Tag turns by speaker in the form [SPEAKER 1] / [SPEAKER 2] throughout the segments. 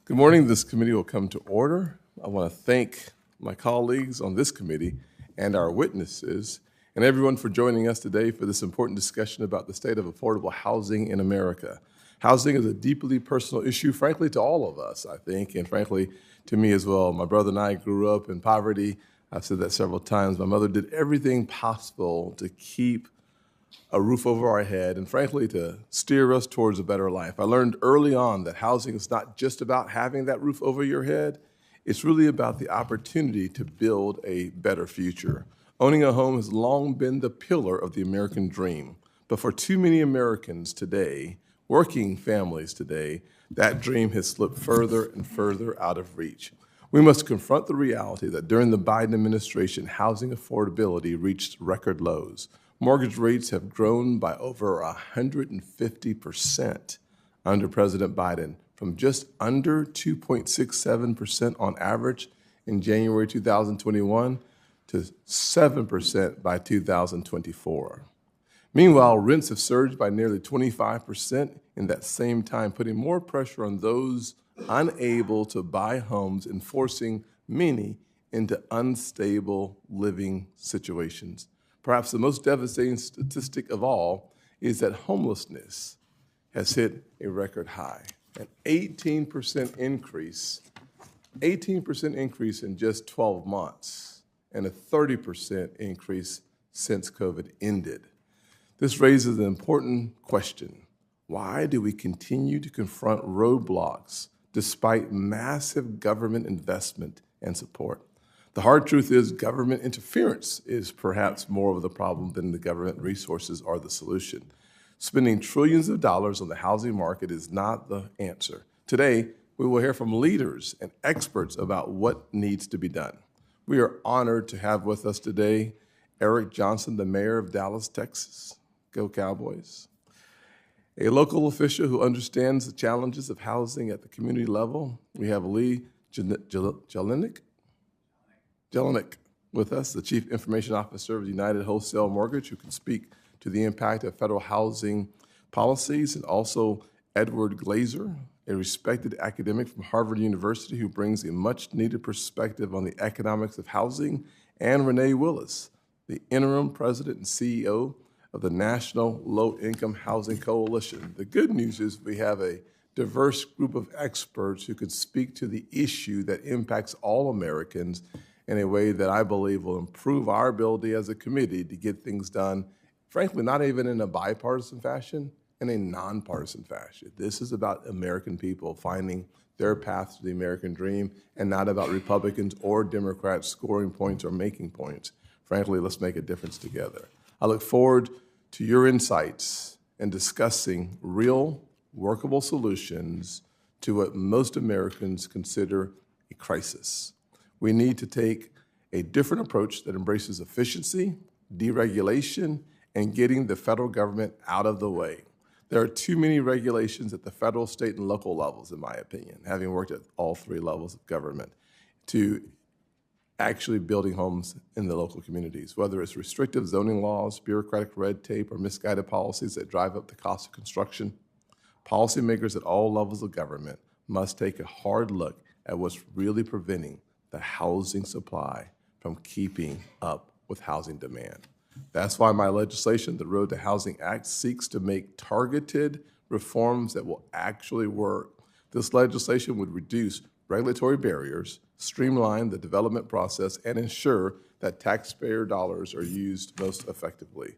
[SPEAKER 1] Good morning. This committee will come to order. I want to thank my colleagues on this committee and our witnesses and everyone for joining us today for this important discussion about the state of affordable housing in America. Housing is a deeply personal issue, frankly, to all of us, I think, and frankly, to me as well. My brother and I grew up in poverty. I've said that several times. My mother did everything possible to keep a roof over our head and frankly to steer us towards a better life. I learned early on that housing is not just about having that roof over your head, it's really about the opportunity to build a better future. Owning a home has long been the pillar of the American dream, but for too many Americans today, working families today, that dream has slipped further and further out of reach. We must confront the reality that during the Biden administration, housing affordability reached record lows. Mortgage rates have grown by over 150% under President Biden, from just under 2.67% on average in January 2021 to 7% by 2024. Meanwhile, rents have surged by nearly 25% in that same time, putting more pressure on those unable to buy homes and forcing many into unstable living situations. Perhaps the most devastating statistic of all is that homelessness has hit a record high, an 18% increase in just 12 months, and a 30% increase since COVID ended. This raises an important question. Why do we continue to confront roadblocks despite massive government investment and support? The hard truth is government interference is perhaps more of the problem than the government resources are the solution. Spending trillions of dollars on the housing market is not the answer. Today, we will hear from leaders and experts about what needs to be done. We are honored to have with us today Eric Johnson, the mayor of Dallas, Texas. Go Cowboys. A local official who understands the challenges of housing at the community level. We have Lee Jelenic with us, the Chief Information Officer of United Wholesale Mortgage, who can speak to the impact of federal housing policies, and also Edward Glaeser, a respected academic from Harvard University who brings a much-needed perspective on the economics of housing, and Renee Willis, the interim president and CEO of the National Low-Income Housing Coalition. The good news is we have a diverse group of experts who can speak to the issue that impacts all Americans in a way that I believe will improve our ability as a committee to get things done, frankly, not even in a bipartisan fashion, in a nonpartisan fashion. This is about American people finding their path to the American dream and not about Republicans or Democrats scoring points or making points. Frankly, let's make a difference together. I look forward to your insights in discussing real, workable solutions to what most Americans consider a crisis. We need to take a different approach that embraces efficiency, deregulation, and getting the federal government out of the way. There are too many regulations at the federal, state, and local levels, in my opinion, having worked at all three levels of government, to actually building homes in the local communities, whether it's restrictive zoning laws, bureaucratic red tape, or misguided policies that drive up the cost of construction. Policymakers at all levels of government must take a hard look at what's really preventing the housing supply from keeping up with housing demand. That's why my legislation, the Road to Housing Act, seeks to make targeted reforms that will actually work. This legislation would reduce regulatory barriers, streamline the development process, and ensure that taxpayer dollars are used most effectively.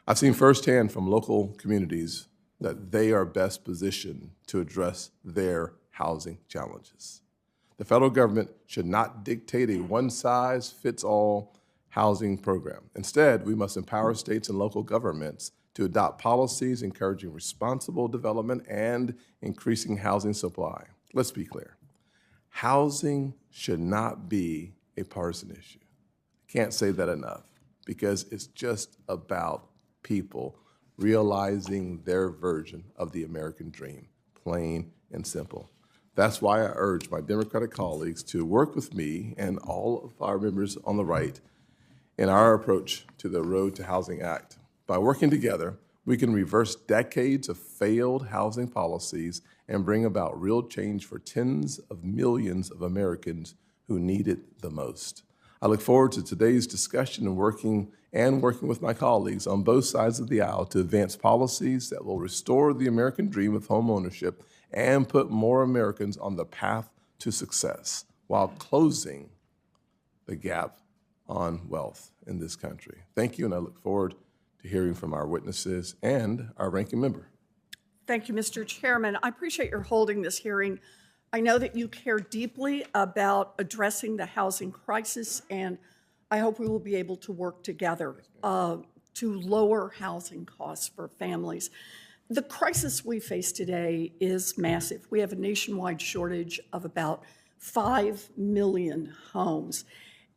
[SPEAKER 1] I've seen firsthand from local communities that they are best positioned to address their housing challenges. The federal government should not dictate a one-size-fits-all housing program. Instead, we must empower states and local governments to adopt policies encouraging responsible development and increasing housing supply. Let's be clear. Housing should not be a partisan issue. Can't say that enough, because it's just about people realizing their version of the American dream, plain and simple. That's why I urge my Democratic colleagues to work with me and all of our members on the right in our approach to the Road to Housing Act. By working together, We can reverse decades of failed housing policies and bring about real change for tens of millions of Americans who need it the most. I look forward to today's discussion and working with my colleagues on both sides of the aisle to advance policies that will restore the American dream of homeownership and put more Americans on the path to success while closing the gap on wealth in this country. Thank you, and I look forward to hearing from our witnesses and our ranking member.
[SPEAKER 2] Thank you, Mr. Chairman. I appreciate your holding this hearing. I know that you care deeply about addressing the housing crisis, and I hope we will be able to work together to lower housing costs for families. The crisis we face today is massive. We have a nationwide shortage of about 5 million homes.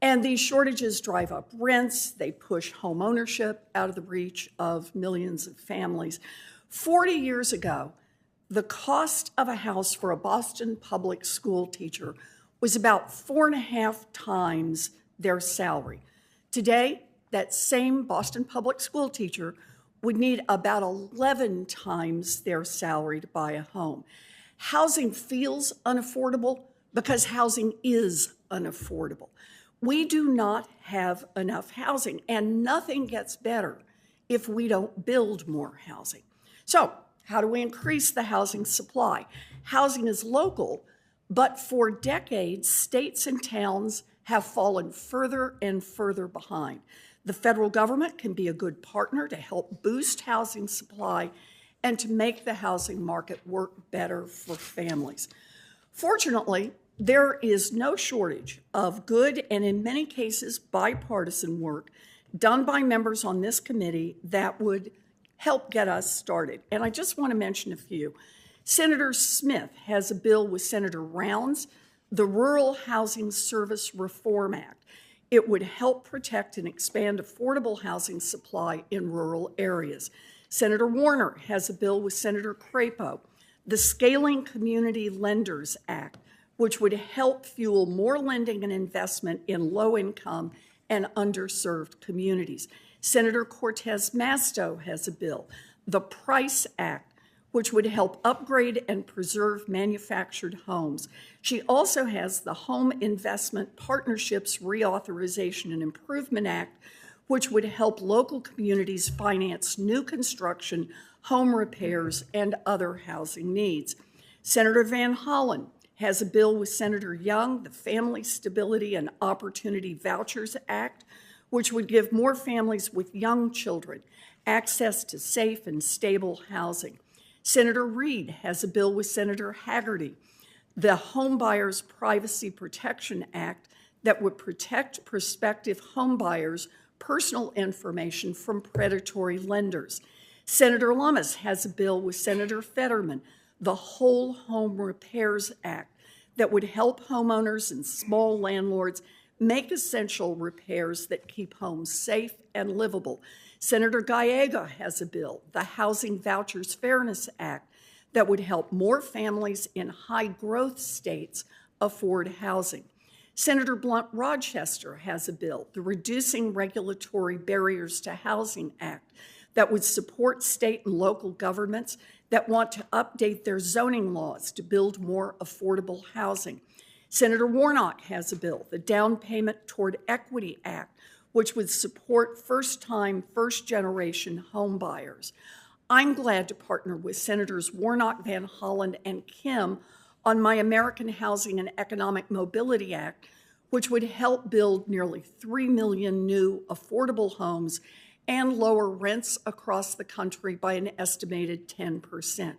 [SPEAKER 2] And these shortages drive up rents, they push home ownership out of the reach of millions of families. 40 years ago, the cost of a house for a Boston public school teacher was about 4.5 times their salary. Today, that same Boston public school teacher would need about 11 times their salary to buy a home. Housing feels unaffordable because housing is unaffordable. We do not have enough housing, and nothing gets better if we don't build more housing. So, how do we increase the housing supply? Housing is local, but for decades, states and towns have fallen further and further behind. The federal government can be a good partner to help boost housing supply and to make the housing market work better for families. Fortunately, there is no shortage of good and in many cases bipartisan work done by members on this committee that would help get us started. And I just want to mention a few. Senator Smith has a bill with Senator Rounds, the Rural Housing Service Reform Act. It would help protect and expand affordable housing supply in rural areas. Senator Warner has a bill with Senator Crapo, the Scaling Community Lenders Act, which would help fuel more lending and investment in low-income and underserved communities. Senator Cortez Masto has a bill, the Price Act, which would help upgrade and preserve manufactured homes. She also has the Home Investment Partnerships Reauthorization and Improvement Act, which would help local communities finance new construction, home repairs, and other housing needs. Senator Van Hollen has a bill with Senator Young, the Family Stability and Opportunity Vouchers Act, which would give more families with young children access to safe and stable housing. Senator Reed has a bill with Senator Haggerty, the Homebuyers Privacy Protection Act, that would protect prospective homebuyers' personal information from predatory lenders. Senator Lummis has a bill with Senator Fetterman, the Whole Home Repairs Act, that would help homeowners and small landlords make essential repairs that keep homes safe and livable. Senator Gallega has a bill, the Housing Vouchers Fairness Act, that would help more families in high-growth states afford housing. Senator Blunt Rochester has a bill, the Reducing Regulatory Barriers to Housing Act, that would support state and local governments that want to update their zoning laws to build more affordable housing. Senator Warnock has a bill, the Down Payment Toward Equity Act, which would support first-time, first-generation home buyers. I'm glad to partner with Senators Warnock, Van Hollen, and Kim on my American Housing and Economic Mobility Act, which would help build nearly 3 million new affordable homes and lower rents across the country by an estimated 10%.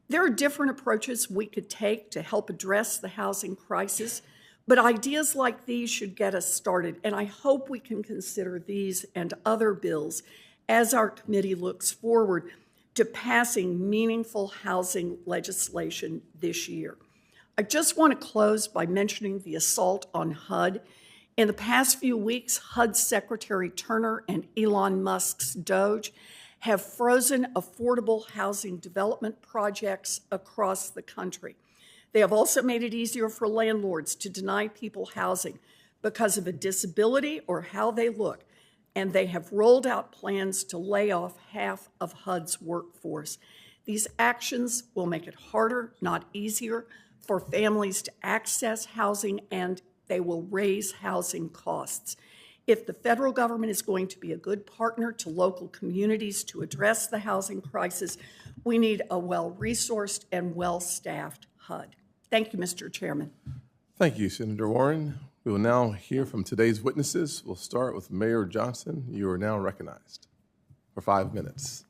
[SPEAKER 2] There are different approaches we could take to help address the housing crisis, but ideas like these should get us started, and I hope we can consider these and other bills as our committee looks forward to passing meaningful housing legislation this year. I just want to close by mentioning the assault on HUD. In the past few weeks, HUD Secretary Turner and Elon Musk's Doge have frozen affordable housing development projects across the country. They have also made it easier for landlords to deny people housing because of a disability or how they look, and they have rolled out plans to lay off half of HUD's workforce. These actions will make it harder, not easier, for families to access housing, and they will raise housing costs. If the federal government is going to be a good partner to local communities to address the housing crisis, we need a well-resourced and well-staffed HUD. Thank you, Mr. Chairman.
[SPEAKER 1] Thank you, Senator Warren. We will now hear from today's witnesses. We'll start with Mayor Johnson. You are now recognized for 5 minutes.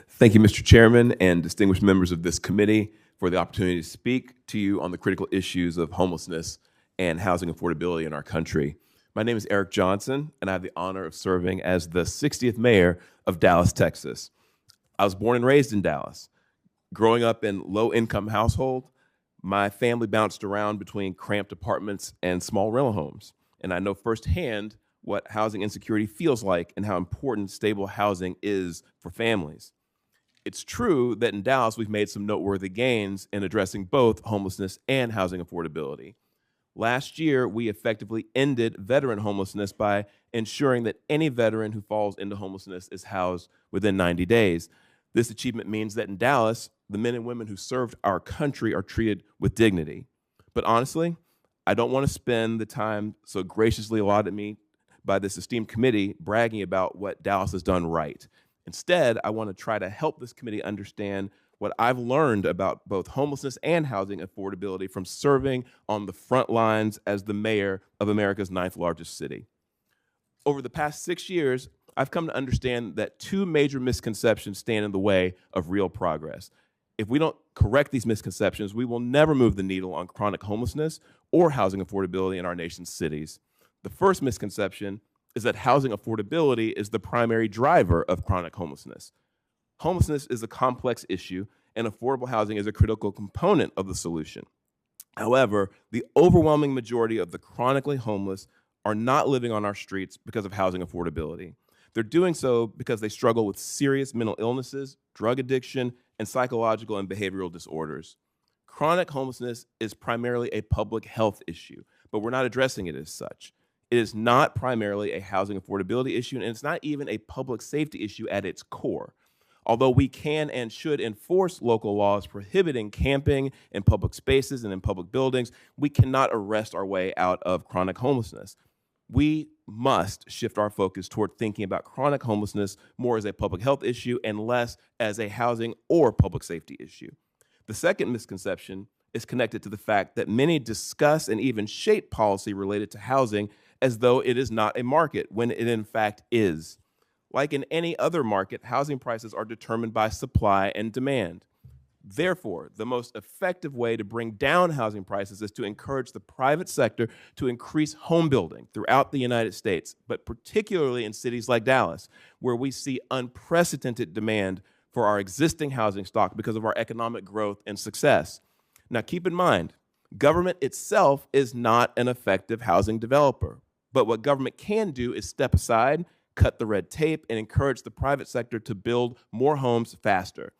[SPEAKER 3] Thank you, Mr. Chairman, and distinguished members of this committee for the opportunity to speak to you on the critical issues of homelessness and housing affordability in our country. My name is Eric Johnson, and I have the honor of serving as the 60th mayor of Dallas, Texas. I was born and raised in Dallas. Growing up in low-income household, my family bounced around between cramped apartments and small rental homes, and I know firsthand what housing insecurity feels like and how important stable housing is for families. It's true that in Dallas, we've made some noteworthy gains in addressing both homelessness and housing affordability. Last year, we effectively ended veteran homelessness by ensuring that any veteran who falls into homelessness is housed within 90 days. This achievement means that in Dallas, the men and women who served our country are treated with dignity. But honestly, I don't want to spend the time so graciously allotted me by this esteemed committee bragging about what Dallas has done right. Instead, I want to try to help this committee understand what I've learned about both homelessness and housing affordability from serving on the front lines as the mayor of America's 9th largest city. Over the past 6 years, I've come to understand that two major misconceptions stand in the way of real progress. If we don't correct these misconceptions, we will never move the needle on chronic homelessness or housing affordability in our nation's cities. The first misconception is that housing affordability is the primary driver of chronic homelessness. Homelessness is a complex issue, and affordable housing is a critical component of the solution. However, the overwhelming majority of the chronically homeless are not living on our streets because of housing affordability. They're doing so because they struggle with serious mental illnesses, drug addiction, and psychological and behavioral disorders. Chronic homelessness is primarily a public health issue, but we're not addressing it as such. It is not primarily a housing affordability issue, and it's not even a public safety issue at its core. Although we can and should enforce local laws prohibiting camping in public spaces and in public buildings, we cannot arrest our way out of chronic homelessness. We must shift our focus toward thinking about chronic homelessness more as a public health issue and less as a housing or public safety issue. The second misconception is connected to the fact that many discuss and even shape policy related to housing as though it is not a market, when it in fact is. Like in any other market, housing prices are determined by supply and demand. Therefore, the most effective way to bring down housing prices is to encourage the private sector to increase home building throughout the United States, but particularly in cities like Dallas, where we see unprecedented demand for our existing housing stock because of our economic growth and success. Now, keep in mind, government itself is not an effective housing developer, but what government can do is step aside, cut the red tape, and encourage the private sector to build more homes faster.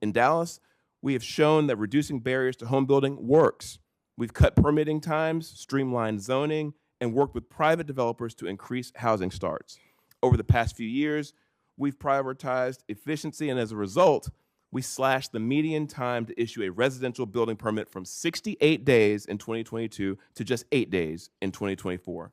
[SPEAKER 3] In Dallas, we have shown that reducing barriers to home building works. We've cut permitting times, streamlined zoning, and worked with private developers to increase housing starts. Over the past few years, we've prioritized efficiency, and as a result, we slashed the median time to issue a residential building permit from 68 days in 2022 to just 8 days in 2024.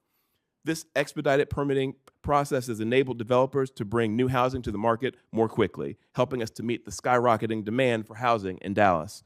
[SPEAKER 3] This expedited permitting process has enabled developers to bring new housing to the market more quickly, helping us to meet the skyrocketing demand for housing in Dallas.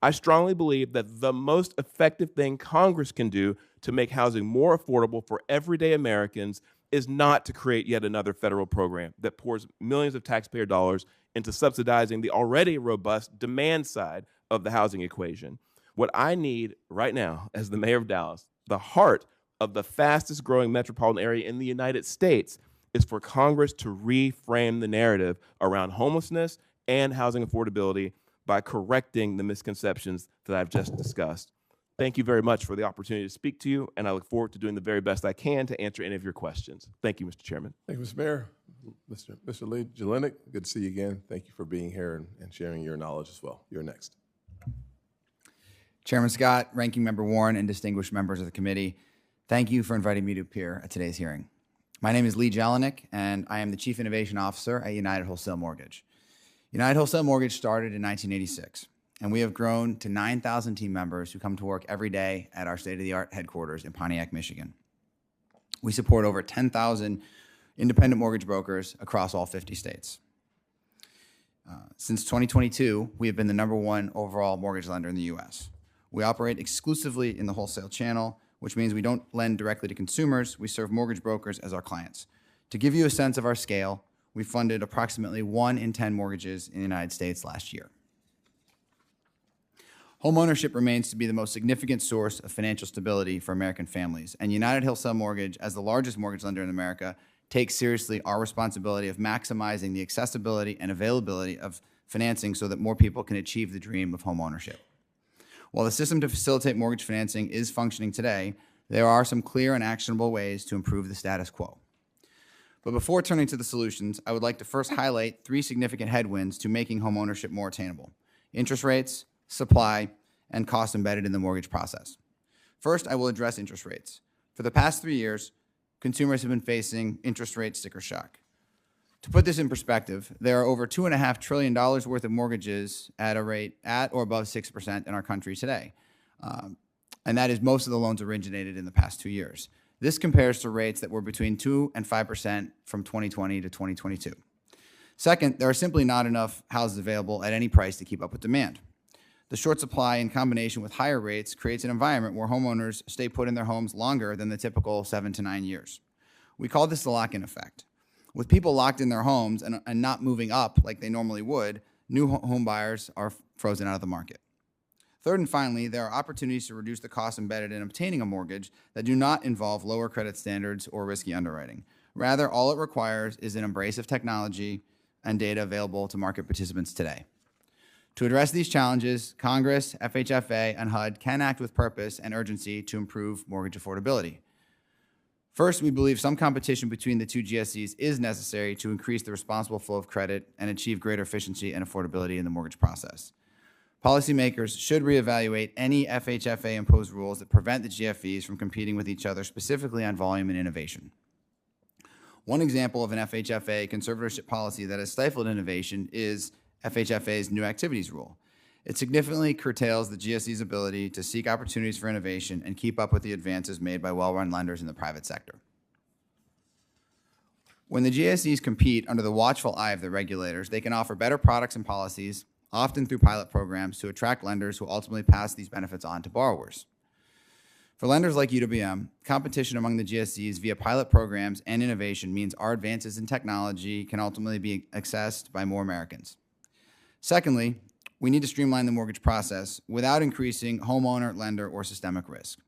[SPEAKER 3] I strongly believe that the most effective thing Congress can do to make housing more affordable for everyday Americans is not to create yet another federal program that pours millions of taxpayer dollars into subsidizing the already robust demand side of the housing equation. What I need right now, as the mayor of Dallas, the heart of the fastest growing metropolitan area in the United States, is for Congress to reframe the narrative around homelessness and housing affordability by correcting the misconceptions that I've just discussed. Thank you very much for the opportunity to speak to you, and I look forward to doing the very best I can to answer any of your questions. Thank you, Mr. Chairman.
[SPEAKER 1] Thank you, Mr. Mayor. Mr. Lee Jelenic, good to see you again. Thank you for being here and sharing your knowledge as well. You're next.
[SPEAKER 4] Chairman Scott, Ranking Member Warren, and distinguished members of the committee, thank you for inviting me to appear at today's hearing. My name is Lee Jelenic, and I am the Chief Innovation Officer at United Wholesale Mortgage. United Wholesale Mortgage started in 1986, and we have grown to 9,000 team members who come to work every day at our state-of-the-art headquarters in Pontiac, Michigan. We support over 10,000 independent mortgage brokers across all 50 states. Since 2022, we have been the #1 overall mortgage lender in the U.S. We operate exclusively in the wholesale channel, which means we don't lend directly to consumers. We serve mortgage brokers as our clients. To give you a sense of our scale, we funded approximately 1 in 10 mortgages in the United States last year. Homeownership remains to be the most significant source of financial stability for American families, and United Wholesale Mortgage, as the largest mortgage lender in America, takes seriously our responsibility of maximizing the accessibility and availability of financing so that more people can achieve the dream of homeownership. While the system to facilitate mortgage financing is functioning today, there are some clear and actionable ways to improve the status quo. But before turning to the solutions, I would like to first highlight 3 significant headwinds to making homeownership more attainable: interest rates, supply, and costs embedded in the mortgage process. First, I will address interest rates. For the past 3 years, consumers have been facing interest rate sticker shock. To put this in perspective, there are over $2.5 trillion worth of mortgages at a rate at or above 6% in our country today. And that is most of the loans originated in the past 2 years. This compares to rates that were between 2 and 5% from 2020 to 2022. Second, there are simply not enough houses available at any price to keep up with demand. The short supply in combination with higher rates creates an environment where homeowners stay put in their homes longer than the typical 7 to 9 years. We call this the lock-in effect. With people locked in their homes and not moving up like they normally would, new home buyers are frozen out of the market. Third and finally, there are opportunities to reduce the costs embedded in obtaining a mortgage that do not involve lower credit standards or risky underwriting. Rather, all it requires is an embrace of technology and data available to market participants today. To address these challenges, Congress, FHFA, and HUD can act with purpose and urgency to improve mortgage affordability. First, we believe some competition between the 2 GSEs is necessary to increase the responsible flow of credit and achieve greater efficiency and affordability in the mortgage process. Policymakers should reevaluate any FHFA-imposed rules that prevent the GFEs from competing with each other, specifically on volume and innovation. One example of an FHFA conservatorship policy that has stifled innovation is FHFA's New Activities Rule. It significantly curtails the GSE's ability to seek opportunities for innovation and keep up with the advances made by well-run lenders in the private sector. When the GSEs compete under the watchful eye of the regulators, they can offer better products and policies, often through pilot programs, to attract lenders who ultimately pass these benefits on to borrowers. For lenders like UWM, competition among the GSEs via pilot programs and innovation means our advances in technology can ultimately be accessed by more Americans. Secondly, we need to streamline the mortgage process without increasing homeowner, lender, or systemic risk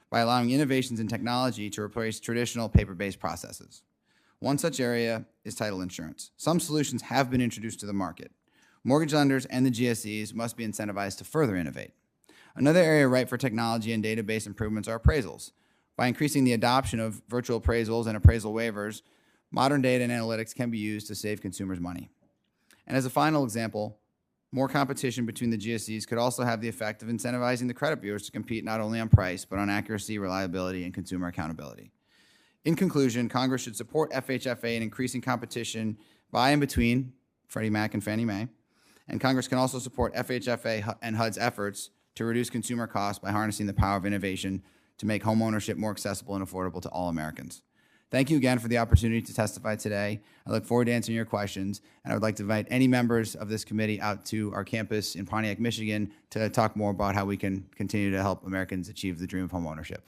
[SPEAKER 4] by allowing innovations in technology to replace traditional paper-based processes. One such area is title insurance. Some solutions have been introduced to the market. Mortgage lenders and the GSEs must be incentivized to further innovate. Another area ripe for technology and database improvements are appraisals. By increasing the adoption of virtual appraisals and appraisal waivers, modern data and analytics can be used to save consumers money. And as a final example, more competition between the GSEs could also have the effect of incentivizing the credit bureaus to compete not only on price, but on accuracy, reliability, and consumer accountability. In conclusion, Congress should support FHFA in increasing competition by and between Freddie Mac and Fannie Mae, and Congress can also support FHFA and HUD's efforts to reduce consumer costs by harnessing the power of innovation to make homeownership more accessible and affordable to all Americans. Thank you again for the opportunity to testify today. I look forward to answering your questions, and I would like to invite any members of this committee out to our campus in Pontiac, Michigan to talk more about how we can continue to help Americans achieve the dream of homeownership.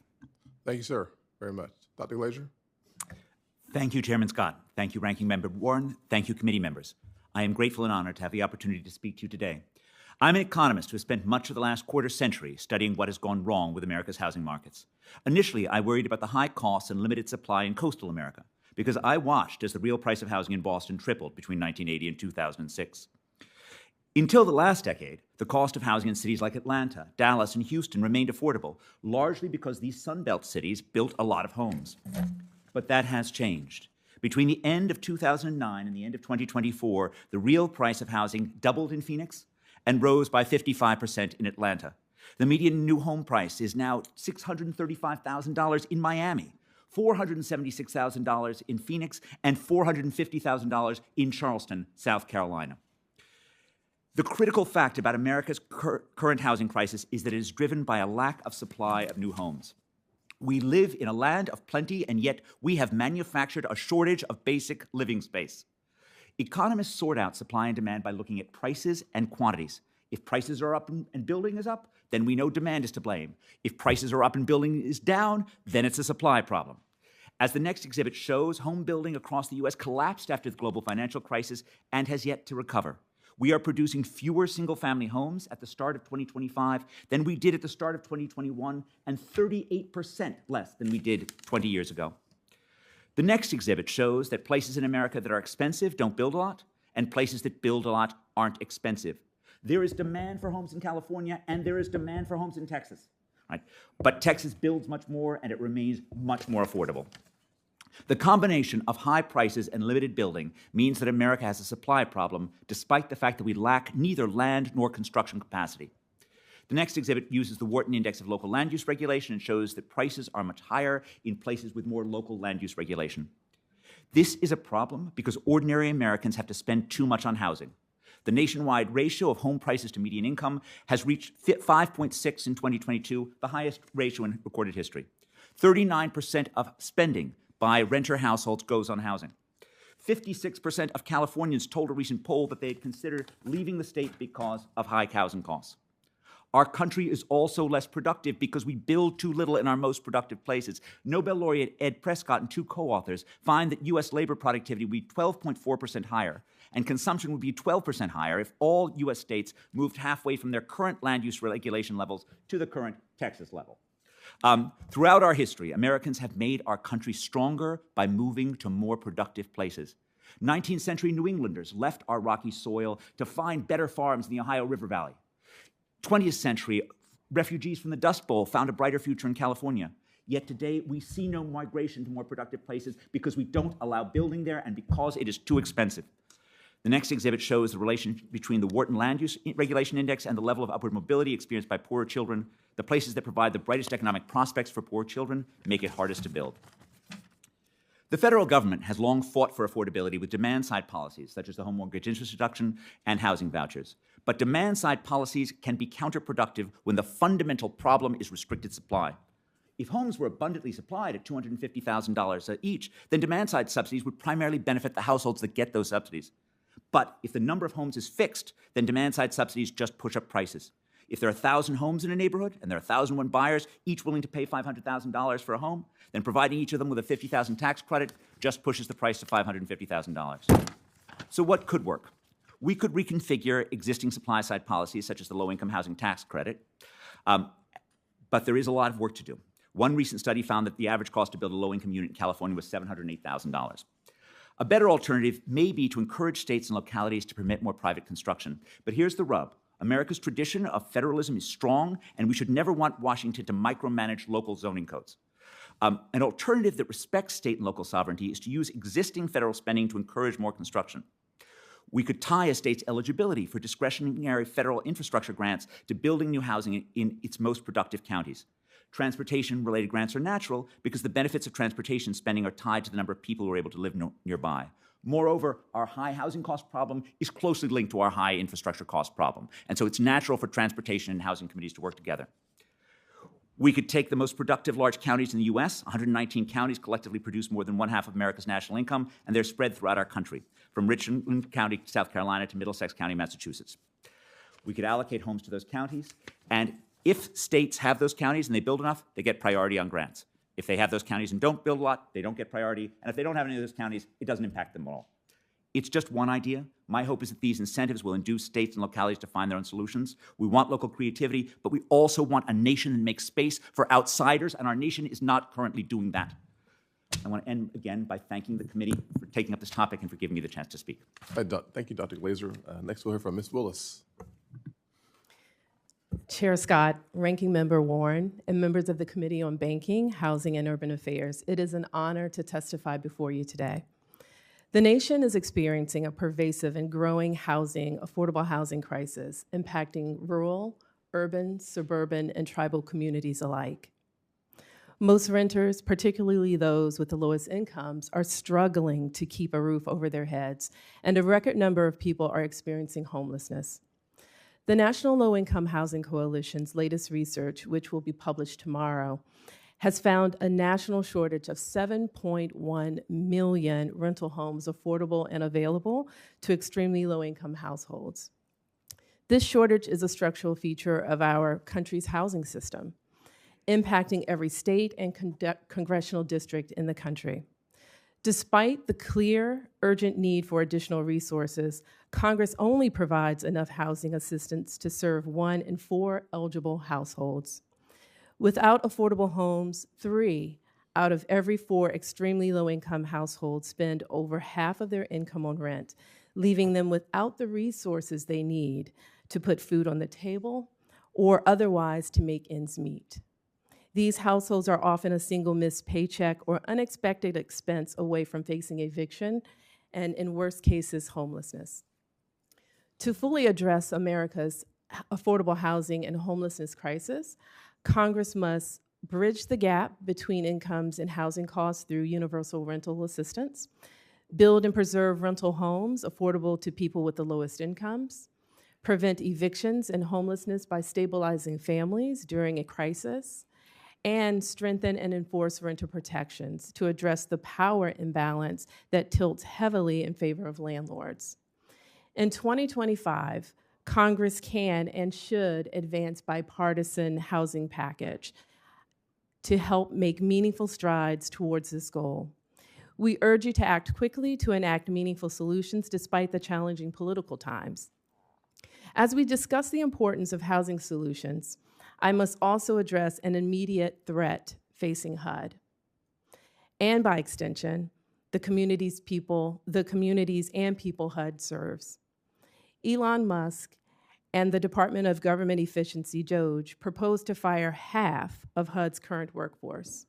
[SPEAKER 1] Thank you, sir, very much. Dr. Glaeser?
[SPEAKER 5] Thank you, Chairman Scott. Thank you, Ranking Member Warren. Thank you, committee members. I am grateful and honored to have the opportunity to speak to you today. I'm an economist who has spent much of the last quarter century studying what has gone wrong with America's housing markets. Initially, I worried about the high costs and limited supply in coastal America because I watched as the real price of housing in Boston tripled between 1980 and 2006. Until the last decade, the cost of housing in cities like Atlanta, Dallas, and Houston remained affordable, largely because these Sunbelt cities built a lot of homes. But that has changed. Between the end of 2009 and the end of 2024, the real price of housing doubled in Phoenix and rose by 55% in Atlanta. The median new home price is now $635,000 in Miami, $476,000 in Phoenix, and $450,000 in Charleston, South Carolina. The critical fact about America's current housing crisis is that it is driven by a lack of supply of new homes. We live in a land of plenty, and yet we have manufactured a shortage of basic living space. Economists sort out supply and demand by looking at prices and quantities. If prices are up and building is up, then we know demand is to blame. If prices are up and building is down, then it's a supply problem. As the next exhibit shows, home building across the U.S. collapsed after the global financial crisis and has yet to recover. We are producing fewer single-family homes at the start of 2025 than we did at the start of 2021, and 38% less than we did 20 years ago. The next exhibit shows that places in America that are expensive don't build a lot, and places that build a lot aren't expensive. There is demand for homes in California, and there is demand for homes in Texas. Right? But Texas builds much more, and it remains much more affordable. The combination of high prices and limited building means that America has a supply problem, despite the fact that we lack neither land nor construction capacity. The next exhibit uses the Wharton Index of Local Land Use Regulation and shows that prices are much higher in places with more local land use regulation. This is a problem because ordinary Americans have to spend too much on housing. The nationwide ratio of home prices to median income has reached 5.6 in 2022, the highest ratio in recorded history. 39% of spending by renter households goes on housing. 56% of Californians told a recent poll that they'd consider leaving the state because of high housing costs. Our country is also less productive because we build too little in our most productive places. Nobel laureate Ed Prescott and two co-authors find that U.S. labor productivity would be 12.4% higher, and consumption would be 12% higher if all U.S. states moved halfway from their current land use regulation levels to the current Texas level. Throughout our history, Americans have made our country stronger by moving to more productive places. 19th century New Englanders left our rocky soil to find better farms in the Ohio River Valley. 20th century refugees from the Dust Bowl found a brighter future in California. Yet today, we see no migration to more productive places because we don't allow building there and because it is too expensive. The next exhibit shows the relation between the Wharton Land Use Regulation Index and the level of upward mobility experienced by poorer children. The places that provide the brightest economic prospects for poor children make it hardest to build. The federal government has long fought for affordability with demand-side policies, such as the home mortgage interest deduction and housing vouchers. But demand-side policies can be counterproductive when the fundamental problem is restricted supply. If homes were abundantly supplied at $250,000 each, then demand-side subsidies would primarily benefit the households that get those subsidies. But if the number of homes is fixed, then demand-side subsidies just push up prices. If there are 1,000 homes in a neighborhood and there are 1,001 buyers, each willing to pay $500,000 for a home, then providing each of them with a $50,000 tax credit just pushes the price to $550,000. So what could work? We could reconfigure existing supply-side policies, such as the low-income housing tax credit, but there is a lot of work to do. One recent study found that the average cost to build a low-income unit in California was $708,000. A better alternative may be to encourage states and localities to permit more private construction. But here's the rub. America's tradition of federalism is strong, and we should never want Washington to micromanage local zoning codes. An alternative that respects state and local sovereignty is to use existing federal spending to encourage more construction. We could tie a state's eligibility for discretionary federal infrastructure grants to building new housing in its most productive counties. Transportation-related grants are natural because the benefits of transportation spending are tied to the number of people who are able to live nearby. Moreover, our high housing cost problem is closely linked to our high infrastructure cost problem, and so it's natural for transportation and housing committees to work together. We could take the most productive large counties in the U.S. 119 counties collectively produce more than one-half of America's national income, and they're spread throughout our country, from Richland County, South Carolina, to Middlesex County, Massachusetts. We could allocate homes to those counties, and if states have those counties and they build enough, they get priority on grants. If they have those counties and don't build a lot, they don't get priority, and if they don't have any of those counties, it doesn't impact them at all. It's just one idea. My hope is that these incentives will induce states and localities to find their own solutions. We want local creativity, but we also want a nation that makes space for outsiders, and our nation is not currently doing that. I want to end again by thanking the committee for taking up this topic and for giving me the chance to speak.
[SPEAKER 1] Thank you, Dr. Glaeser. Next, we'll hear from Ms. Willis.
[SPEAKER 6] Chair Scott, Ranking Member Warren, and members of the Committee on Banking, Housing, and Urban Affairs, it is an honor to testify before you today. The nation is experiencing a pervasive and growing affordable housing crisis, impacting rural, urban, suburban, and tribal communities alike. Most renters, particularly those with the lowest incomes, are struggling to keep a roof over their heads, and a record number of people are experiencing homelessness. The National Low-Income Housing Coalition's latest research, which will be published tomorrow, has found a national shortage of 7.1 million rental homes affordable and available to extremely low-income households. This shortage is a structural feature of our country's housing system, impacting every state and congressional district in the country. Despite the clear, urgent need for additional resources, Congress only provides enough housing assistance to serve 1 in 4 eligible households. Without affordable homes, 3 out of every 4 extremely low-income households spend over half of their income on rent, leaving them without the resources they need to put food on the table or otherwise to make ends meet. These households are often a single missed paycheck or unexpected expense away from facing eviction and, in worst cases, homelessness. To fully address America's affordable housing and homelessness crisis, Congress must bridge the gap between incomes and housing costs through universal rental assistance, build and preserve rental homes affordable to people with the lowest incomes, prevent evictions and homelessness by stabilizing families during a crisis, and strengthen and enforce renter protections to address the power imbalance that tilts heavily in favor of landlords. In 2025, Congress can and should advance bipartisan housing package to help make meaningful strides towards this goal. We urge you to act quickly to enact meaningful solutions despite the challenging political times. As we discuss the importance of housing solutions, I must also address an immediate threat facing HUD, and by extension, the communities and people HUD serves. Elon Musk and the Department of Government Efficiency, DOGE, proposed to fire half of HUD's current workforce.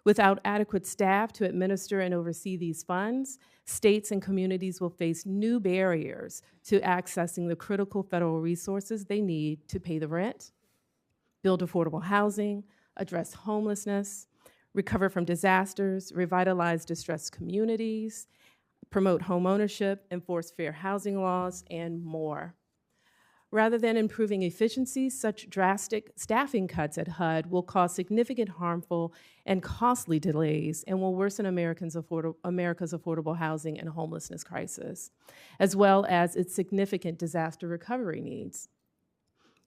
[SPEAKER 6] Without adequate staff to administer and oversee these funds, states and communities will face new barriers to accessing the critical federal resources they need to pay the rent, build affordable housing, address homelessness, recover from disasters, revitalize distressed communities, promote homeownership, enforce fair housing laws, and more. Rather than improving efficiency, such drastic staffing cuts at HUD will cause significant harmful and costly delays and will worsen America's affordable housing and homelessness crisis, as well as its significant disaster recovery needs.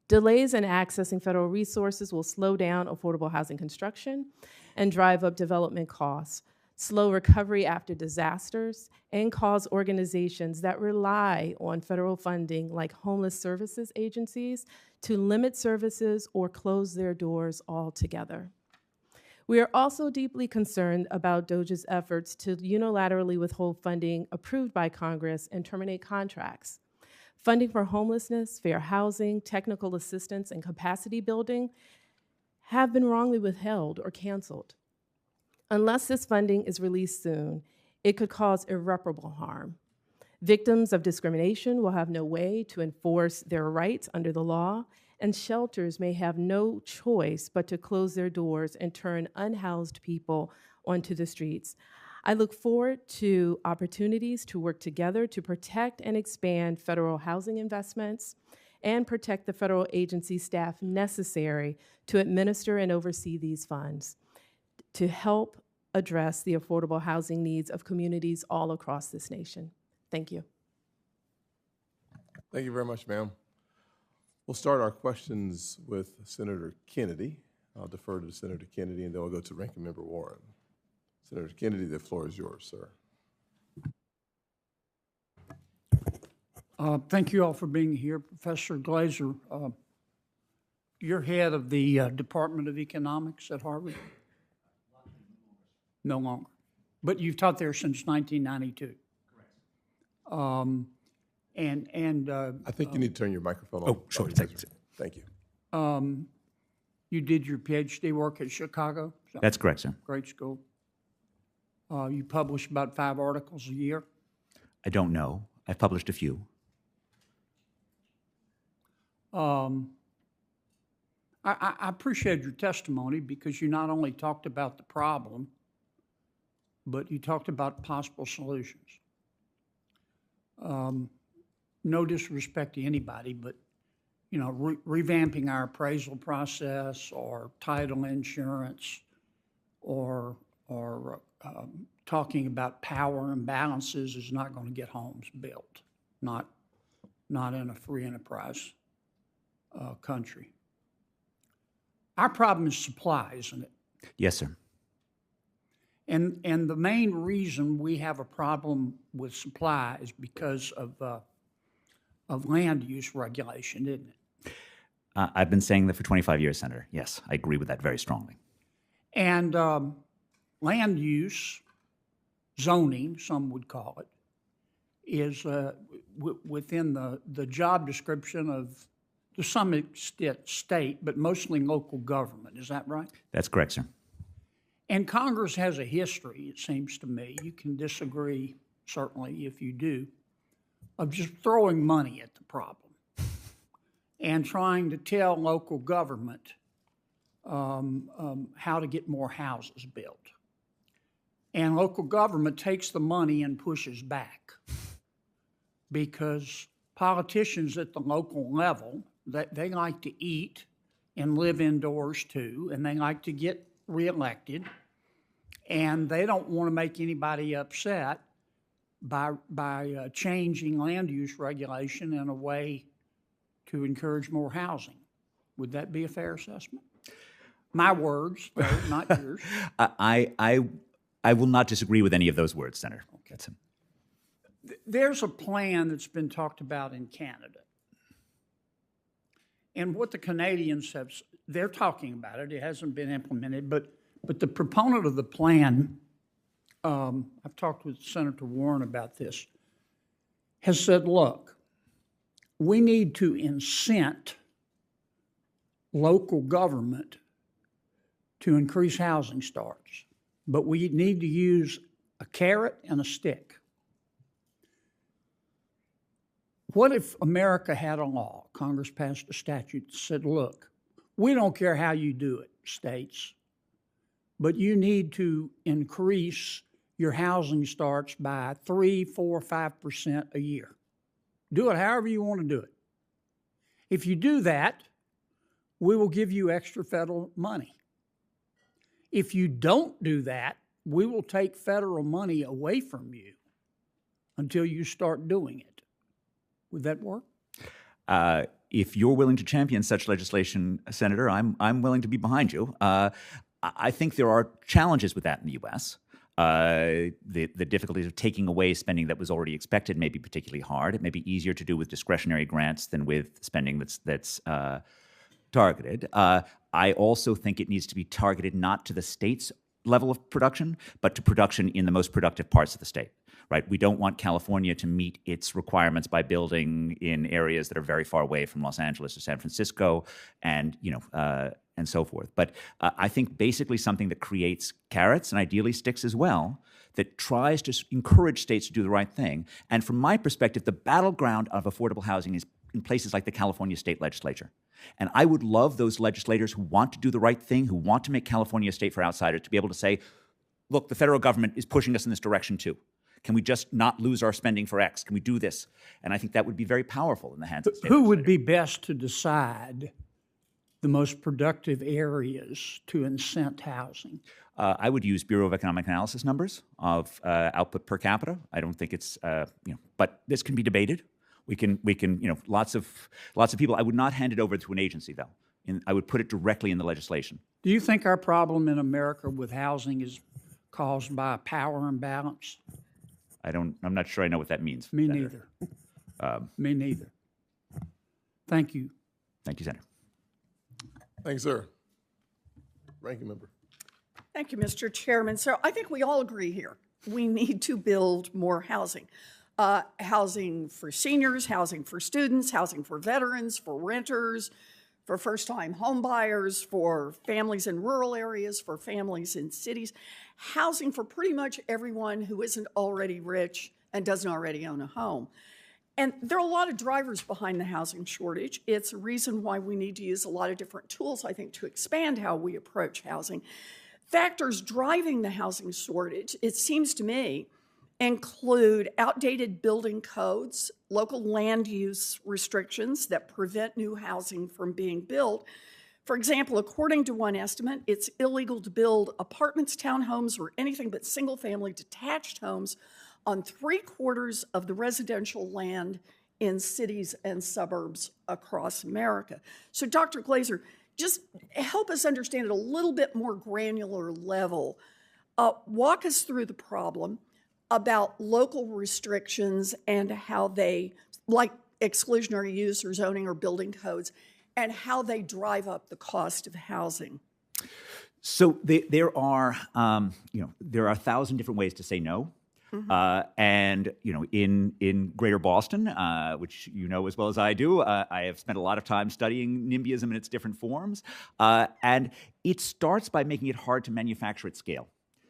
[SPEAKER 6] Delays in accessing federal resources will slow down affordable housing construction and drive up development costs, slow recovery after disasters, and cause organizations that rely on federal funding like homeless services agencies to limit services or close their doors altogether. We are also deeply concerned about DOGE's efforts to unilaterally withhold funding approved by Congress and terminate contracts. Funding for homelessness, fair housing, technical assistance, and capacity building have been wrongly withheld or canceled. Unless this funding is released soon, it could cause irreparable harm. Victims of discrimination will have no way to enforce their rights under the law, and shelters may have no choice but to close their doors and turn unhoused people onto the streets. I look forward to opportunities to work together to protect and expand federal housing investments and protect the federal agency staff necessary to administer and oversee these funds to help address the affordable housing needs of communities all across this nation. Thank you.
[SPEAKER 1] Thank you very much, ma'am. We'll start our questions with Senator Kennedy. I'll defer to Senator Kennedy, and then we'll go to Ranking Member Warren. Senator Kennedy, the floor is yours, sir.
[SPEAKER 7] Thank you all for being here. Professor Glaeser, you're head of the Department of Economics at Harvard? No longer. But you've taught there since 1992. Correct.
[SPEAKER 1] I think you need to turn your microphone on.
[SPEAKER 5] Oh, sure.
[SPEAKER 1] Thank you.
[SPEAKER 7] You did your PhD work at Chicago?
[SPEAKER 5] That's correct, sir.
[SPEAKER 7] Great school. You publish about 5 articles a year?
[SPEAKER 5] I don't know. I've published a few.
[SPEAKER 7] I'm I appreciate your testimony because you not only talked about the problem, but you talked about possible solutions. No disrespect to anybody, but you know, revamping our appraisal process or title insurance or talking about power imbalances is not going to get homes built, not in a free enterprise country. Our problem is supply, isn't it?
[SPEAKER 5] Yes, sir.
[SPEAKER 7] And the main reason we have a problem with supply is because of land use regulation, isn't it?
[SPEAKER 5] I've been saying that for 25 years, Senator. Yes, I agree with that very strongly.
[SPEAKER 7] And land use, zoning, some would call it, is within the job description of, to some extent, state, but mostly local government. Is that right?
[SPEAKER 5] That's correct, sir.
[SPEAKER 7] And Congress has a history, it seems to me, you can disagree, certainly, if you do, of just throwing money at the problem and trying to tell local government how to get more houses built. And local government takes the money and pushes back because politicians at the local level, they like to eat and live indoors too, and they like to get reelected, and they don't want to make anybody upset by changing land use regulation in a way to encourage more housing. Would that be a fair assessment? My words, though, not yours.
[SPEAKER 5] I will not disagree with any of those words, Senator.
[SPEAKER 7] Okay. There's a plan that's been talked about in Canada. And what the Canadians have, they're talking about it. It hasn't been implemented, but the proponent of the plan, I've talked with Senator Warren about this, has said, look, we need to incent local government to increase housing starts, but we need to use a carrot and a stick. What if America had a law, Congress passed a statute that said, look, we don't care how you do it, states, but you need to increase your housing starts by 3, 4, 5% a year. Do it however you want to do it. If you do that, we will give you extra federal money. If you don't do that, we will take federal money away from you until you start doing it. Would that work?
[SPEAKER 5] If you're willing to champion such legislation, Senator, I'm willing to be behind you. I think there are challenges with that in the U.S. The difficulties of taking away spending that was already expected may be particularly hard. It may be easier to do with discretionary grants than with spending that's targeted. I also think it needs to be targeted not to the state's level of production, but to production in the most productive parts of the state. Right? We don't want California to meet its requirements by building in areas that are very far away from Los Angeles or San Francisco, and and so forth. But I think basically something that creates carrots and ideally sticks as well, that tries to encourage states to do the right thing. And from my perspective, the battleground of affordable housing is in places like the California state legislature. And I would love those legislators who want to do the right thing, who want to make California a state for outsiders, to be able to say, look, the federal government is pushing us in this direction too. Can we just not lose our spending for X? Can we do this? And I think that would be very powerful in the hands of the state
[SPEAKER 7] Who would be best to decide the most productive areas to incent housing?
[SPEAKER 5] I would use Bureau of Economic Analysis numbers of output per capita. I don't think it's but this can be debated. We can lots of people. I would not hand it over to an agency though. I would put it directly in the legislation.
[SPEAKER 7] Do you think our problem in America with housing is caused by a power imbalance?
[SPEAKER 5] I'm not sure I know what that means.
[SPEAKER 7] Me
[SPEAKER 5] Senator.
[SPEAKER 7] neither. Me neither. Thank you.
[SPEAKER 5] Thank you, Senator.
[SPEAKER 1] Thanks, sir. Ranking member.
[SPEAKER 2] Thank you, Mr. Chairman. So I think we all agree here. We need to build more housing. Housing for seniors, housing for students, housing for veterans, for renters, for first-time home buyers, for families in rural areas, for families in cities. Housing for pretty much everyone who isn't already rich and doesn't already own a home. And there are a lot of drivers behind the housing shortage. It's a reason why we need to use a lot of different tools, I think, to expand how we approach housing. Factors driving the housing shortage, it seems to me, include outdated building codes, local land use restrictions that prevent new housing from being built. For example, according to one estimate, it's illegal to build apartments, townhomes, or anything but single-family detached homes on 3/4 of the residential land in cities and suburbs across America. So, Dr. Glaeser, just help us understand at a little bit more granular level. Walk us through the problem about local restrictions and how they, like exclusionary use or zoning or building codes, and how they drive up the cost of housing.
[SPEAKER 5] So there are 1,000 different ways to say no. And in Greater Boston, which you know as well as I do, I have spent a lot of time studying NIMBYism in its different forms. And it starts by making it hard to manufacture at scale.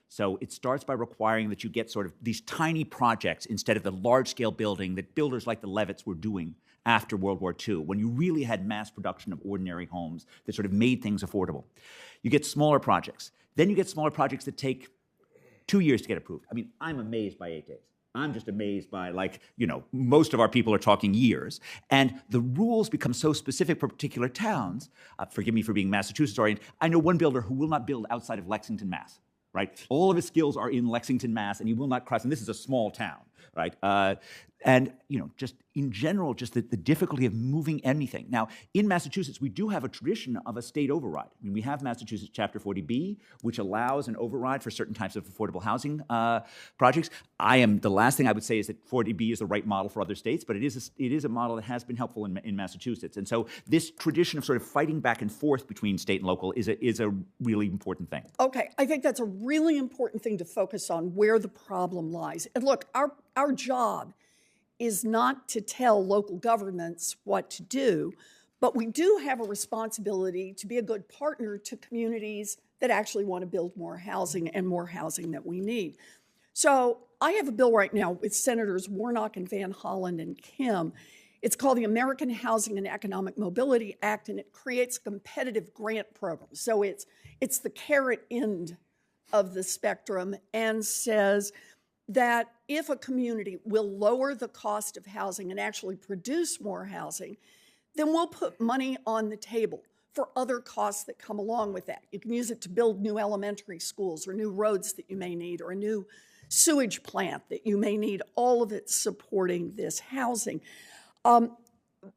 [SPEAKER 5] So it starts by requiring that you get sort of these tiny projects instead of the large-scale building that builders like the Levitts were doing after World War II, when you really had mass production of ordinary homes that sort of made things affordable. You get smaller projects. Then you get smaller projects that take 2 years to get approved. I mean, I'm amazed by 8 days. I'm just amazed by, most of our people are talking years. And the rules become so specific for particular towns. Forgive me for being Massachusetts-oriented. I know one builder who will not build outside of Lexington, Mass. Right? All of his skills are in Lexington, Mass, and he will not cross. And this is a small town, right? And just in general, just the difficulty of moving anything. Now, in Massachusetts, we do have a tradition of a state override. I mean, we have Massachusetts Chapter 40B, which allows an override for certain types of affordable housing projects. The last thing I would say is that 40B is the right model for other states, but it is a model that has been helpful in Massachusetts. And so this tradition of sort of fighting back and forth between state and local is a really important thing.
[SPEAKER 2] Okay, I think that's a really important thing to focus on, where the problem lies. And look, our job is not to tell local governments what to do, but we do have a responsibility to be a good partner to communities that actually want to build more housing and more housing that we need. So I have a bill right now with Senators Warnock and Van Hollen and Kim. It's called the American Housing and Economic Mobility Act, and it creates a competitive grant program. So it's the carrot end of the spectrum, and says that if a community will lower the cost of housing and actually produce more housing, then we'll put money on the table for other costs that come along with that. You can use it to build new elementary schools or new roads that you may need, or a new sewage plant that you may need, all of it supporting this housing.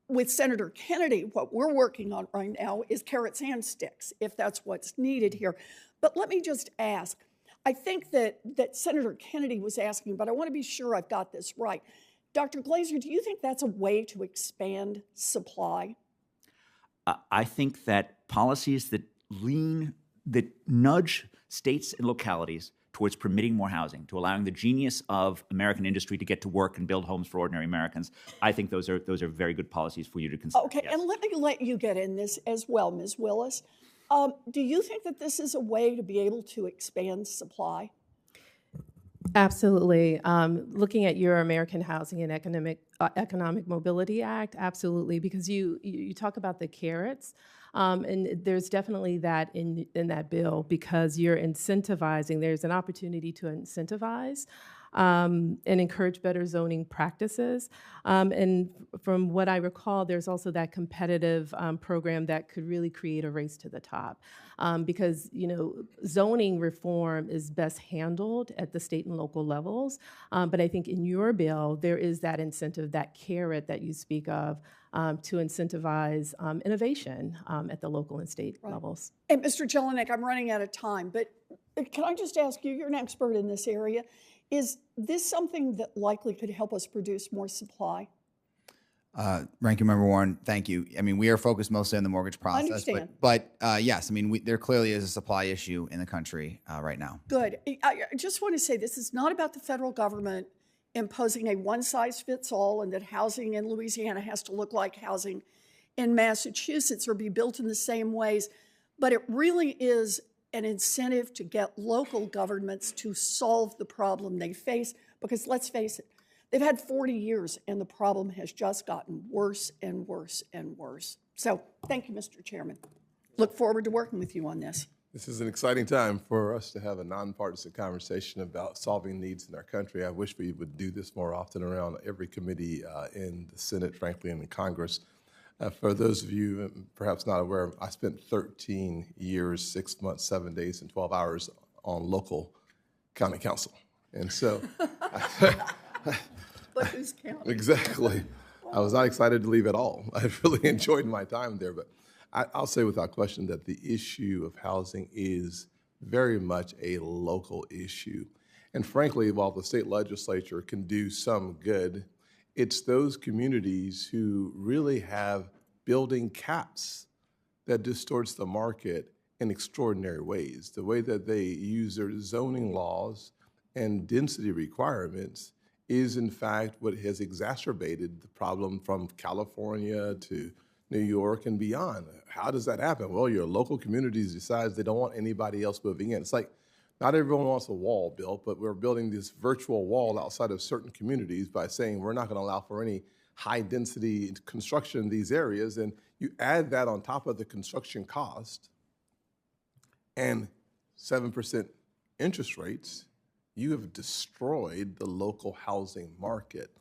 [SPEAKER 2] With Senator Kennedy, what we're working on right now is carrots and sticks, if that's what's needed here. But let me just ask, I think that Senator Kennedy was asking, but I want to be sure I've got this right. Dr. Glaeser, do you think that's a way to expand supply?
[SPEAKER 5] I think that policies that nudge states and localities towards permitting more housing, to allowing the genius of American industry to get to work and build homes for ordinary Americans, I think those are very good policies for you to consider.
[SPEAKER 2] Okay,
[SPEAKER 5] yes.
[SPEAKER 2] And let you get in this as well, Ms. Willis. Do you think that this is a way to be able to expand supply?
[SPEAKER 6] Absolutely. Looking at your American Housing and Economic Mobility Act, absolutely, because you talk about the carrots, and there's definitely that in that bill, because you're incentivizing. There's an opportunity to incentivize and encourage better zoning practices. And from what I recall, there's also that competitive program that could really create a race to the top. Because, zoning reform is best handled at the state and local levels. But I think in your bill, there is that incentive, that carrot that you speak of, to incentivize innovation at the local and state levels.
[SPEAKER 2] And Mr. Jelenic, I'm running out of time, but can I just ask you, you're an expert in this area. Is this something that likely could help us produce more supply?
[SPEAKER 4] Ranking Member Warren, thank you. I mean, we are focused mostly on the mortgage process.
[SPEAKER 2] I understand.
[SPEAKER 4] But yes, I mean, there clearly is a supply issue in the country right now.
[SPEAKER 2] Good. I just want to say this is not about the federal government imposing a one-size-fits-all, and that housing in Louisiana has to look like housing in Massachusetts or be built in the same ways. But it really is an incentive to get local governments to solve the problem they face, because let's face it, They've had 40 years, and the problem has just gotten worse and worse and worse. So thank you, Mr. Chairman. Look forward to working with you on this.
[SPEAKER 1] This is an exciting time for us to have a nonpartisan conversation about solving needs in our country. I wish we would do this more often around every committee in the Senate, frankly, and in Congress. For those of you perhaps not aware, I spent 13 years, 6 months, 7 days, and 12 hours on local county council. And so,
[SPEAKER 2] But who's counting?
[SPEAKER 1] exactly, I was not excited to leave at all. I really enjoyed my time there, but I'll say without question that the issue of housing is very much a local issue. And frankly, while the state legislature can do some good, it's those communities who really have building caps that distorts the market in extraordinary ways. The way that they use their zoning laws and density requirements is in fact what has exacerbated the problem from California to New York and beyond. How does that happen? Well, your local communities decides they don't want anybody else moving in. It's like not everyone wants a wall built, but we're building this virtual wall outside of certain communities by saying we're not going to allow for any high density construction in these areas. And you add that on top of the construction cost and 7% interest rates, you have destroyed the local housing market.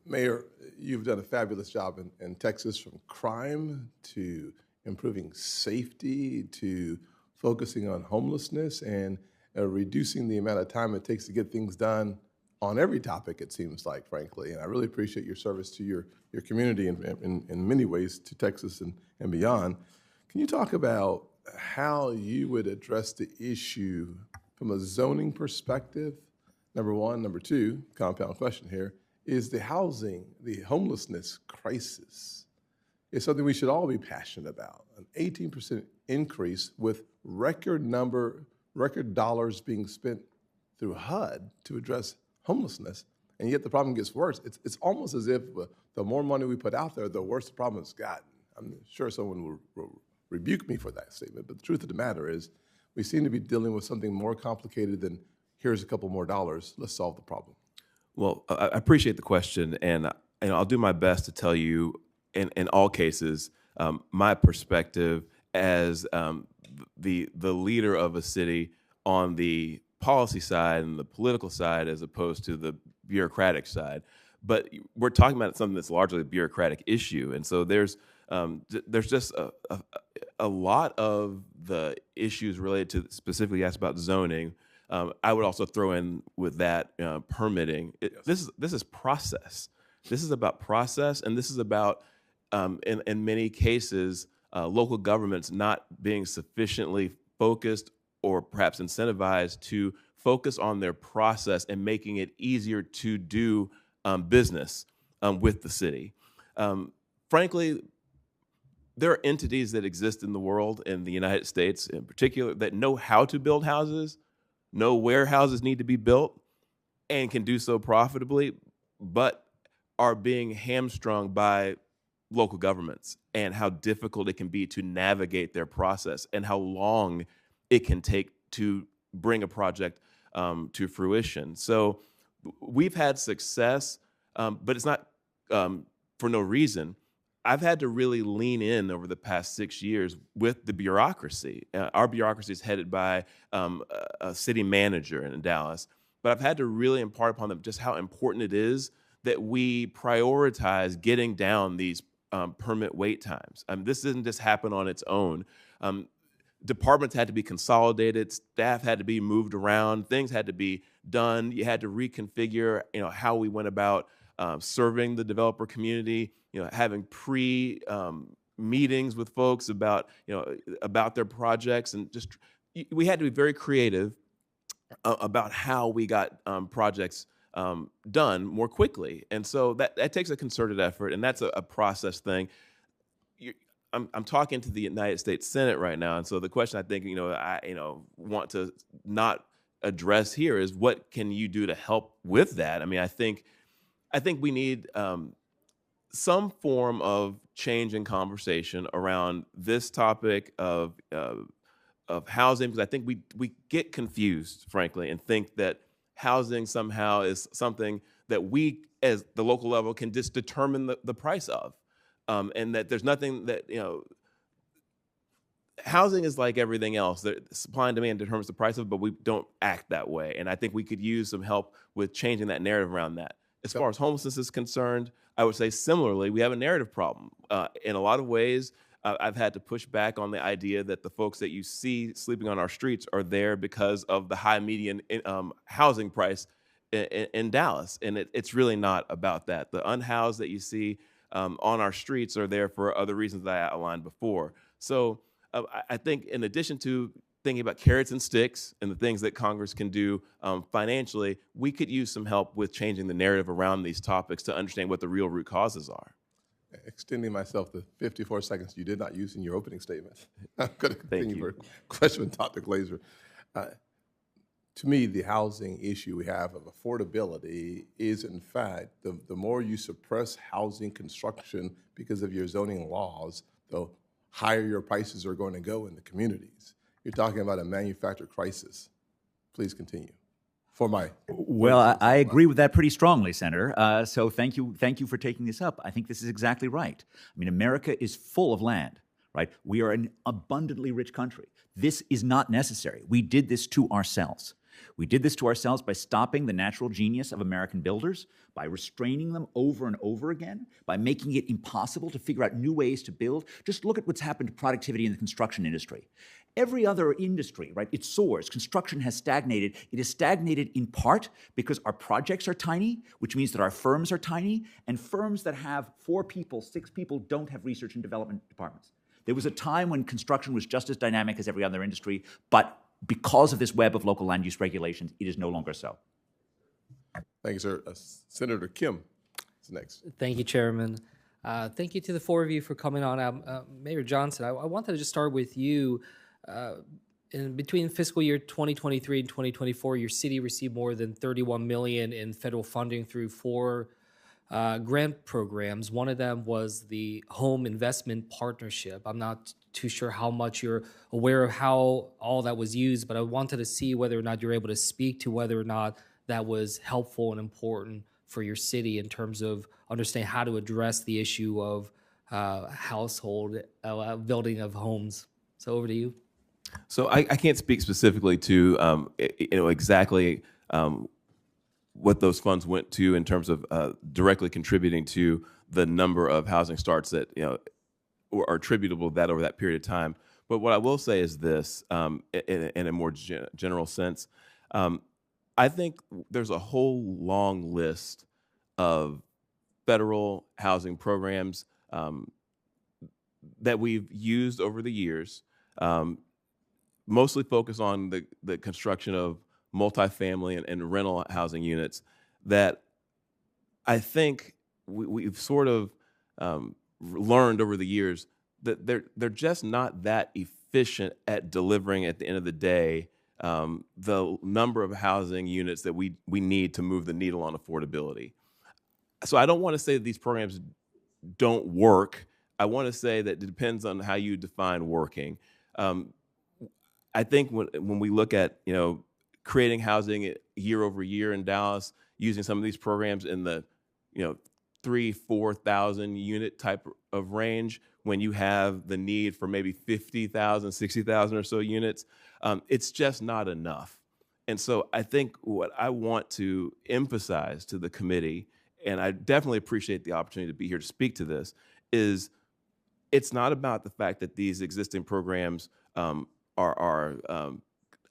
[SPEAKER 1] Mayor, you've done a fabulous job in Texas, from crime to improving safety to focusing on homelessness and reducing the amount of time it takes to get things done on every topic, it seems like, frankly. And I really appreciate your service to your community in many ways, to Texas and beyond. Can you talk about how you would address the issue from a zoning perspective, number one? Number two, compound question here, is the homelessness crisis is something we should all be passionate about. An 18% increase with record dollars being spent through HUD to address homelessness, and yet the problem gets worse. It's almost as if the more money we put out there, the worse the problem has gotten. I'm sure someone will rebuke me for that statement, but the truth of the matter is we seem to be dealing with something more complicated than here's a couple more dollars, let's solve the problem.
[SPEAKER 3] Well, I appreciate the question, and I'll do my best to tell you, in all cases, my perspective as the leader of a city on the policy side and the political side, as opposed to the bureaucratic side. But we're talking about something that's largely a bureaucratic issue, and so there's just a lot of the issues related to, specifically asked about zoning. I would also throw in with that permitting. This is process. This is about process, and this is about, in many cases, local governments not being sufficiently focused or perhaps incentivized to focus on their process and making it easier to do business with the city. Frankly, there are entities that exist in the world, in the United States in particular, that know how to build houses, know where houses need to be built, and can do so profitably, but are being hamstrung by local governments and how difficult it can be to navigate their process and how long it can take to bring a project to fruition. So we've had success, but it's not for no reason. I've had to really lean in over the past 6 years with the bureaucracy. Our bureaucracy is headed by a city manager in Dallas, but I've had to really impart upon them just how important it is that we prioritize getting down these permit wait times. This didn't just happen on its own. Departments had to be consolidated, staff had to be moved around, things had to be done. You had to reconfigure, how we went about serving the developer community, having meetings with folks about their projects, and just we had to be very creative about how we got projects done more quickly. And so that takes a concerted effort, and that's a process thing. I'm talking to the United States Senate right now, and so the question I think I want to not address here is, what can you do to help with that? I mean, I think we need some form of change in conversation around this topic of housing, because I think we get confused, frankly, and think that housing somehow is something that we, as the local level, can just determine the price of, and that there's nothing that, housing is like everything else. Supply and demand determines the price of it, but we don't act that way. And I think we could use some help with changing that narrative around that. As far as homelessness is concerned, I would say similarly, we have a narrative problem. In a lot of ways, I've had to push back on the idea that the folks that you see sleeping on our streets are there because of the high median housing price in Dallas. And it's really not about that. The unhoused that you see on our streets are there for other reasons that I outlined before. So I think in addition to thinking about carrots and sticks and the things that Congress can do financially, we could use some help with changing the narrative around these topics to understand what the real root causes are.
[SPEAKER 1] Extending myself to 54 seconds you did not use in your opening statement. I'm going to continue for a question with Dr. Glaeser. To me, the housing issue we have of affordability is, in fact, the more you suppress housing construction because of your zoning laws, the higher your prices are going to go in the communities. You're talking about a manufactured crisis. Please continue.
[SPEAKER 5] Well, I agree with that pretty strongly, Senator. So thank you for taking this up. I think this is exactly right. I mean, America is full of land, right? We are an abundantly rich country. This is not necessary. We did this to ourselves. We did this to ourselves by stopping the natural genius of American builders, by restraining them over and over again, by making it impossible to figure out new ways to build. Just look at what's happened to productivity in the construction industry. Every other industry, right, it soars. Construction has stagnated. It has stagnated in part because our projects are tiny, which means that our firms are tiny, and firms that have 4 people, 6 people don't have research and development departments. There was a time when construction was just as dynamic as every other industry, but because of this web of local land use regulations, it is no longer so.
[SPEAKER 1] Thank you, sir. Senator Kim is next.
[SPEAKER 8] Thank you, Chairman. Thank you to the 4 of you for coming on. Mayor Johnson, I wanted to just start with you. In between fiscal year 2023 and 2024, your city received more than $31 million in federal funding through 4 grant programs. One of them was the Home Investment Partnership. I'm not too sure how much you're aware of how all that was used, but I wanted to see whether or not you're able to speak to whether or not that was helpful and important for your city in terms of understanding how to address the issue of household building of homes. So over to you.
[SPEAKER 3] So I can't speak specifically to exactly what those funds went to in terms of directly contributing to the number of housing starts that are attributable to that over that period of time. But what I will say is this, in a more general sense, I think there's a whole long list of federal housing programs that we've used over the years. Mostly focus on the construction of multifamily and rental housing units that I think we've sort of learned over the years that they're just not that efficient at delivering at the end of the day the number of housing units that we need to move the needle on affordability. So I don't want to say that these programs don't work. I want to say that it depends on how you define working. I think when we look at creating housing year over year in Dallas, using some of these programs in the 3,000-4,000 unit type of range, when you have the need for maybe 50,000, 60,000 or so units, it's just not enough. And so I think what I want to emphasize to the committee, and I definitely appreciate the opportunity to be here to speak to this, is it's not about the fact that these existing programs are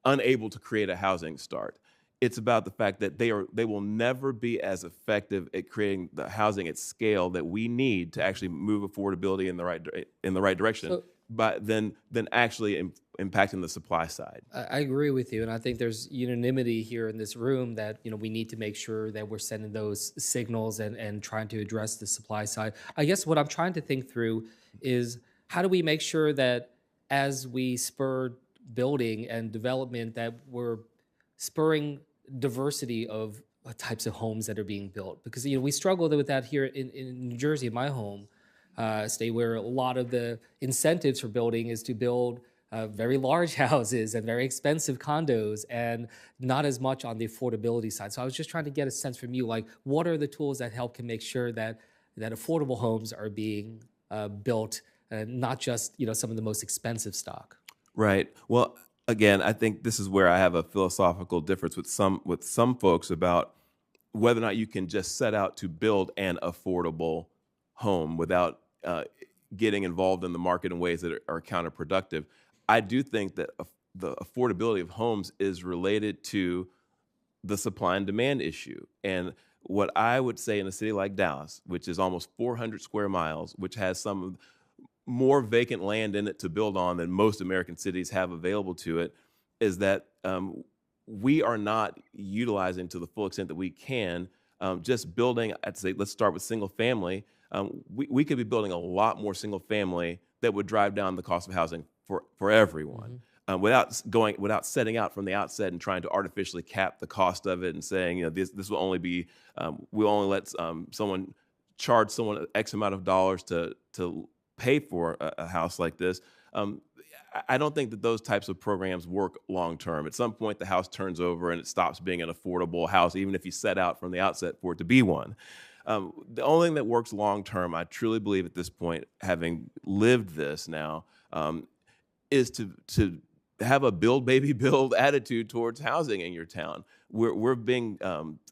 [SPEAKER 3] unable to create a housing start. It's about the fact that they will never be as effective at creating the housing at scale that we need to actually move affordability in the right direction, but then actually impacting the supply side.
[SPEAKER 8] I agree with you, and I think there's unanimity here in this room that we need to make sure that we're sending those signals and trying to address the supply side. I guess what I'm trying to think through is how do we make sure that as we spur building and development that we're spurring diversity of types of homes that are being built, because we struggle with that here in New Jersey, my home state, where a lot of the incentives for building is to build very large houses and very expensive condos, and not as much on the affordability side. So I was just trying to get a sense from you, like, what are the tools that help can make sure that affordable homes are being built, not just some of the most expensive stock.
[SPEAKER 3] Right. Well, again, I think this is where I have a philosophical difference with some folks about whether or not you can just set out to build an affordable home without getting involved in the market in ways that are counterproductive. I do think that the affordability of homes is related to the supply and demand issue. And what I would say in a city like Dallas, which is almost 400 square miles, which has some more vacant land in it to build on than most American cities have available to it, is that we are not utilizing to the full extent that we can just building. I'd say let's start with single family. We could be building a lot more single family that would drive down the cost of housing for everyone, without setting out from the outset and trying to artificially cap the cost of it and saying, this will only be, we'll only let someone charge someone X amount of dollars to pay for a house like this. I don't think that those types of programs work long term. At some point, the house turns over and it stops being an affordable house, even if you set out from the outset for it to be one. The only thing that works long term, I truly believe at this point, having lived this now, is to have a build, baby, build attitude towards housing in your town. We're being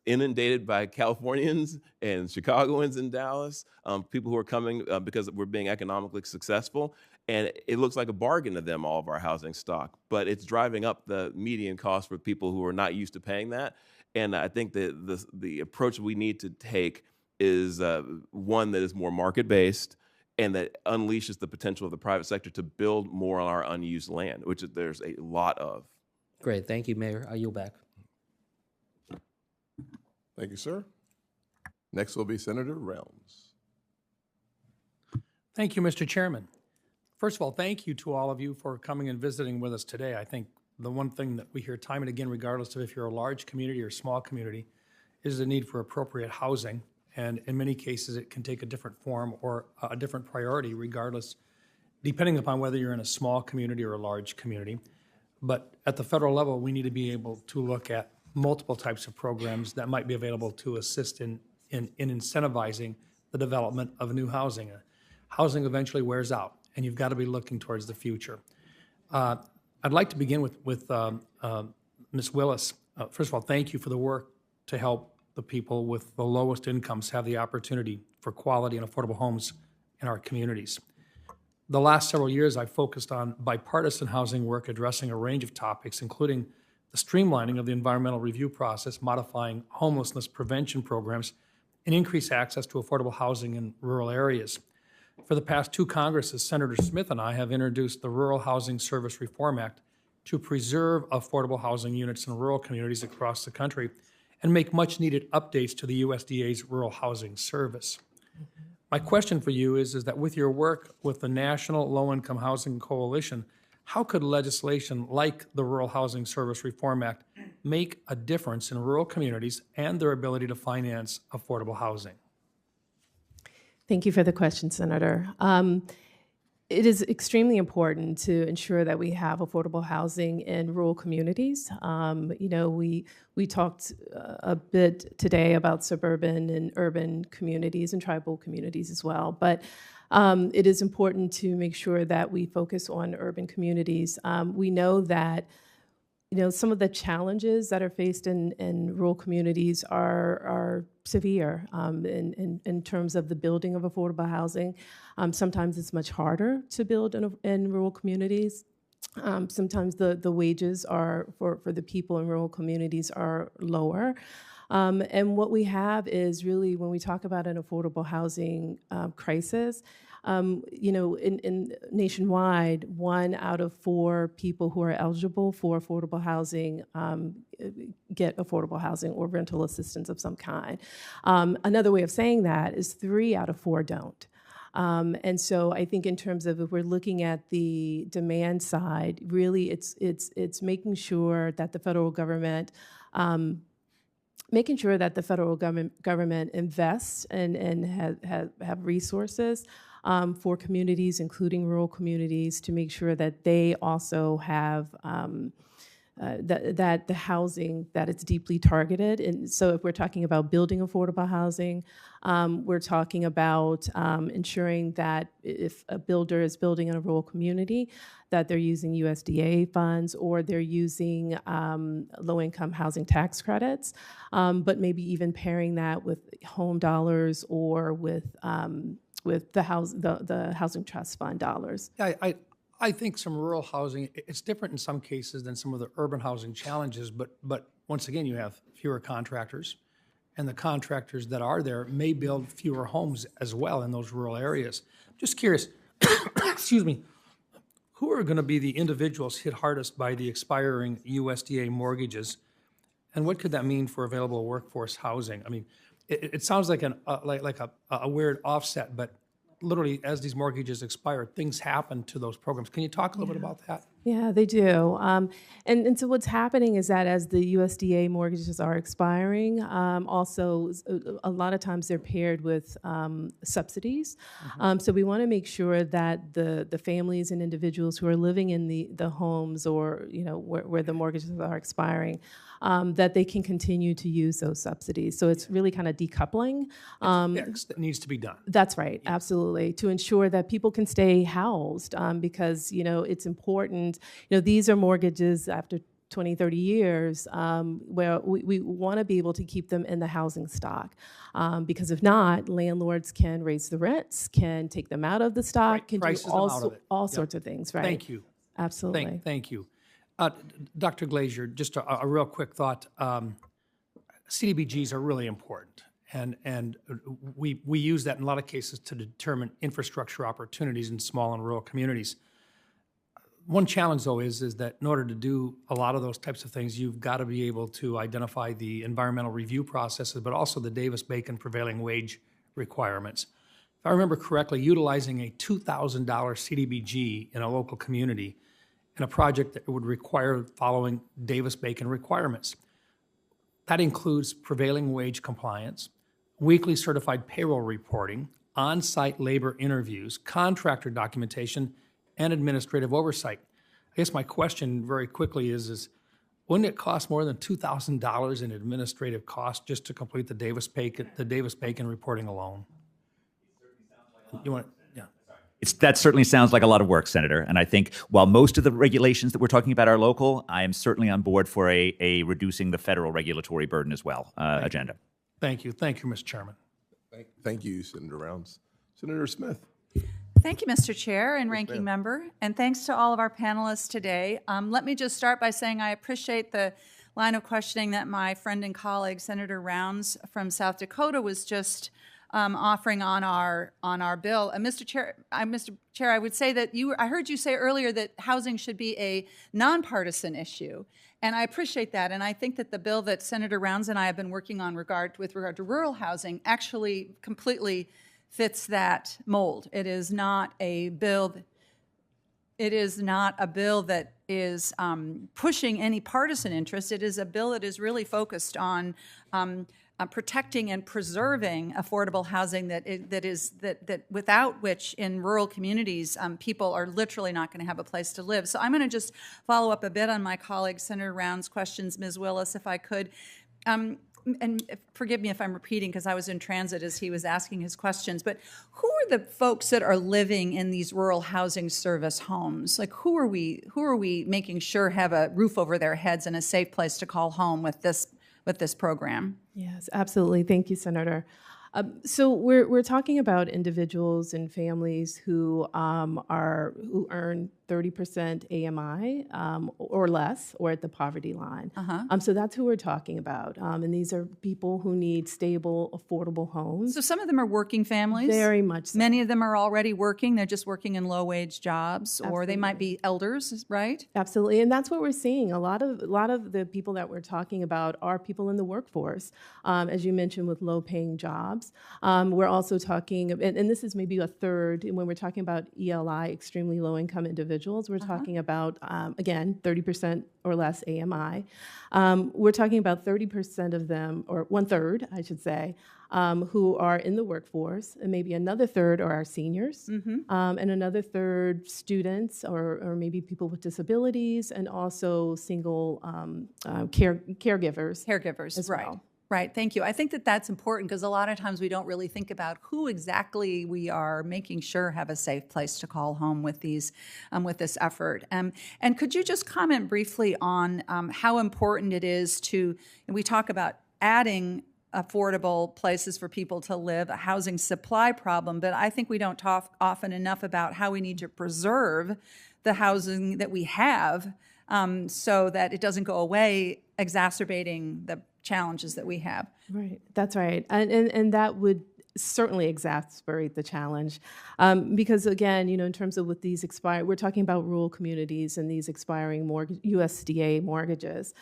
[SPEAKER 3] inundated by Californians and Chicagoans in Dallas, people who are coming because we're being economically successful. And it looks like a bargain to them, all of our housing stock, but it's driving up the median cost for people who are not used to paying that. And I think that the approach we need to take is one that is more market-based and that unleashes the potential of the private sector to build more on our unused land, which there's a lot of.
[SPEAKER 8] Great. Thank you, Mayor. I yield back.
[SPEAKER 1] Thank you, sir. Next will be Senator Realms.
[SPEAKER 7] Thank you, Mr. Chairman. First of all, thank you to all of you for coming and visiting with us today. I think the one thing that we hear time and again, regardless of if you're a large community or small community, is the need for appropriate housing. And in many cases, it can take a different form or a different priority, regardless, depending upon whether you're in a small community or a large community. But at the federal level, we need to be able to look at multiple types of programs that might be available to assist in incentivizing the development of new housing. Housing eventually wears out, and you've got to be looking towards the future. I'd like to begin with Ms. Willis. First of all, thank you for the work to help the people with the lowest incomes have the opportunity for quality and affordable homes in our communities. The last several years, I've focused on bipartisan housing work addressing a range of topics, including the streamlining of the environmental review process, modifying homelessness prevention programs, and increase access to affordable housing in rural areas. For the past two Congresses, Senator Smith and I have introduced the Rural Housing Service Reform Act to preserve affordable housing units in rural communities across the country and make much-needed updates to the USDA's Rural Housing Service. My question for you is that with your work with the National Low-Income Housing Coalition, how could legislation like the Rural Housing Service Reform Act make a difference in rural communities and their ability to finance affordable housing?
[SPEAKER 6] Thank you for the question, Senator. It is extremely important to ensure that we have affordable housing in rural communities. We talked a bit today about suburban and urban communities and tribal communities as well, but it is important to make sure that we focus on urban communities. We know that some of the challenges that are faced in rural communities are severe in terms of the building of affordable housing. Sometimes it's much harder to build in rural communities. Sometimes the wages are for the people in rural communities are lower. And what we have is really, when we talk about an affordable housing crisis, in nationwide, 1 out of 4 people who are eligible for affordable housing get affordable housing or rental assistance of some kind. Another way of saying that is 3 out of 4 don't. And so I think in terms of, if we're looking at the demand side, really it's making sure that the federal government invests and have resources for communities, including rural communities, to make sure that they also have that the housing, that it's deeply targeted. And so if we're talking about building affordable housing, we're talking about ensuring that if a builder is building in a rural community, that they're using USDA funds or they're using low-income housing tax credits, but maybe even pairing that with home dollars or with the housing trust fund dollars.
[SPEAKER 9] I think some rural housing, it's different in some cases than some of the urban housing challenges, but once again, you have fewer contractors, and the contractors that are there may build fewer homes as well in those rural areas. Just curious, excuse me, who are going to be the individuals hit hardest by the expiring USDA mortgages, and what could that mean for available workforce housing? I mean, it sounds like a weird offset, but literally, as these mortgages expire, things happen to those programs. Can you talk a little bit about that?
[SPEAKER 6] Yeah, they do. And so what's happening is that as the USDA mortgages are expiring, also a lot of times they're paired with subsidies. So we want to make sure that the families and individuals who are living in the homes or where the mortgages are expiring, that they can continue to use those subsidies. So it's really kind of decoupling.
[SPEAKER 9] It's a fix that needs to be done.
[SPEAKER 6] That's right, absolutely, to ensure that people can stay housed because it's important. These are mortgages after 20, 30 years where we want to be able to keep them in the housing stock because if not, landlords can raise the rents, can take them out of the stock, can do all sorts of things, right?
[SPEAKER 9] Thank you.
[SPEAKER 6] Absolutely.
[SPEAKER 9] Thank you. Dr. Glaeser, just a real quick thought. CDBGs are really important, and we use that in a lot of cases to determine infrastructure opportunities in small and rural communities. One challenge, though, is that in order to do a lot of those types of things, you've got to be able to identify the environmental review processes, but also the Davis-Bacon prevailing wage requirements. If I remember correctly, utilizing a $2,000 CDBG in a local community in a project that would require following Davis-Bacon requirements. That includes prevailing wage compliance, weekly certified payroll reporting, on-site labor interviews, contractor documentation, and administrative oversight. I guess my question very quickly is wouldn't it cost more than $2,000 in administrative costs just to complete the Davis-Bacon reporting alone? You want? Yeah.
[SPEAKER 5] That certainly sounds like a lot of work, Senator. And I think while most of the regulations that we're talking about are local, I am certainly on board for a reducing the federal regulatory burden as well agenda.
[SPEAKER 9] Thank you. Thank you, Mr. Chairman.
[SPEAKER 1] Thank you, Senator Rounds. Senator Smith.
[SPEAKER 10] Thank you, Mr. Chair and Ranking Member, and thanks to all of our panelists today. Let me just start by saying I appreciate the line of questioning that my friend and colleague, Senator Rounds from South Dakota, was just offering on our bill. Mr. Chair, I would say that I heard you say earlier that housing should be a nonpartisan issue, and I appreciate that. And I think that the bill that Senator Rounds and I have been working on with regard to rural housing actually completely fits that mold. It is not a bill. It is not a bill that is pushing any partisan interest. It is a bill that is really focused on protecting and preserving affordable housing that without which in rural communities people are literally not going to have a place to live. So I'm going to just follow up a bit on my colleague Senator Rounds' questions, Ms. Willis, if I could. And forgive me if I'm repeating because I was in transit as he was asking his questions, but who are the folks that are living in these rural housing service homes? Like who are we making sure have a roof over their heads and a safe place to call home with this program?
[SPEAKER 6] Yes, absolutely. Thank you, Senator. So we're talking about individuals and families who earn 30% AMI or less, or at the poverty line. So that's who we're talking about. And these are people who need stable, affordable homes.
[SPEAKER 10] So some of them are working families.
[SPEAKER 6] Very much so.
[SPEAKER 10] Many of them are already working. They're just working in low-wage jobs,
[SPEAKER 6] Absolutely.
[SPEAKER 10] Or they might be elders, right?
[SPEAKER 6] Absolutely, and that's what we're seeing. A lot of the people that we're talking about are people in the workforce, as you mentioned, with low-paying jobs. We're also talking, and this is maybe a third, when we're talking about ELI, extremely low-income individuals. individuals. We're talking about, again, 30% or less AMI. We're talking about 30% of them, or 1/3, I should say, who are in the workforce, and maybe another third are our seniors, and another third students or maybe people with disabilities, and also single caregivers.
[SPEAKER 10] Caregivers,
[SPEAKER 6] as
[SPEAKER 10] right.
[SPEAKER 6] well.
[SPEAKER 10] Right, thank you. I think that that's important because a lot of times we don't really think about who exactly we are making sure have a safe place to call home with these, with this effort. And could you just comment briefly on how important it is to, and we talk about adding affordable places for people to live, a housing supply problem, but I think we don't talk often enough about how we need to preserve the housing that we have so that it doesn't go away, exacerbating the challenges that we have.
[SPEAKER 6] Right, that's right. And that would certainly exacerbate the challenge because, again, in terms of with these we're talking about rural communities and these expiring USDA mortgages.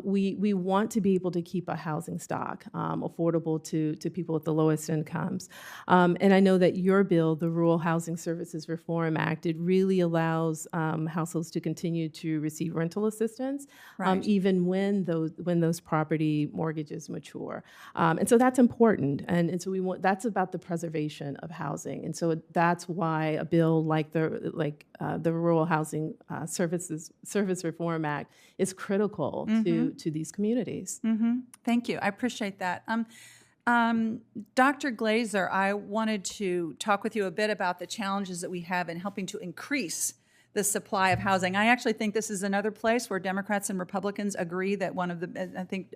[SPEAKER 6] We want to be able to keep a housing stock affordable to people with the lowest incomes. And I know that your bill, the Rural Housing Services Reform Act, it really allows households to continue to receive rental assistance,
[SPEAKER 10] Right.
[SPEAKER 6] even when those property mortgages mature. And so that's important. And so that's about the preservation of housing. And so that's why a bill like the Rural Housing Service Reform Act is critical to these communities.
[SPEAKER 10] Thank you. I appreciate that. Dr. Glaeser, I wanted to talk with you a bit about the challenges that we have in helping to increase the supply of housing. I actually think this is another place where Democrats and Republicans agree that I think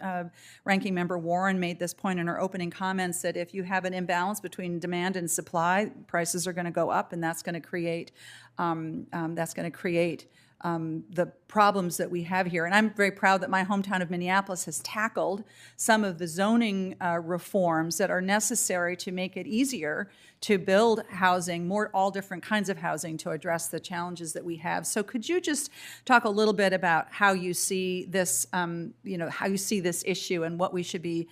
[SPEAKER 10] Ranking Member Warren made this point in her opening comments that if you have an imbalance between demand and supply, prices are going to go up, and that's going to create the problems that we have here. And I'm very proud that my hometown of Minneapolis has tackled some of the zoning reforms that are necessary to make it easier to build housing, all different kinds of housing to address the challenges that we have. So could you just talk a little bit about how you see this, how you see this issue and what we should be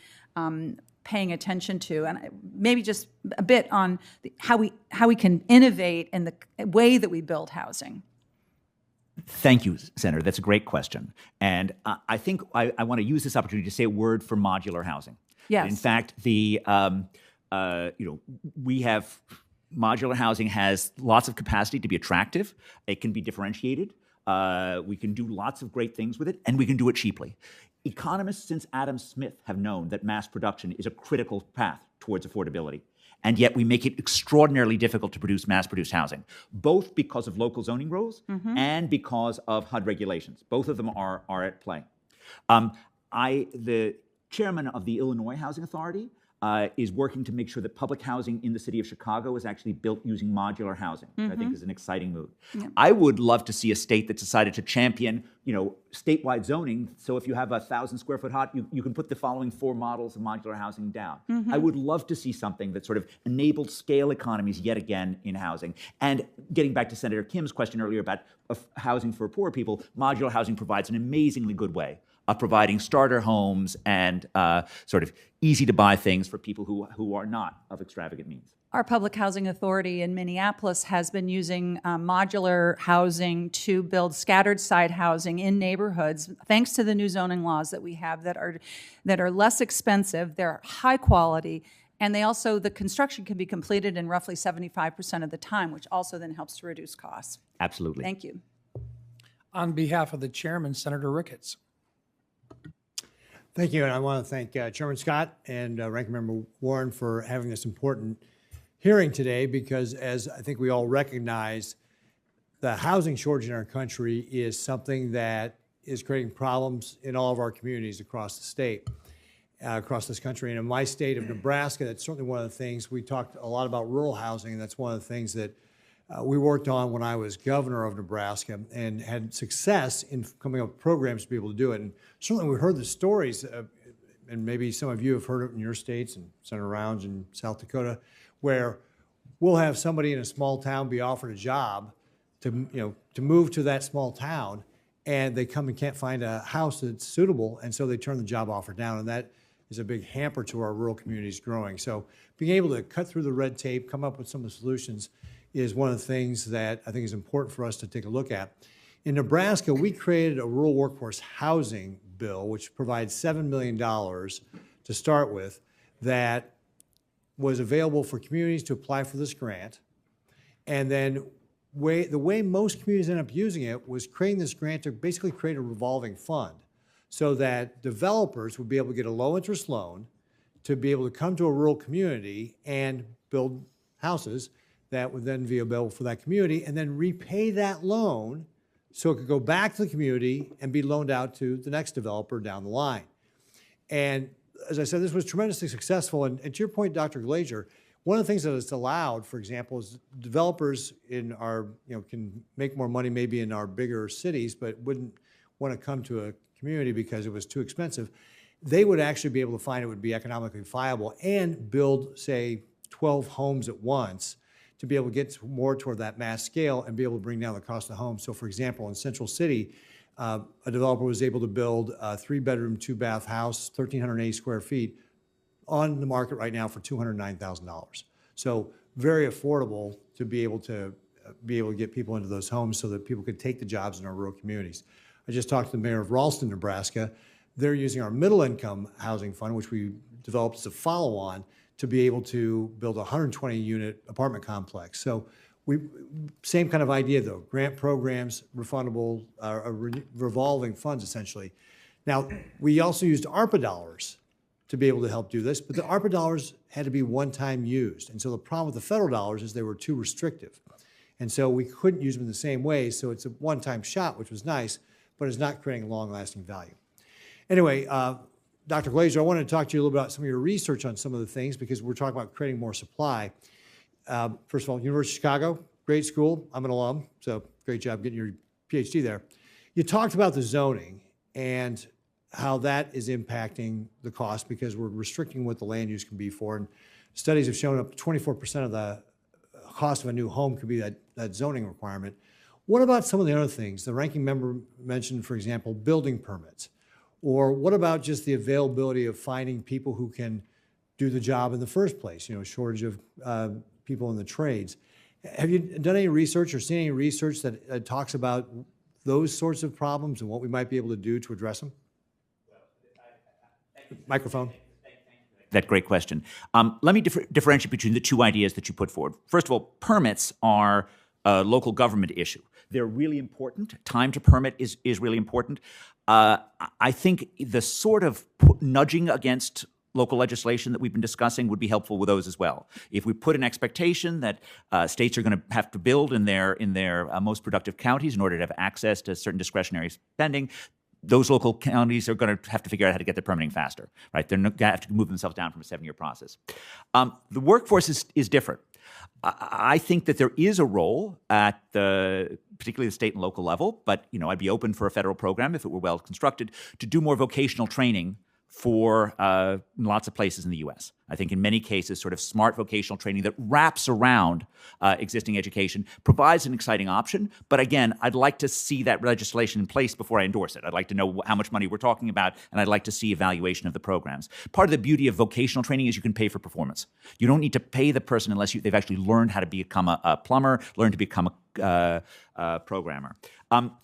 [SPEAKER 10] paying attention to, and maybe just a bit on how we can innovate in the way that we build housing?
[SPEAKER 5] Thank you, Senator. That's a great question. And I think I want to use this opportunity to say a word for modular housing.
[SPEAKER 10] Yes.
[SPEAKER 5] In fact, we have modular housing has lots of capacity to be attractive. It can be differentiated. We can do lots of great things with it, and we can do it cheaply. Economists since Adam Smith have known that mass production is a critical path towards affordability. And yet we make it extraordinarily difficult to produce mass-produced housing, both because of local zoning rules and because of HUD regulations. Both of them are at play. The chairman of the Illinois Housing Authority is working to make sure that public housing in the city of Chicago is actually built using modular housing, which I think is an exciting move. Yeah. I would love to see a state that decided to champion, statewide zoning. So if you have 1,000 square foot hut, you can put the following 4 models of modular housing down. I would love to see something that sort of enabled scale economies yet again in housing. And getting back to Senator Kim's question earlier about housing for poor people, modular housing provides an amazingly good way of providing starter homes and sort of easy to buy things for people who are not of extravagant means.
[SPEAKER 10] Our public housing authority in Minneapolis has been using modular housing to build scattered site housing in neighborhoods, thanks to the new zoning laws that we have that are less expensive, they're high quality, and the construction can be completed in roughly 75% of the time, which also then helps to reduce costs.
[SPEAKER 5] Absolutely.
[SPEAKER 10] Thank you.
[SPEAKER 9] On behalf of the chairman, Senator Ricketts.
[SPEAKER 11] Thank you, and I want to thank Chairman Scott and Ranking Member Warren for having this important hearing today, because as I think we all recognize, the housing shortage in our country is something that is creating problems in all of our communities across the state, across this country. And in my state of Nebraska, that's certainly one of the things. We talked a lot about rural housing, and that's one of the things that we worked on when I was governor of Nebraska and had success in coming up with programs to be able to do it. And certainly we heard the stories, and maybe some of you have heard it in your states, and Senator Rounds in South Dakota, where we'll have somebody in a small town be offered a job to move to that small town, and they come and can't find a house that's suitable, and so they turn the job offer down, and that is a big hamper to our rural communities growing. So being able to cut through the red tape, come up with some of the solutions is one of the things that I think is important for us to take a look at. In Nebraska, we created a rural workforce housing bill, which provides $7 million to start with, that was available for communities to apply for this grant. And then the way most communities end up using it was creating this grant to basically create a revolving fund so that developers would be able to get a low interest loan to be able to come to a rural community and build houses that would then be available for that community and then repay that loan so it could go back to the community and be loaned out to the next developer down the line. And as I said, this was tremendously successful. And to your point, Dr. Glaeser, one of the things that it's allowed, for example, is developers in our, can make more money maybe in our bigger cities, but wouldn't want to come to a community because it was too expensive. They would actually be able to find it would be economically viable and build, say, 12 homes at once to be able to get more toward that mass scale and be able to bring down the cost of the home. So for example, in Central City, a developer was able to build a 3-bedroom, 2-bath house, 1,380 square feet, on the market right now for $209,000. So very affordable to be able to get people into those homes so that people could take the jobs in our rural communities. I just talked to the mayor of Ralston, Nebraska. They're using our middle income housing fund, which we developed as a follow-on, to be able to build a 120-unit apartment complex. So same kind of idea though, grant programs, refundable, revolving funds essentially. Now, we also used ARPA dollars to be able to help do this, but the ARPA dollars had to be one-time used. And so the problem with the federal dollars is they were too restrictive. And so we couldn't use them in the same way, so it's a one-time shot, which was nice, but it's not creating long-lasting value. Anyway, Dr. Glaeser, I wanted to talk to you a little bit about some of your research on some of the things because we're talking about creating more supply. First of all, University of Chicago, great school. I'm an alum, so great job getting your PhD there. You talked about the zoning and how that is impacting the cost because we're restricting what the land use can be for. And studies have shown up to 24% of the cost of a new home could be that zoning requirement. What about some of the other things? The ranking member mentioned, for example, building permits. Or what about just the availability of finding people who can do the job in the first place? Shortage of people in the trades. Have you done any research or seen any research that talks about those sorts of problems and what we might be able to do to address them? Microphone.
[SPEAKER 5] That great question. Let me differentiate between the two ideas that you put forward. First of all, permits are a local government issue. They're really important. Time to permit is really important. I think the sort of nudging against local legislation that we've been discussing would be helpful with those as well. If we put an expectation that states are going to have to build in their most productive counties in order to have access to certain discretionary spending, those local counties are going to have to figure out how to get their permitting faster, right? They're going to have to move themselves down from a 7-year process. The workforce is different. I think that there is a role at particularly the state and local level, but I'd be open for a federal program if it were well constructed to do more vocational training for lots of places in the U.S. I think in many cases, sort of smart vocational training that wraps around existing education provides an exciting option. But again, I'd like to see that legislation in place before I endorse it. I'd like to know how much money we're talking about, and I'd like to see evaluation of the programs. Part of the beauty of vocational training is you can pay for performance. You don't need to pay the person unless they've actually learned how to become a plumber, learned to become a programmer.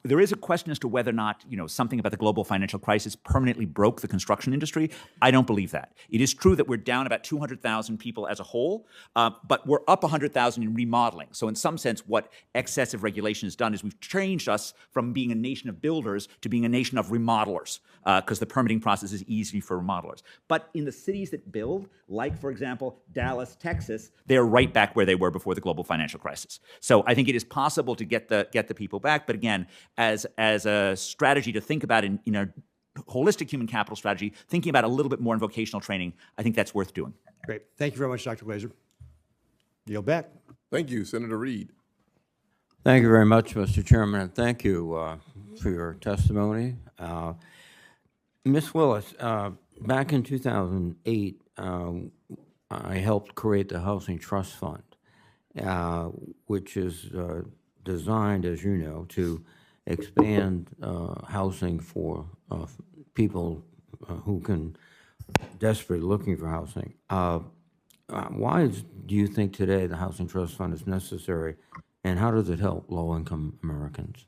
[SPEAKER 5] There is a question as to whether or not something about the global financial crisis permanently broke the construction industry. I don't believe that. It is true that we're down about 200,000 people as a whole, but we're up 100,000 in remodeling. So in some sense, what excessive regulation has done is we've changed us from being a nation of builders to being a nation of remodelers, because the permitting process is easy for remodelers. But in the cities that build, like for example Dallas, Texas, they're right back where they were before the global financial crisis. So I think it is possible to get the people back, but again, as a strategy to think about in a holistic human capital strategy, thinking about a little bit more in vocational training, I think that's worth doing.
[SPEAKER 11] Great. Thank you very much, Dr. Glaeser. Yield back.
[SPEAKER 1] Thank you, Senator Reed.
[SPEAKER 12] Thank you very much, Mr. Chairman, and thank you for your testimony. Ms. Willis, back in 2008, I helped create the Housing Trust Fund, which is designed, as you know, to expand housing for people who can desperately looking for housing. do you think today the Housing Trust Fund is necessary, and how does it help low-income Americans?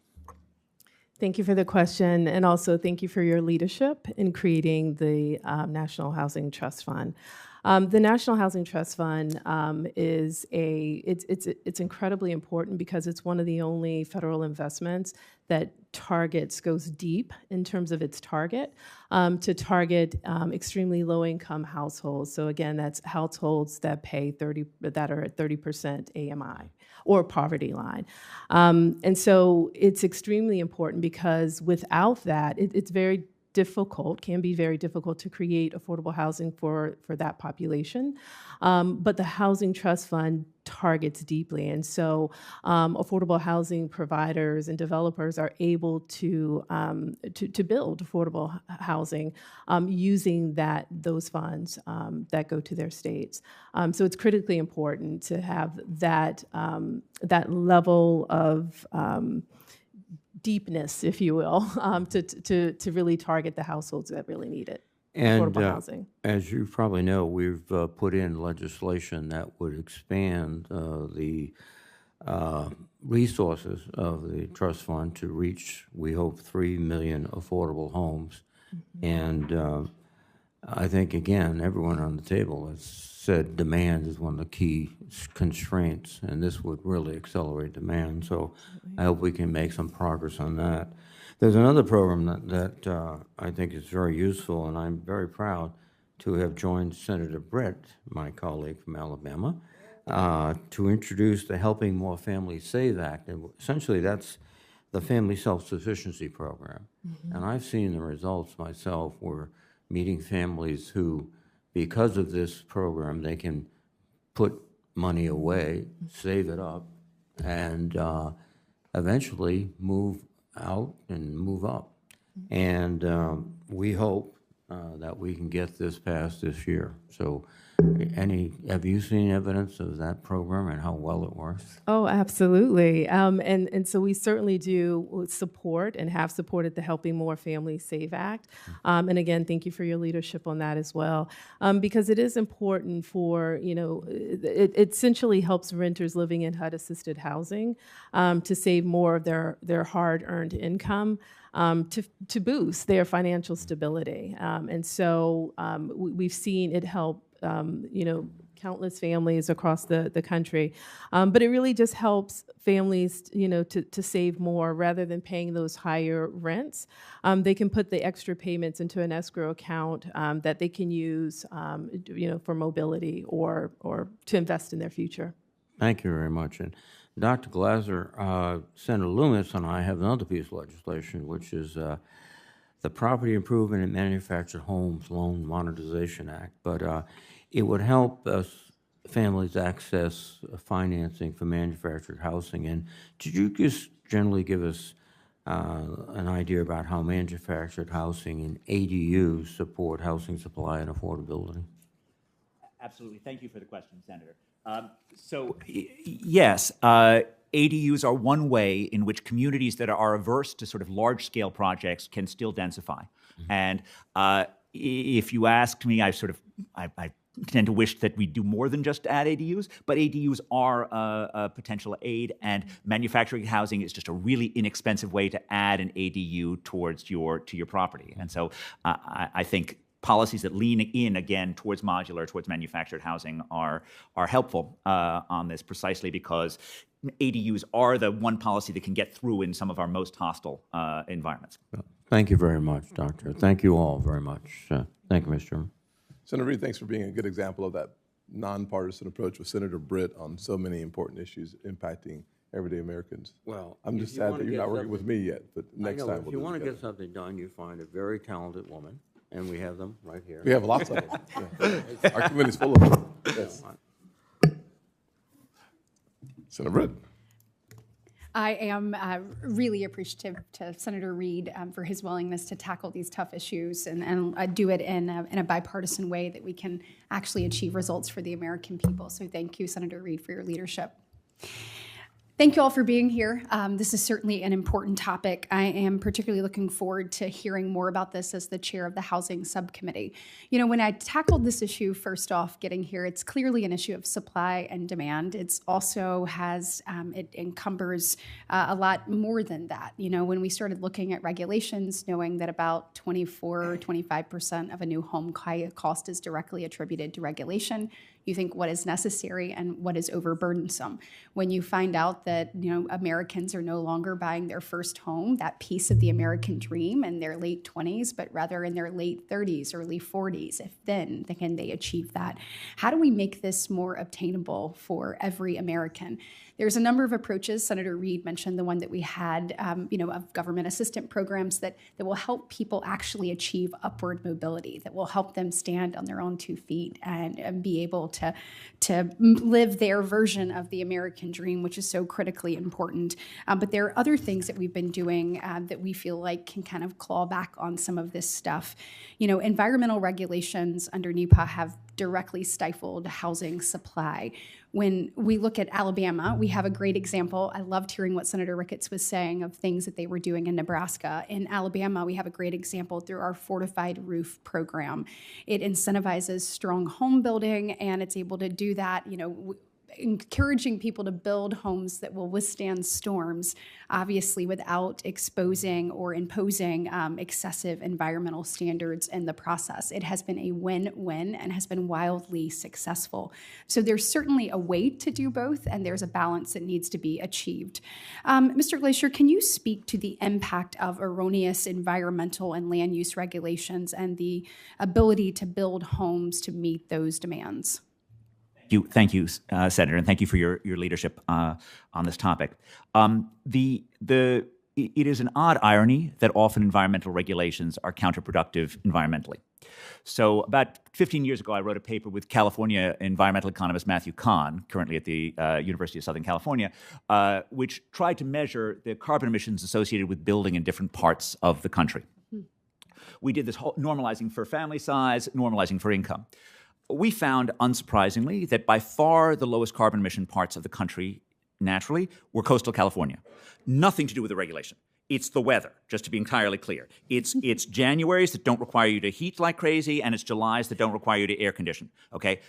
[SPEAKER 6] Thank you for the question, and also thank you for your leadership in creating the National Housing Trust Fund. The National Housing Trust Fund it's incredibly important because it's one of the only federal investments that goes deep in terms of its target to target extremely low-income households. So again, that's households that are at 30% AMI or poverty line. And so it's extremely important because without that, it's very difficult, can be very difficult to create affordable housing for that population. But the Housing Trust Fund targets deeply. And so affordable housing providers and developers are able to build affordable housing using those funds that go to their states. So it's critically important to have that level of deepness, if you will, to really target the households that really need it.
[SPEAKER 12] And
[SPEAKER 6] affordable housing.
[SPEAKER 12] As you probably know, we've put in legislation that would expand the resources of the trust fund to reach, we hope, 3 million affordable homes. Mm-hmm. And I think, again, everyone on the table has said demand is one of the key constraints, and this would really accelerate demand. So I hope we can make some progress on that. There's another program that I think is very useful, and I'm very proud to have joined Senator Britt, my colleague from Alabama, to introduce the Helping More Families Save Act. And essentially, that's the Family Self-Sufficiency Program. Mm-hmm. And I've seen the results myself. We're meeting families who, because of this program, they can put money away, save it up, and eventually move out and move up. And we hope that we can get this passed this year. So have you seen evidence of that program and how well it works?
[SPEAKER 6] Oh, absolutely. And so we certainly do support and have supported the Helping More Families Save Act. And again, thank you for your leadership on that as well. Because it is important for, it essentially helps renters living in HUD-assisted housing to save more of their hard-earned income to boost their financial stability. And so we've seen it help countless families across the country. But it really just helps families, to save more rather than paying those higher rents. They can put the extra payments into an escrow account that they can use, for mobility or to invest in their future.
[SPEAKER 12] Thank you very much. And Dr. Glaeser, Senator Loomis and I have another piece of legislation, which is the Property Improvement and Manufactured Homes Loan Monetization Act. But it would help families access financing for manufactured housing. And could you just generally give us an idea about how manufactured housing and ADUs support housing supply and affordability?
[SPEAKER 5] Absolutely. Thank you for the question, Senator. Yes, ADUs are one way in which communities that are averse to sort of large-scale projects can still densify. Mm-hmm. And if you asked me, I tend to wish that we do more than just add ADUs, but ADUs are a potential aid, and manufactured housing is just a really inexpensive way to add an ADU to your property. And so I think policies that lean in again towards modular, towards manufactured housing are helpful on this, precisely because ADUs are the one policy that can get through in some of our most hostile environments.
[SPEAKER 12] Thank you very much, Doctor. Thank you all very much. Thank you, Mr. Chairman.
[SPEAKER 1] Senator Reid, thanks for being a good example of that nonpartisan approach with Senator Britt on so many important issues impacting everyday Americans.
[SPEAKER 12] Well,
[SPEAKER 1] I'm just sad that you're not working with me yet, but next time
[SPEAKER 12] if you want to get something done, you find a very talented woman, and we have them right here.
[SPEAKER 1] We have lots of them. Yeah. Our committee's full of them. Yes. Senator Britt.
[SPEAKER 13] I am really appreciative to Senator Reid for his willingness to tackle these tough issues and do it in a bipartisan way that we can actually achieve results for the American people. So thank you, Senator Reid, for your leadership. Thank you all for being here. This is certainly an important topic. I am particularly looking forward to hearing more about this as the chair of the Housing Subcommittee. You know, when I tackled this issue first off getting here, it's clearly an issue of supply and demand. It's also has, it encumbers a lot more than that. You know, when we started looking at regulations, knowing that about 24 or 25% of a new home cost is directly attributed to regulation, you think what is necessary and what is overburdensome. When you find out that, you know, Americans are no longer buying their first home, that piece of the American dream, in their late 20s, but rather in their late 30s, early 40s, if then can they achieve that? How do we make this more obtainable for every American? There's a number of approaches. Senator Reid mentioned the one that we had, of government assistance programs that will help people actually achieve upward mobility, that will help them stand on their own 2 feet and be able to live their version of the American dream, which is so critically important. But there are other things that we've been doing that we feel like can kind of claw back on some of this stuff. You know, environmental regulations under NEPA have directly stifled housing supply. When we look at Alabama, we have a great example. I loved hearing what Senator Ricketts was saying of things that they were doing in Nebraska. In Alabama, we have a great example through our fortified roof program. It incentivizes strong home building, and it's able to do that, you know, encouraging people to build homes that will withstand storms, obviously without exposing or imposing excessive environmental standards in the process. It has been a win-win and has been wildly successful. So there's certainly a way to do both, and there's a balance that needs to be achieved. Mr. Glaeser, can you speak to the impact of erroneous environmental and land use regulations and the ability to build homes to meet those demands?
[SPEAKER 5] Thank you, Senator, and thank you for your leadership on this topic. It is an odd irony that often environmental regulations are counterproductive environmentally. So about 15 years ago, I wrote a paper with California environmental economist Matthew Kahn, currently at the University of Southern California, which tried to measure the carbon emissions associated with building in different parts of the country. We did this whole normalizing for family size, normalizing for income. We found, unsurprisingly, that by far the lowest carbon emission parts of the country, naturally, were coastal California. Nothing to do with the regulation. It's the weather, just to be entirely clear. It's Januaries that don't require you to heat like crazy, and it's Julys that don't require you to air condition, okay?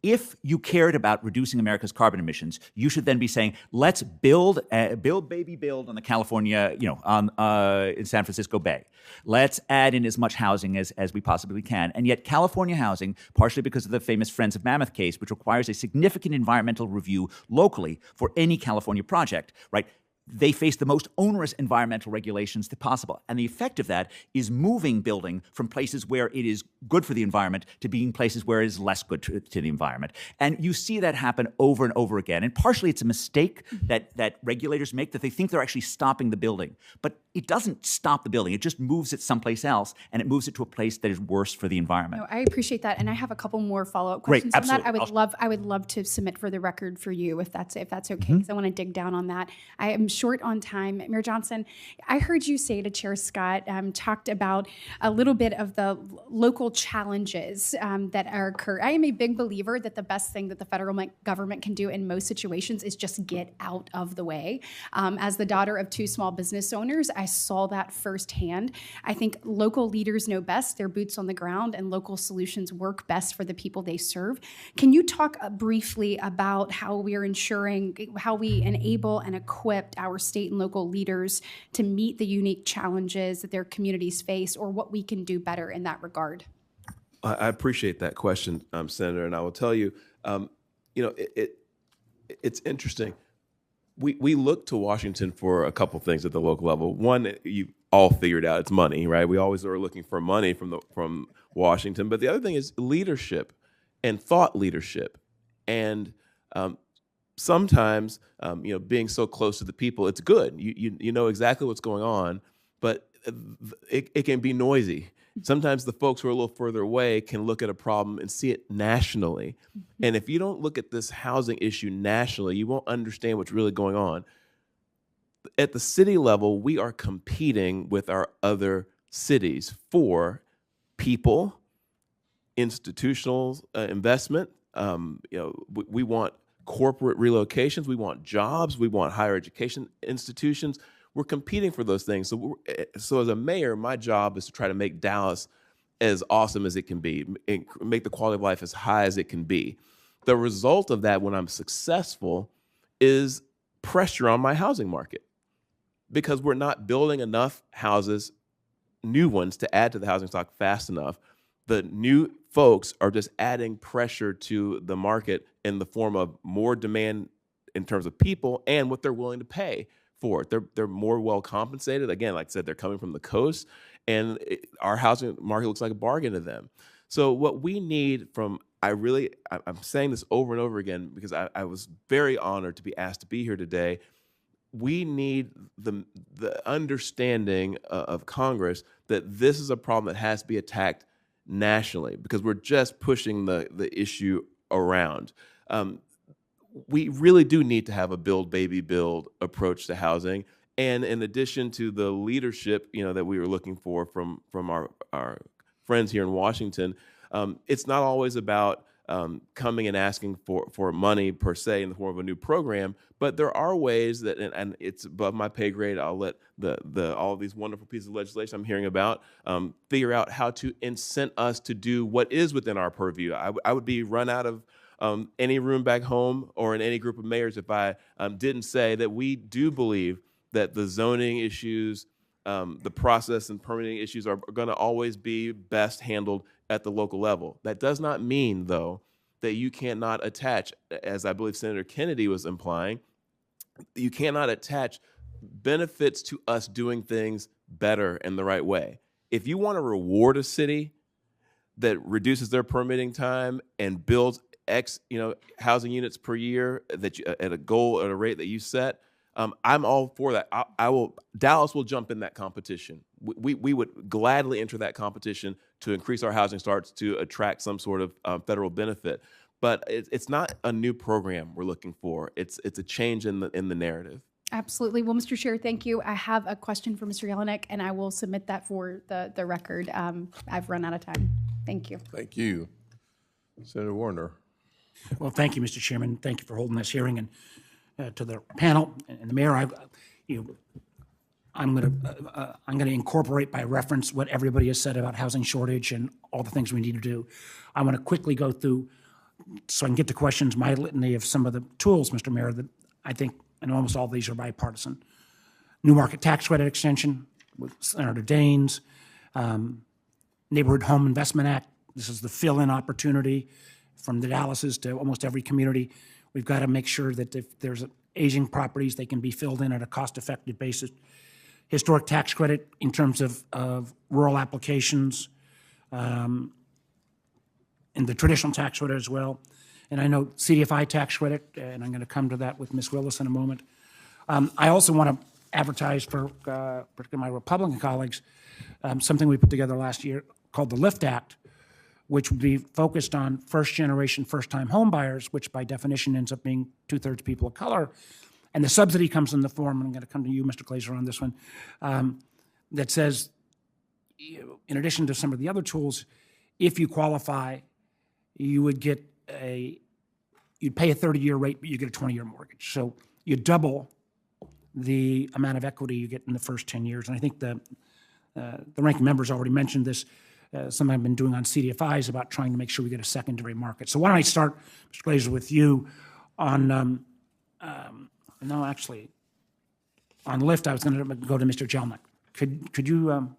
[SPEAKER 5] If you cared about reducing America's carbon emissions, you should then be saying, let's build on the California, in San Francisco Bay. Let's add in as much housing as we possibly can. And yet California housing, partially because of the famous Friends of Mammoth case, which requires a significant environmental review locally for any California project, right? They face the most onerous environmental regulations possible. And the effect of that is moving building from places where it is good for the environment to being places where it is less good to the environment. And you see that happen over and over again. And partially it's a mistake that regulators make, that they think they're actually stopping the building. But it doesn't stop the building. It just moves it someplace else, and it moves it to a place that is worse for the environment.
[SPEAKER 13] No, I appreciate that. And I have a couple more follow-up
[SPEAKER 5] Great,
[SPEAKER 13] questions on that.
[SPEAKER 5] absolutely.
[SPEAKER 13] I would love to submit for the record for you if that's okay, because I want to dig down on that. I am short on time. Mayor Johnson, I heard you say to Chair Scott, talked about a little bit of the local challenges that are occur. I am a big believer that the best thing that the federal government can do in most situations is just get out of the way. As the daughter of 2 small business owners, I saw that firsthand. I think local leaders know best, their boots on the ground, and local solutions work best for the people they serve. Can you talk briefly about how we are ensuring, how we enable and equip our state and local leaders to meet the unique challenges that their communities face, or what we can do better in that regard?
[SPEAKER 3] I appreciate that question, Senator, and I will tell you, it's interesting. We look to Washington for a couple things at the local level. One, you all figured out, it's money, right? We always are looking for money from Washington. But the other thing is leadership and thought leadership. And sometimes, being so close to the people, it's good. You know exactly what's going on, but it can be noisy. Sometimes the folks who are a little further away can look at a problem and see it nationally. And if you don't look at this housing issue nationally, you won't understand what's really going on. At the city level, we are competing with our other cities for people, institutional investment. We want corporate relocations. We want jobs. We want higher education institutions. We're competing for those things. So as a mayor, my job is to try to make Dallas as awesome as it can be, and make the quality of life as high as it can be. The result of that, when I'm successful, is pressure on my housing market, because we're not building enough houses, new ones, to add to the housing stock fast enough. The new folks are just adding pressure to the market in the form of more demand in terms of people and what they're willing to pay for it. They're more well compensated. Again, like I said, they're coming from the coast, and our housing market looks like a bargain to them. So what we need from, I'm saying this over and over again because I was very honored to be asked to be here today. We need the understanding of Congress that this is a problem that has to be attacked nationally, because we're just pushing the issue around. We really do need to have a build, baby, build approach to housing. And in addition to the leadership, that we were looking for from our friends here in Washington, it's not always about coming and asking for money per se in the form of a new program, but there are ways that, and it's above my pay grade, I'll let all of these wonderful pieces of legislation I'm hearing about figure out how to incent us to do what is within our purview. I would be run out of any room back home or in any group of mayors if I didn't say that we do believe that the zoning issues, the process and permitting issues are going to always be best handled at the local level. That does not mean, though, that you cannot attach, as I believe Senator Kennedy was implying, you cannot attach benefits to us doing things better in the right way. If you want to reward a city that reduces their permitting time and builds X, housing units per year that at a goal, at a rate that you set, I'm all for that. Dallas will jump in that competition. We would gladly enter that competition to increase our housing starts to attract some sort of federal benefit. But it's not a new program we're looking for. It's a change in the narrative.
[SPEAKER 13] Absolutely. Well, Mr. Chair, thank you. I have a question for Mr. Jelenic, and I will submit that for the record. I've run out of time. Thank you.
[SPEAKER 1] Thank you. Senator Warner.
[SPEAKER 9] Well, thank you, Mr. Chairman. Thank you for holding this hearing, and to the panel and the mayor. I'm going to incorporate by reference what everybody has said about housing shortage and all the things we need to do. I want to quickly go through, so I can get to questions, my litany of some of the tools, Mr. Mayor, that I think, and almost all of these are bipartisan. New market tax credit extension with Senator Daines, Neighborhood Home Investment Act. This is the fill-in opportunity from the Dallases to almost every community. We've got to make sure that if there's aging properties, they can be filled in at a cost-effective basis. Historic tax credit in terms of rural applications, and the traditional tax credit as well. And I know CDFI tax credit, and I'm going to come to that with Ms. Willis in a moment. I also want to advertise for particularly my Republican colleagues something we put together last year called the LIFT Act, which would be focused on first-generation, first-time home buyers, which by definition ends up being two-thirds people of color. And the subsidy comes in the form, and I'm going to come to you, Mr. Glaeser, on this one, that says, in addition to some of the other tools, if you qualify, you would get you'd pay a 30-year rate, but you get a 20-year mortgage. So you double the amount of equity you get in the first 10 years. And I think the ranking member's already mentioned this. Something I've been doing on CDFIs about trying to make sure we get a secondary market. So why don't I start, Mr. Glaeser, with you on, on LIFT. I was going to go to Mr. Jelenic. Could you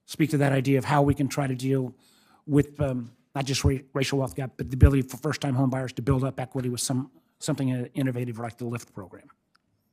[SPEAKER 9] speak to that idea of how we can try to deal with not just racial wealth gap, but the ability for first-time home buyers to build up equity with something innovative like the LIFT program?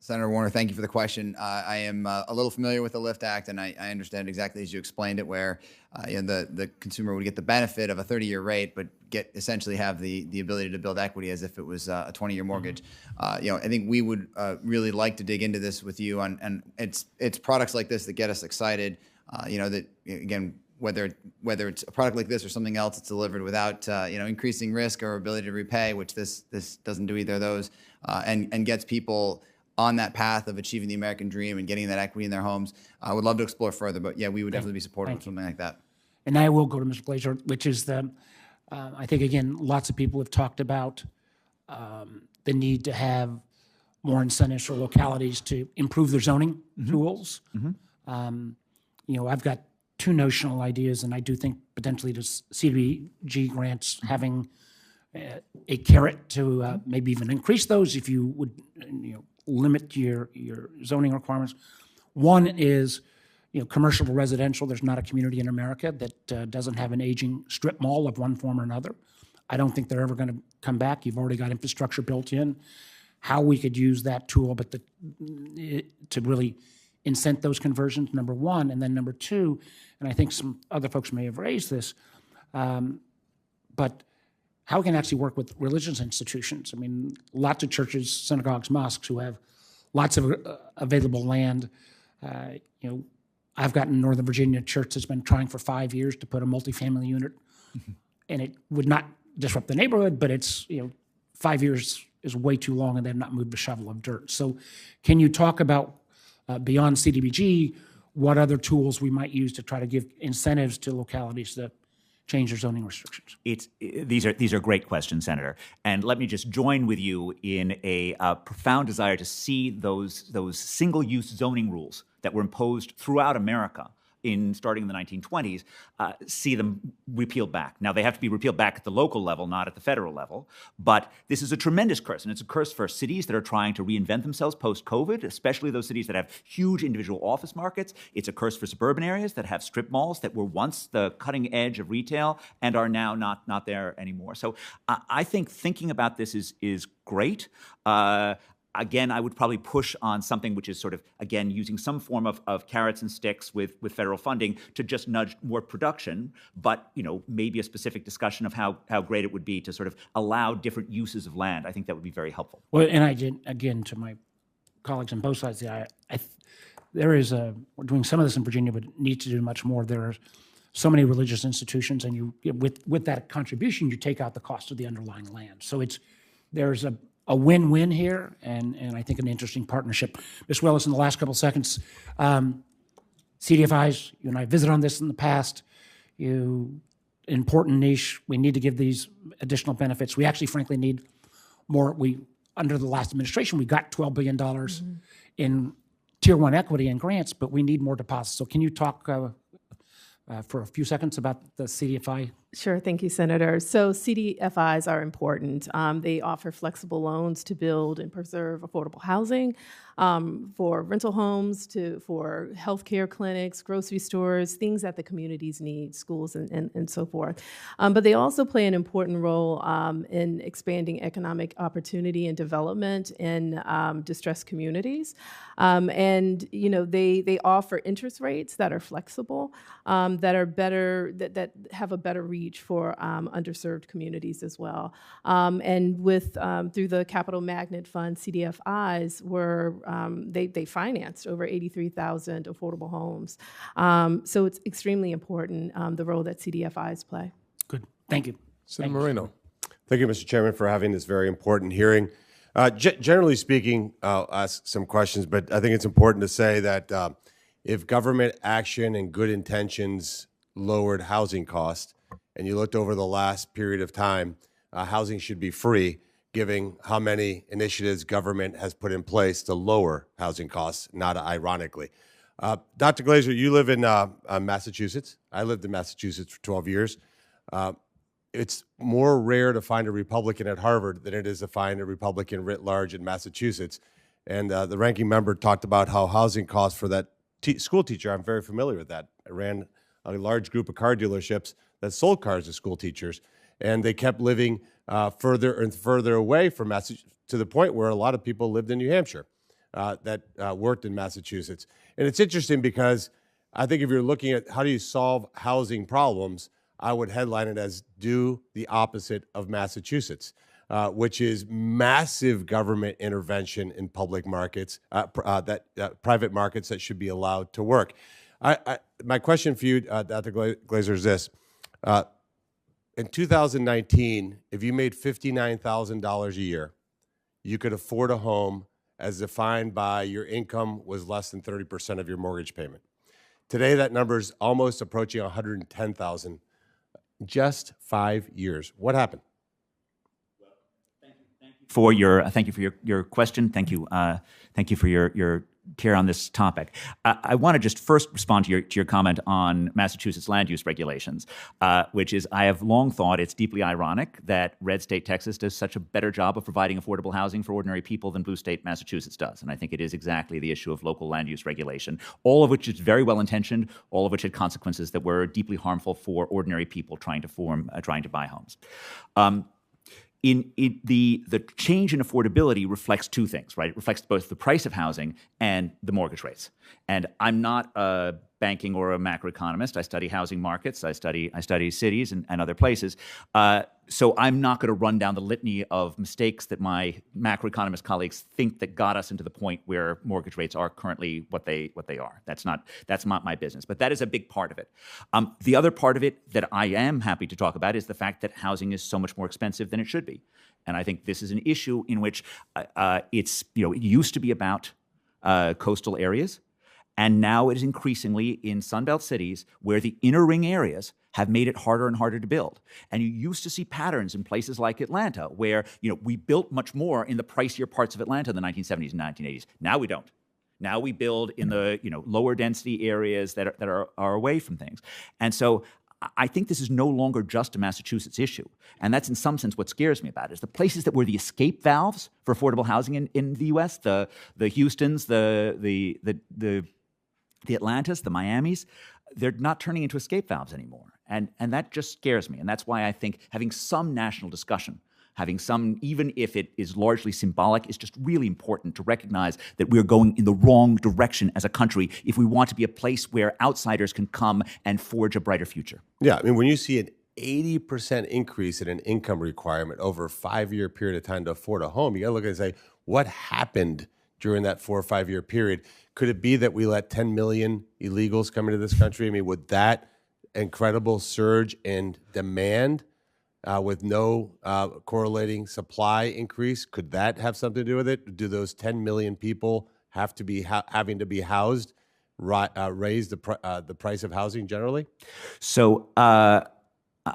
[SPEAKER 4] Senator Warner, thank you for the question. I am a little familiar with the LIFT Act, and I understand exactly as you explained it, where the consumer would get the benefit of a 30-year rate, but essentially have the ability to build equity as if it was a 20-year mortgage. I think we would really like to dig into this with you and it's products like this that get us excited. That again, whether it's a product like this or something else that's delivered without increasing risk or ability to repay, which this doesn't do either of those, and gets people on that path of achieving the American dream and getting that equity in their homes. I would love to explore further, but yeah, we would definitely be supportive of something like that.
[SPEAKER 9] And I will go to Mr. Glaeser, which is I think, again, lots of people have talked about the need to have more incentives for localities to improve their zoning tools. I've got two notional ideas, and I do think potentially the CDBG grants having a carrot to maybe even increase those if you would limit your zoning requirements. One is commercial to residential. There's not a community in America that doesn't have an aging strip mall of one form or another. I don't think they're ever going to come back. You've already got infrastructure built in. How we could use that tool, but to really incent those conversions, number one. And then number two, and I think some other folks may have raised this, but how we can actually work with religious institutions. I mean, lots of churches, synagogues, mosques who have lots of available land. I've got in Northern Virginia a church that's been trying for 5 years to put a multifamily unit, and it would not disrupt the neighborhood, but it's 5 years is way too long, and they've not moved a shovel of dirt. So can you talk about, beyond CDBG, what other tools we might use to try to give incentives to localities to change their zoning restrictions?
[SPEAKER 5] These are great questions, Senator. And let me just join with you in a profound desire to see those single-use zoning rules that were imposed throughout America starting in the 1920s, see them repealed back. Now, they have to be repealed back at the local level, not at the federal level. But this is a tremendous curse, and it's a curse for cities that are trying to reinvent themselves post-COVID, especially those cities that have huge individual office markets. It's a curse for suburban areas that have strip malls that were once the cutting edge of retail and are now not there anymore. So I think thinking about this is great. Again, I would probably push on something which is sort of, again, using some form of carrots and sticks with federal funding to just nudge more production, but maybe a specific discussion of how great it would be to sort of allow different uses of land. I think that would be very helpful.
[SPEAKER 9] Well, and I did, again, to my colleagues on both sides, we're doing some of this in Virginia, but need to do much more. There are so many religious institutions, and with that contribution, you take out the cost of the underlying land. So there's a win-win here, and I think an interesting partnership. Ms. Willis, in the last couple of seconds, CDFIs, you and I visited on this in the past. Important niche. We need to give these additional benefits. We actually, frankly, need more. Under the last administration, we got $12 billion in Tier 1 equity and grants, but we need more deposits. So can you talk for a few seconds about the CDFI?
[SPEAKER 6] Sure. Thank you, Senator. So CDFIs are important. They offer flexible loans to build and preserve affordable housing for rental homes, for healthcare clinics, grocery stores, things that the communities need, schools, and so forth. But they also play an important role in expanding economic opportunity and development in distressed communities. And they offer interest rates that are flexible, that are better, that have a better reach for underserved communities as well. And through the Capital Magnet Fund, CDFIs they financed over 83,000 affordable homes. So it's extremely important, the role that CDFIs play.
[SPEAKER 9] Good. Thank you.
[SPEAKER 1] Senator Moreno.
[SPEAKER 14] Thank you, Mr. Chairman, for having this very important hearing. Generally speaking, I'll ask some questions, but I think it's important to say that if government action and good intentions lowered housing costs, and you looked over the last period of time, housing should be free, given how many initiatives government has put in place to lower housing costs, not ironically. Dr. Glaeser, you live in Massachusetts. I lived in Massachusetts for 12 years. It's more rare to find a Republican at Harvard than it is to find a Republican writ large in Massachusetts. And the ranking member talked about how housing costs for that school teacher, I'm very familiar with that. I ran a large group of car dealerships that sold cars to school teachers, and they kept living further and further away from Massachusetts, to the point where a lot of people lived in New Hampshire that worked in Massachusetts. And it's interesting because I think if you're looking at how do you solve housing problems, I would headline it as do the opposite of Massachusetts, which is massive government intervention in public markets, private markets that should be allowed to work. My question for you, Dr. Glaeser, is this. In 2019, if you made $59,000 a year, you could afford a home as defined by your income was less than 30% of your mortgage payment. Today, that number is almost approaching $110,000. Just 5 years. What happened?
[SPEAKER 5] for your question. Thank you for your care on this topic. I want to just first respond to your comment on Massachusetts land use regulations, which is I have long thought it's deeply ironic that red state Texas does such a better job of providing affordable housing for ordinary people than blue state Massachusetts does. And I think it is exactly the issue of local land use regulation, all of which is very well intentioned, all of which had consequences that were deeply harmful for ordinary people trying to buy homes. The change in affordability reflects two things, right? It reflects both the price of housing and the mortgage rates. And I'm not a banking or a macroeconomist. I study housing markets. I study cities and other places. So I'm not going to run down the litany of mistakes that my macroeconomist colleagues think that got us into the point where mortgage rates are currently what they are. That's not my business. But that is a big part of it. The other part of it that I am happy to talk about is the fact that housing is so much more expensive than it should be. And I think this is an issue in which it used to be about coastal areas. And now it is increasingly in Sunbelt cities where the inner ring areas have made it harder and harder to build. And you used to see patterns in places like Atlanta where we built much more in the pricier parts of Atlanta in the 1970s and 1980s. Now we don't. Now we build in the lower density areas that are away from things. And so I think this is no longer just a Massachusetts issue. And that's in some sense what scares me about it, is the places that were the escape valves for affordable housing in the US, the Houstons, the Atlantas, the Miamis, they're not turning into escape valves anymore. And that just scares me. And that's why I think having some national discussion, having some, even if it is largely symbolic, is just really important to recognize that we're going in the wrong direction as a country if we want to be a place where outsiders can come and forge a brighter future.
[SPEAKER 14] Yeah, I mean, when you see an 80% increase in an income requirement over a 5-year period of time to afford a home, you got to look at it and say, what happened during that 4 or 5 year period? Could it be that we let 10 million illegals come into this country? I mean, would that incredible surge in demand with no correlating supply increase, could that have something to do with it? Do those 10 million people have to be having to be housed raise the price of housing generally?
[SPEAKER 5] So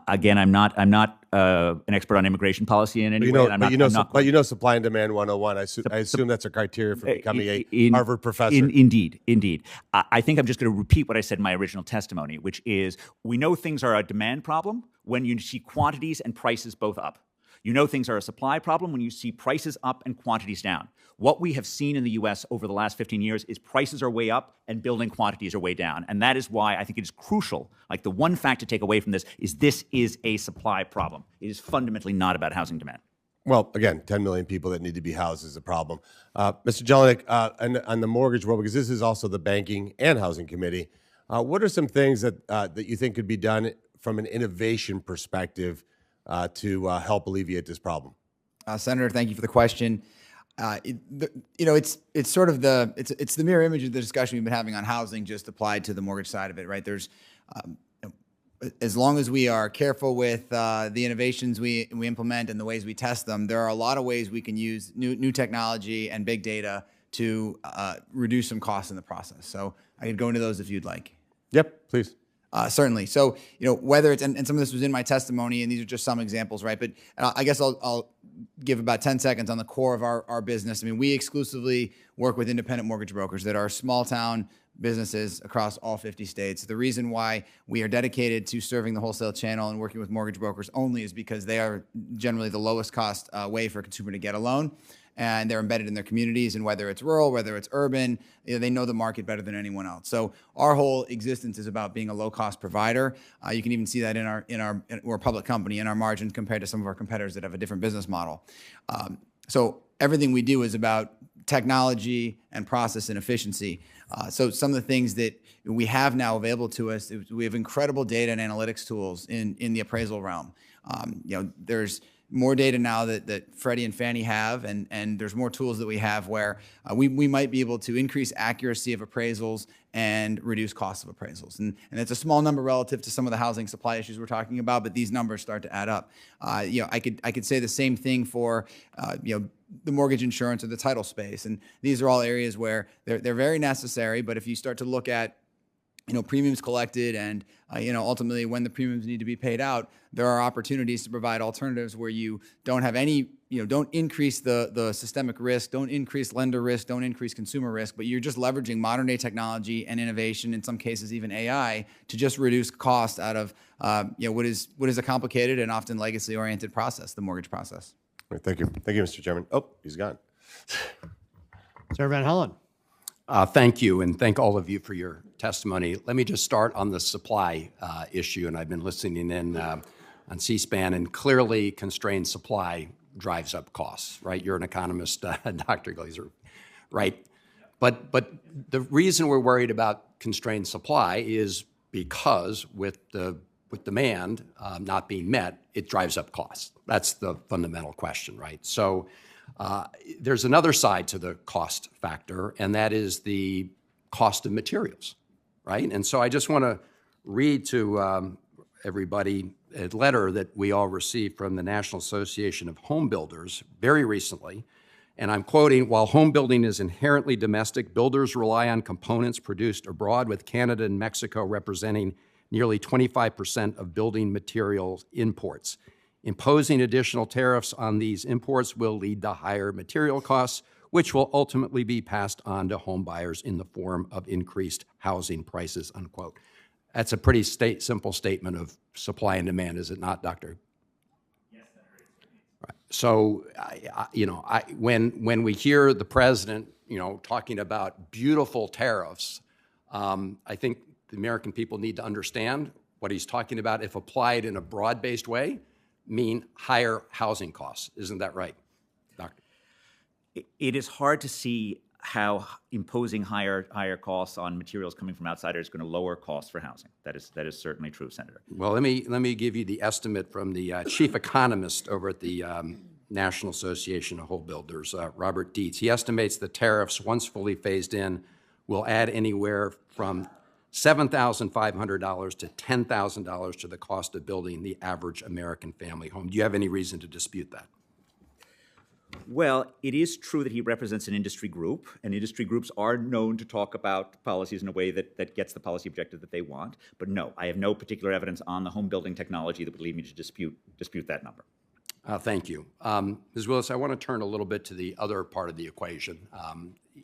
[SPEAKER 5] again, I'm not an expert on immigration policy in any way.
[SPEAKER 14] But you know supply and demand 101. I assume that's a criteria for becoming a Harvard professor.
[SPEAKER 5] Indeed. I think I'm just going to repeat what I said in my original testimony, which is we know things are a demand problem when you see quantities and prices both up. You know things are a supply problem when you see prices up and quantities down. What we have seen in the U.S. over the last 15 years is prices are way up and building quantities are way down. And that is why I think it is crucial. Like the one fact to take away from this is a supply problem. It is fundamentally not about housing demand.
[SPEAKER 14] Well, again, 10 million people that need to be housed is a problem. Mr. Jelenic, on the mortgage world, because this is also the Banking and Housing Committee, what are some things that you think could be done from an innovation perspective to help alleviate this problem?
[SPEAKER 4] Senator, thank you for the question. It's sort of it's the mirror image of the discussion we've been having on housing, just applied to the mortgage side of it, right? There's as long as we are careful with the innovations we implement and the ways we test them, there are a lot of ways we can use new technology and big data to reduce some costs in the process. So I could go into those if you'd like.
[SPEAKER 14] Yep, please.
[SPEAKER 4] Certainly. So, whether it's, and some of this was in my testimony, and these are just some examples, right? But I guess I'll give about 10 seconds on the core of our business. I mean, we exclusively work with independent mortgage brokers that are small town businesses across all 50 states. The reason why we are dedicated to serving the wholesale channel and working with mortgage brokers only is because they are generally the lowest cost way for a consumer to get a loan. And they're embedded in their communities, and whether it's rural, whether it's urban, they know the market better than anyone else. So our whole existence is about being a low-cost provider. You can even see that we're a public company in our margins compared to some of our competitors that have a different business model. So everything we do is about technology and process and efficiency. So some of the things that we have now available to us, we have incredible data and analytics tools in the appraisal realm. There's more data now that Freddie and Fannie have, and there's more tools that we have where we might be able to increase accuracy of appraisals and reduce costs of appraisals. And it's a small number relative to some of the housing supply issues we're talking about, but these numbers start to add up. I could say the same thing for the mortgage insurance or the title space, and these are all areas where they're very necessary. But if you start to look at premiums collected, and ultimately when the premiums need to be paid out, there are opportunities to provide alternatives where you don't have any, don't increase the systemic risk, don't increase lender risk, don't increase consumer risk, but you're just leveraging modern day technology and innovation, in some cases even AI, to just reduce cost out of what is a complicated and often legacy oriented process, the mortgage process.
[SPEAKER 14] All right, thank you, Mr. Chairman. Oh, he's gone.
[SPEAKER 11] Senator Van Hollen.
[SPEAKER 15] Thank you, and thank all of you for your testimony. Let me just start on the supply issue, and I've been listening in on C-SPAN, and clearly constrained supply drives up costs, right? You're an economist, Dr. Glaeser, right? But the reason we're worried about constrained supply is because with demand not being met, it drives up costs. That's the fundamental question, right? So there's another side to the cost factor, and that is the cost of materials, right? And so I just want to read to everybody a letter that we all received from the National Association of Home Builders very recently. And I'm quoting, "While home building is inherently domestic, builders rely on components produced abroad, with Canada and Mexico representing nearly 25% of building materials imports. Imposing additional tariffs on these imports will lead to higher material costs, which will ultimately be passed on to home buyers in the form of increased housing prices," unquote. That's a pretty simple statement of supply and demand, is it not, Doctor? Yes, Senator. Right. So, when we hear the president, talking about beautiful tariffs, I think the American people need to understand what he's talking about, if applied in a broad-based way, mean higher housing costs. Isn't that right, Doctor?
[SPEAKER 5] It is hard to see how imposing higher costs on materials coming from outsiders is going to lower costs for housing. That is certainly true, Senator.
[SPEAKER 15] Well, let me give you the estimate from the chief economist over at the National Association of Home Builders, Robert Dietz. He estimates the tariffs, once fully phased in, will add anywhere from $7,500 to $10,000 to the cost of building the average American family home. Do you have any reason to dispute that?
[SPEAKER 5] Well, it is true that he represents an industry group, and industry groups are known to talk about policies in a way that gets the policy objective that they want. But no, I have no particular evidence on the home building technology that would lead me to dispute that number.
[SPEAKER 15] Thank you. Ms. Willis, I want to turn a little bit to the other part of the equation,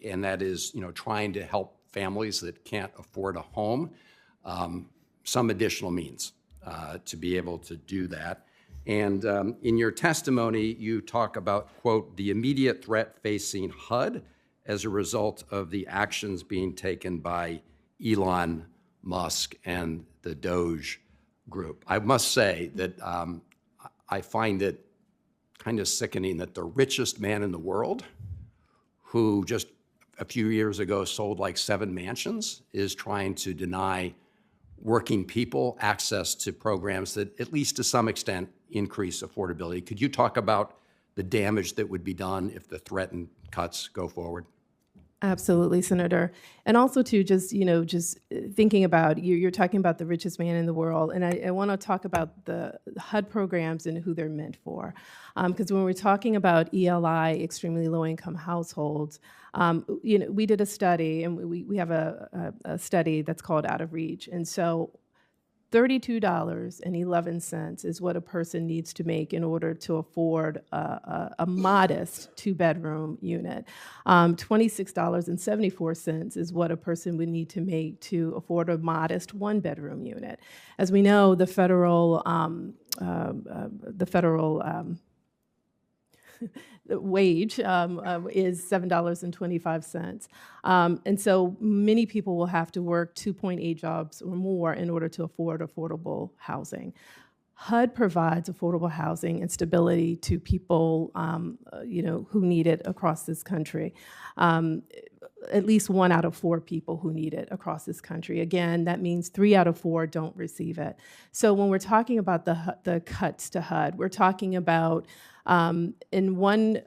[SPEAKER 15] and that is, trying to help families that can't afford a home, some additional means to be able to do that. And in your testimony, you talk about, quote, the immediate threat facing HUD as a result of the actions being taken by Elon Musk and the Doge group. I must say that I find it kind of sickening that the richest man in the world, who just a few years ago sold like 7 mansions, is trying to deny working people access to programs that, at least to some extent, increase affordability. Could you talk about the damage that would be done if the threatened cuts go forward?
[SPEAKER 6] Absolutely, Senator. And also, too, just thinking about, you're talking about the richest man in the world, and I want to talk about the HUD programs and who they're meant for. Because when we're talking about ELI, extremely low-income households, we did a study, and we have a study that's called Out of Reach. And so $32.11 is what a person needs to make in order to afford a modest 2-bedroom unit. $26.74 is what a person would need to make to afford a modest 1-bedroom unit. As we know, the federal wage is $7.25. And so many people will have to work 2.8 jobs or more in order to afford affordable housing. HUD provides affordable housing and stability to people, who need it across this country. At least 1 out of 4 people who need it across this country. Again, that means 3 out of 4 don't receive it. So when we're talking about the cuts to HUD, we're talking about in one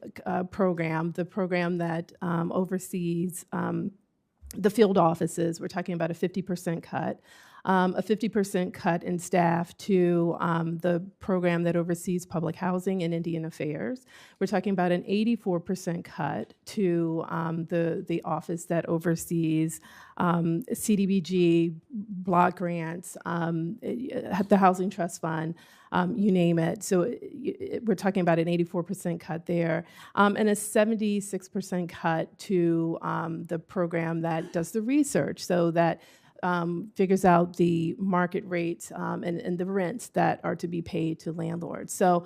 [SPEAKER 6] program, the program that oversees the field offices, we're talking about a 50% cut. a 50% cut in staff to the program that oversees public housing and Indian affairs. We're talking about an 84% cut to the office that oversees CDBG, block grants, the Housing Trust Fund, you name it. So we're talking about an 84% cut there, and a 76% cut to the program that does the research, so that figures out the market rates and the rents that are to be paid to landlords. So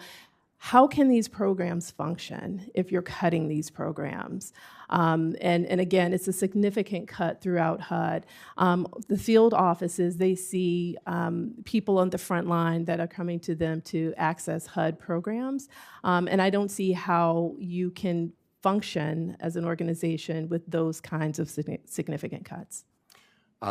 [SPEAKER 6] how can these programs function if you're cutting these programs? And again, it's a significant cut throughout HUD. The field offices, they see people on the front line that are coming to them to access HUD programs. And I don't see how you can function as an organization with those kinds of significant cuts.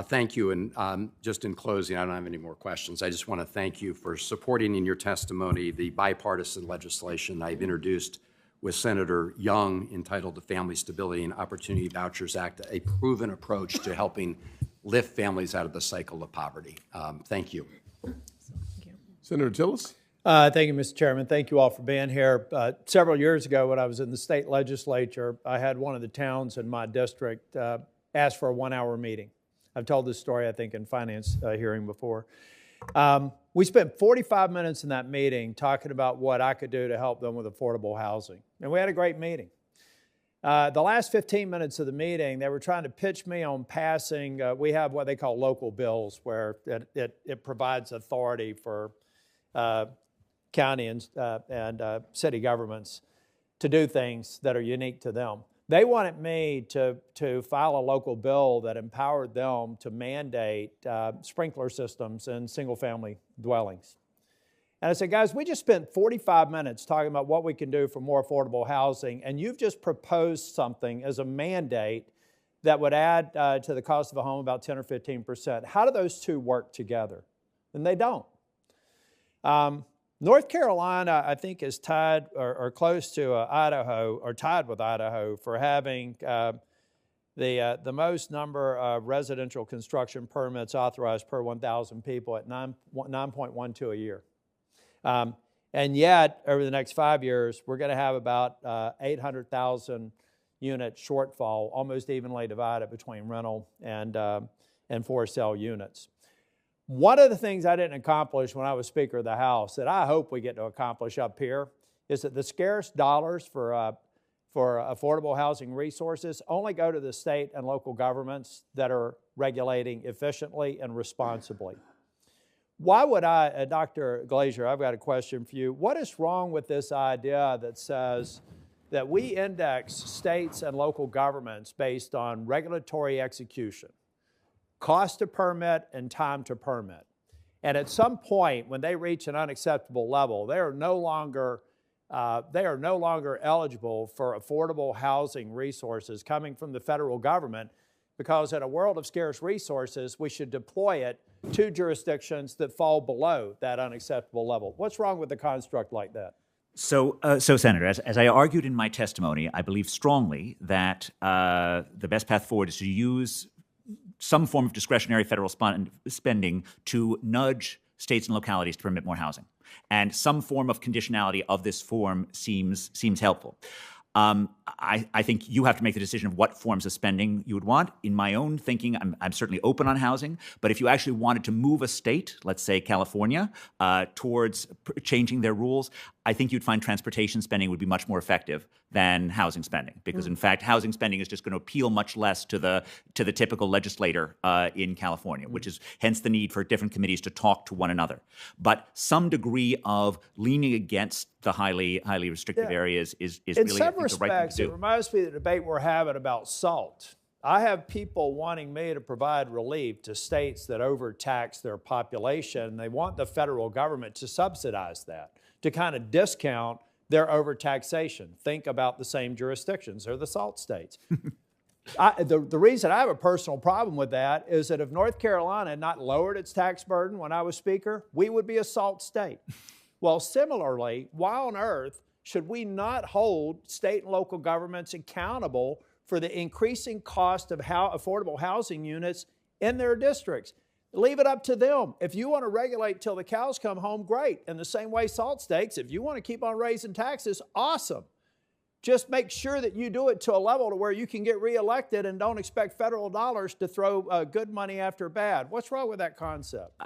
[SPEAKER 15] Thank you. And just in closing, I don't have any more questions. I just want to thank you for supporting in your testimony the bipartisan legislation I've introduced with Senator Young entitled the Family Stability and Opportunity Vouchers Act, a proven approach to helping lift families out of the cycle of poverty. Thank you.
[SPEAKER 1] Senator Tillis?
[SPEAKER 16] Thank you, Mr. Chairman. Thank you all for being here. Several years ago, when I was in the state legislature, I had one of the towns in my district ask for a 1-hour meeting. I've told this story, I think, in finance hearing before. We spent 45 minutes in that meeting talking about what I could do to help them with affordable housing. And we had a great meeting. The last 15 minutes of the meeting, they were trying to pitch me on passing, we have what they call local bills, where it provides authority for county and city governments to do things that are unique to them. They wanted me to file a local bill that empowered them to mandate sprinkler systems in single-family dwellings. And I said, guys, we just spent 45 minutes talking about what we can do for more affordable housing, and you've just proposed something as a mandate that would add to the cost of a home about 10 or 15%. How do those two work together? And they don't. North Carolina, I think, is tied or close to Idaho, or tied with Idaho, for having the most number of residential construction permits authorized per 1,000 people at 9.12 a year. And yet, over the next 5 years, we're going to have about 800,000 unit shortfall, almost evenly divided between rental and for sale units. One of the things I didn't accomplish when I was Speaker of the House that I hope we get to accomplish up here is that the scarce dollars for affordable housing resources only go to the state and local governments that are regulating efficiently and responsibly. Why would Dr. Glaeser, I've got a question for you. What is wrong with this idea that says that we index states and local governments based on regulatory execution, cost to permit and time to permit? And at some point, when they reach an unacceptable level, they are no longer eligible for affordable housing resources coming from the federal government, because in a world of scarce resources, we should deploy it to jurisdictions that fall below that unacceptable level. What's wrong with a construct like that?
[SPEAKER 5] So, Senator, as I argued in my testimony, I believe strongly that the best path forward is to use some form of discretionary federal spending to nudge states and localities to permit more housing. And some form of conditionality of this form seems helpful. I think you have to make the decision of what forms of spending you would want. In my own thinking, I'm certainly open on housing, but if you actually wanted to move a state, let's say California, towards changing their rules, I think you'd find transportation spending would be much more effective than housing spending, because in fact, housing spending is just going to appeal much less to the typical legislator in California, which is hence the need for different committees to talk to one another. But some degree of leaning against the highly restrictive areas is really, I think, the right thing to do.
[SPEAKER 16] In some respects, it reminds me of the debate we're having about SALT. I have people wanting me to provide relief to states that overtax their population. They want the federal government to subsidize that, to kind of discount their overtaxation. Think about the same jurisdictions. They're the SALT states. The reason I have a personal problem with that is that if North Carolina had not lowered its tax burden when I was Speaker, we would be a SALT state. Well, similarly, why on earth should we not hold state and local governments accountable for the increasing cost of affordable housing units in their districts? Leave it up to them. If you want to regulate till the cows come home, great. In the same way, salt stakes, if you want to keep on raising taxes, awesome. Just make sure that you do it to a level to where you can get reelected and don't expect federal dollars to throw good money after bad. What's wrong with that concept?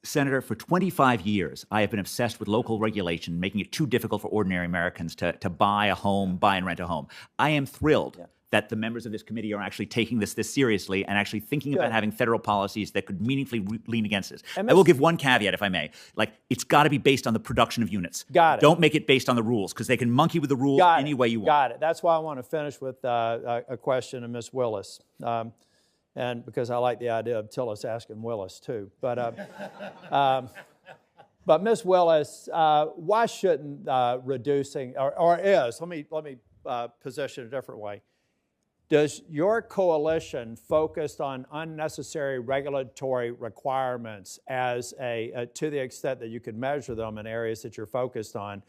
[SPEAKER 5] Senator, for 25 years, I have been obsessed with local regulation, making it too difficult for ordinary Americans to buy a home, buy and rent a home. I am thrilled that the members of this committee are actually taking this seriously and actually thinking about having federal policies that could meaningfully lean against this. I will give one caveat, if I may. Like, it's got to be based on the production of units.
[SPEAKER 16] Got it.
[SPEAKER 5] Don't make it based on the rules, because they can monkey with the rules any way you want.
[SPEAKER 16] Got it. That's why I want to finish with a question of Ms. Willis. And because I like the idea of Tillis asking Willis, too. But Ms. Willis, why shouldn't reducing, or is, let me position it a different way. Does your coalition focus on unnecessary regulatory requirements as to the extent that you could measure them in areas that you're focused on,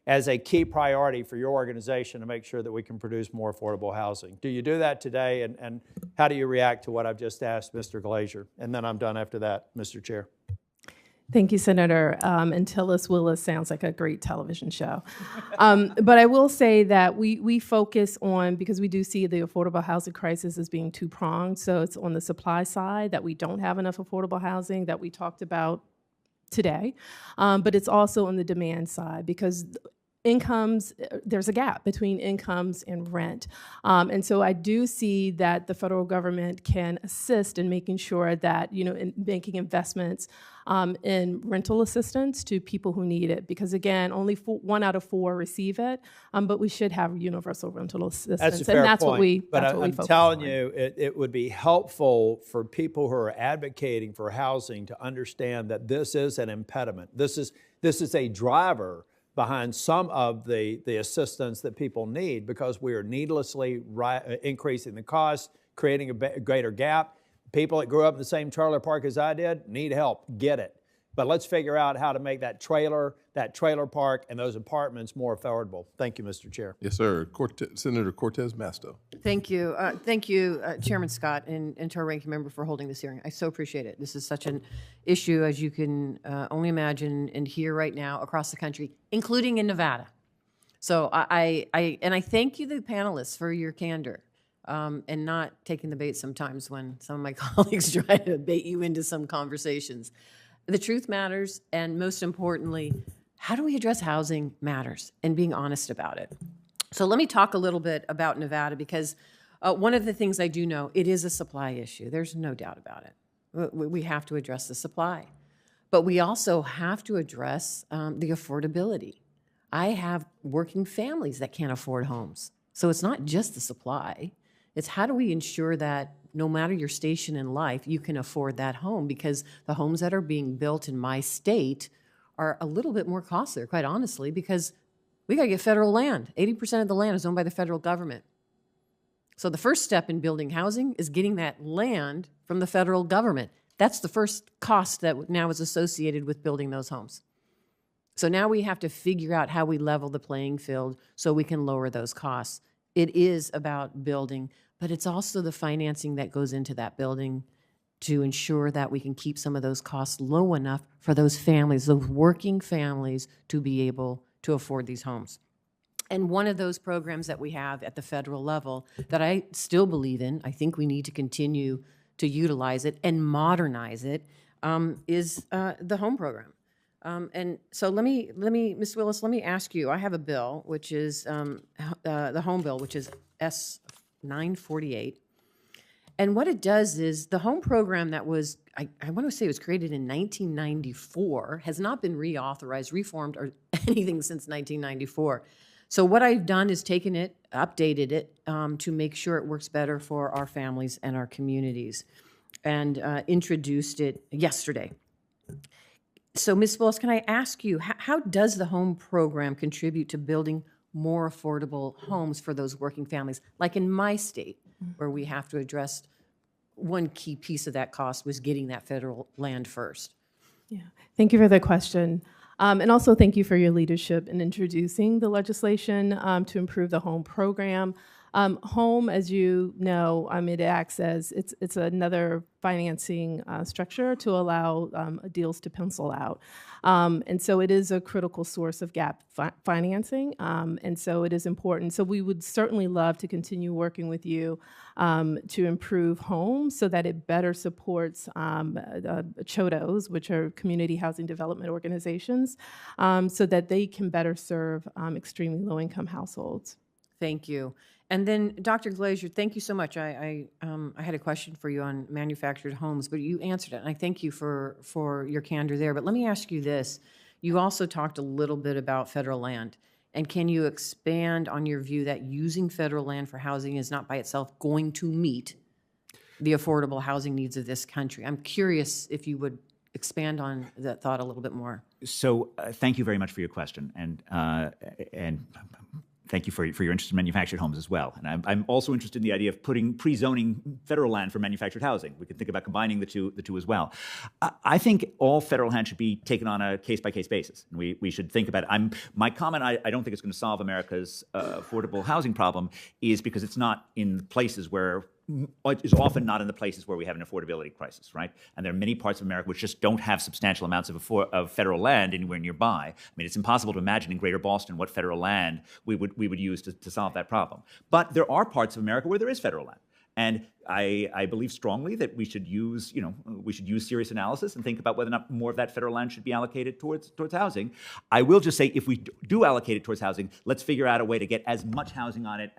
[SPEAKER 16] as a key priority for your organization to make sure that we can produce more affordable housing? Do you do that today, and how do you react to what I've just asked Mr. Glaeser? And then I'm done after that, Mr. Chair.
[SPEAKER 6] Thank you, Senator. And Tillis Willis sounds like a great television show. But I will say that we focus on, because we do see the affordable housing crisis as being two-pronged. So it's on the supply side that we don't have enough affordable housing that we talked about today. But it's also on the demand side, because incomes, there's a gap between incomes and rent. And so I do see that the federal government can assist in making sure that, in making investments in rental assistance to people who need it. Because again, only 1 out of 4 receive it, but we should have universal rental assistance.
[SPEAKER 16] That's a fair
[SPEAKER 6] and that's
[SPEAKER 16] point.
[SPEAKER 6] what we
[SPEAKER 16] But
[SPEAKER 6] that's what we
[SPEAKER 16] I'm
[SPEAKER 6] focus
[SPEAKER 16] telling
[SPEAKER 6] on.
[SPEAKER 16] you, it would be helpful for people who are advocating for housing to understand that this is an impediment. This is a driver behind some of the assistance that people need, because we are needlessly increasing the cost, creating a greater gap. People that grew up in the same trailer park as I did need help, get it. But let's figure out how to make that trailer park and those apartments more affordable. Thank you, Mr. Chair.
[SPEAKER 1] Yes, sir. Senator Cortez Masto.
[SPEAKER 17] Thank you. Thank you, Chairman Scott, and to our ranking member for holding this hearing. I so appreciate it. This is such an issue, as you can only imagine and hear right now across the country, including in Nevada. So I thank you, the panelists, for your candor and not taking the bait sometimes when some of my colleagues try to bait you into some conversations. The truth matters, and most importantly, how do we address housing matters, and being honest about it. So let me talk a little bit about Nevada, because one of the things I do know, it is a supply issue. There's no doubt about it. We have to address the supply. But we also have to address the affordability. I have working families that can't afford homes. So it's not just the supply. It's how do we ensure that no matter your station in life, you can afford that home, because the homes that are being built in my state are a little bit more costly, quite honestly, because we got to get federal land. 80% of the land is owned by the federal government. So the first step in building housing is getting that land from the federal government. That's the first cost that now is associated with building those homes. So now we have to figure out how we level the playing field so we can lower those costs. It is about building, but it's also the financing that goes into that building to ensure that we can keep some of those costs low enough for those families, those working families, to be able to afford these homes. And one of those programs that we have at the federal level that I still believe in, I think we need to continue to utilize it and modernize it, is the home program. And so let me, Ms. Willis, let me ask you, I have a bill, which is the home bill, which is S-948. And what it does is the home program that was, I want to say it was created in 1994, has not been reauthorized, reformed, or anything since 1994. So what I've done is taken it, updated it to make sure it works better for our families and our communities, and introduced it yesterday. So Ms. Willis, can I ask you, how does the home program contribute to building more affordable homes for those working families? Like in my state, where we have to address one key piece of that cost was getting that federal land first.
[SPEAKER 6] Yeah, thank you for the question. And also thank you for your leadership in introducing the legislation to improve the home program. Home, as you know, it acts as it's another financing structure to allow deals to pencil out. And so it is a critical source of gap financing, and so it is important. So we would certainly love to continue working with you to improve home so that it better supports CHODOs, which are community housing development organizations, so that they can better serve extremely low-income households.
[SPEAKER 17] Thank you. And then, Dr. Glaeser, thank you so much. I had a question for you on manufactured homes, but you answered it, and I thank you for your candor there. But let me ask you this. You also talked a little bit about federal land, and can you expand on your view that using federal land for housing is not by itself going to meet the affordable housing needs of this country? I'm curious if you would expand on that thought a little bit more.
[SPEAKER 5] So thank you very much for your question, and thank you for your interest in manufactured homes as well. And I'm also interested in the idea of putting pre-zoning federal land for manufactured housing. We can think about combining the two as well. I think all federal land should be taken on a case-by-case basis. And we should think about it. My comment, I don't think it's going to solve America's affordable housing problem, is because it's not in places where is often not in the places where we have an affordability crisis, right? And there are many parts of America which just don't have substantial amounts of federal land anywhere nearby. I mean, it's impossible to imagine in Greater Boston what federal land we would use to solve that problem. But there are parts of America where there is federal land. And I believe strongly that we should use serious analysis and think about whether or not more of that federal land should be allocated towards housing. I will just say, if we do allocate it towards housing, let's figure out a way to get as much housing on it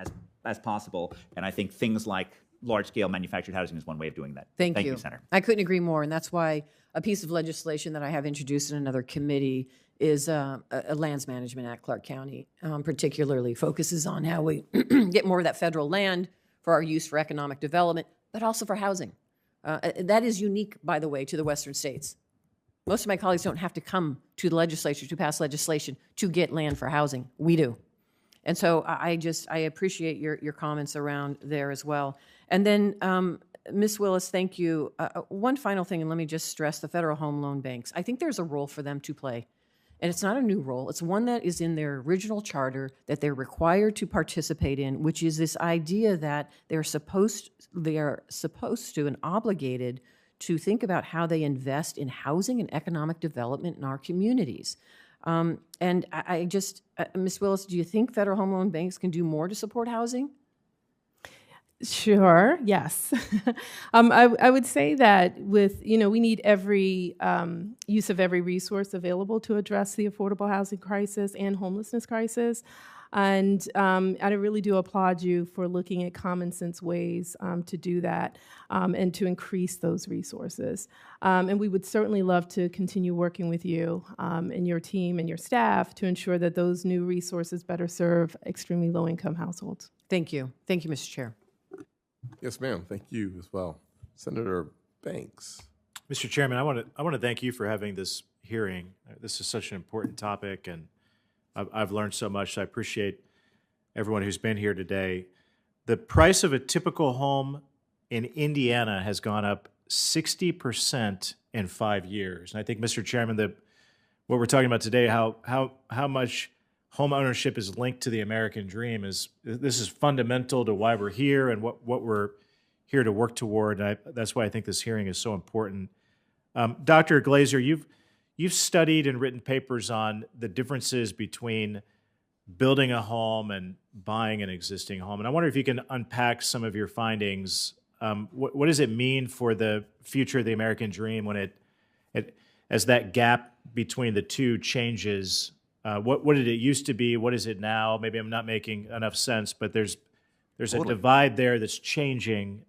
[SPEAKER 5] as possible. And I think things like large-scale manufactured housing is one way of doing that.
[SPEAKER 17] Thank
[SPEAKER 5] you, Senator.
[SPEAKER 17] I couldn't agree more, and that's why a piece of legislation that I have introduced in another committee is a Lands Management Act. Clark County particularly focuses on how we get more of that federal land for our use for economic development, but also for housing. That is unique, by the way, to the Western states. Most of my colleagues don't have to come to the legislature to pass legislation to get land for housing. We do. And so I appreciate your comments around there as well. And then, Ms. Willis, thank you. One final thing, and let me just stress the Federal Home Loan Banks. I think there's a role for them to play. And it's not a new role. It's one that is in their original charter that they're required to participate in, which is this idea that they are supposed to and obligated to think about how they invest in housing and economic development in our communities. And I just, Ms. Willis, do you think Federal Home Loan Banks can do more to support housing?
[SPEAKER 6] Sure, yes. I would say that we need every use of every resource available to address the affordable housing crisis and homelessness crisis. And I really do applaud you for looking at common sense ways to do that and to increase those resources. And we would certainly love to continue working with you and your team and your staff to ensure that those new resources better serve extremely low-income households.
[SPEAKER 17] Thank you. Thank you, Mr. Chair.
[SPEAKER 1] Yes, ma'am. Thank you as well. Senator Banks.
[SPEAKER 18] Mr. Chairman, I want to thank you for having this hearing. This is such an important topic, and I've learned so much. So I appreciate everyone who's been here today. The price of a typical home in Indiana has gone up 60% in 5 years. And I think, Mr. Chairman, that what we're talking about today, how much home ownership is linked to the American dream, this is fundamental to why we're here and what we're here to work toward. And that's why I think this hearing is so important. Dr. Glaeser, you've studied and written papers on the differences between building a home and buying an existing home. And I wonder if you can unpack some of your findings. What does it mean for the future of the American dream when as that gap between the two changes? What did it used to be? What is it now? Maybe I'm not making enough sense, but there's a divide there that's changing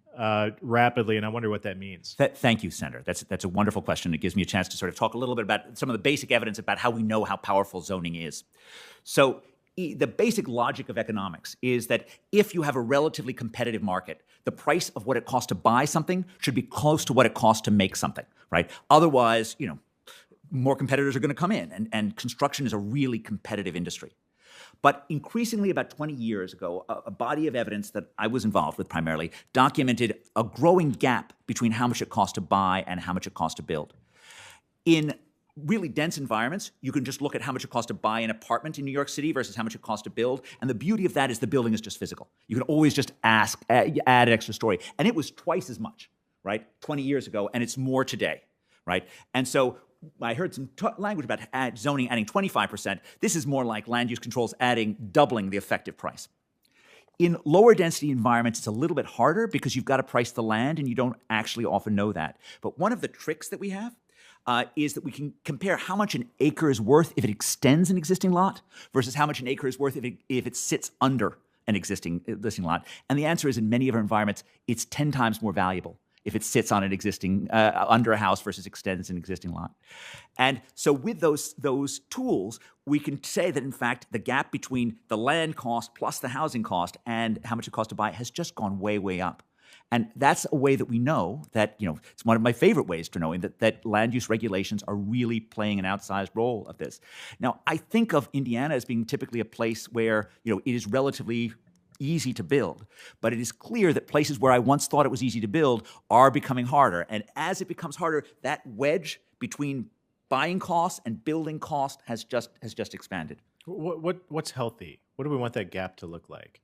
[SPEAKER 18] rapidly, and I wonder what that means.
[SPEAKER 5] Thank you, Senator. That's a wonderful question. It gives me a chance to sort of talk a little bit about some of the basic evidence about how we know how powerful zoning is. So the basic logic of economics is that if you have a relatively competitive market, the price of what it costs to buy something should be close to what it costs to make something, right? Otherwise, more competitors are going to come in, and construction is a really competitive industry. But increasingly, about 20 years ago, a body of evidence that I was involved with primarily documented a growing gap between how much it costs to buy and how much it costs to build. In really dense environments, you can just look at how much it costs to buy an apartment in New York City versus how much it costs to build. And the beauty of that is the building is just physical. You can always just add an extra story. And it was twice as much, right, 20 years ago, and it's more today, right? And so I heard some language about zoning adding 25%. This is more like land use controls doubling the effective price. In lower density environments, it's a little bit harder because you've got to price the land and you don't actually often know that. But one of the tricks that we have is that we can compare how much an acre is worth if it extends an existing lot versus how much an acre is worth if it sits under an existing lot. And the answer is in many of our environments, it's 10 times more valuable if it sits on an existing, under a house versus extends an existing lot. And so with those tools, we can say that in fact, the gap between the land cost plus the housing cost and how much it costs to buy has just gone way, way up. And that's a way that we know that, it's one of my favorite ways to knowing that land use regulations are really playing an outsized role of this. Now, I think of Indiana as being typically a place where, it is relatively easy to build. But it is clear that places where I once thought it was easy to build are becoming harder. And as it becomes harder, that wedge between buying costs and building cost has just expanded.
[SPEAKER 18] What's healthy? What do we want that gap to look like?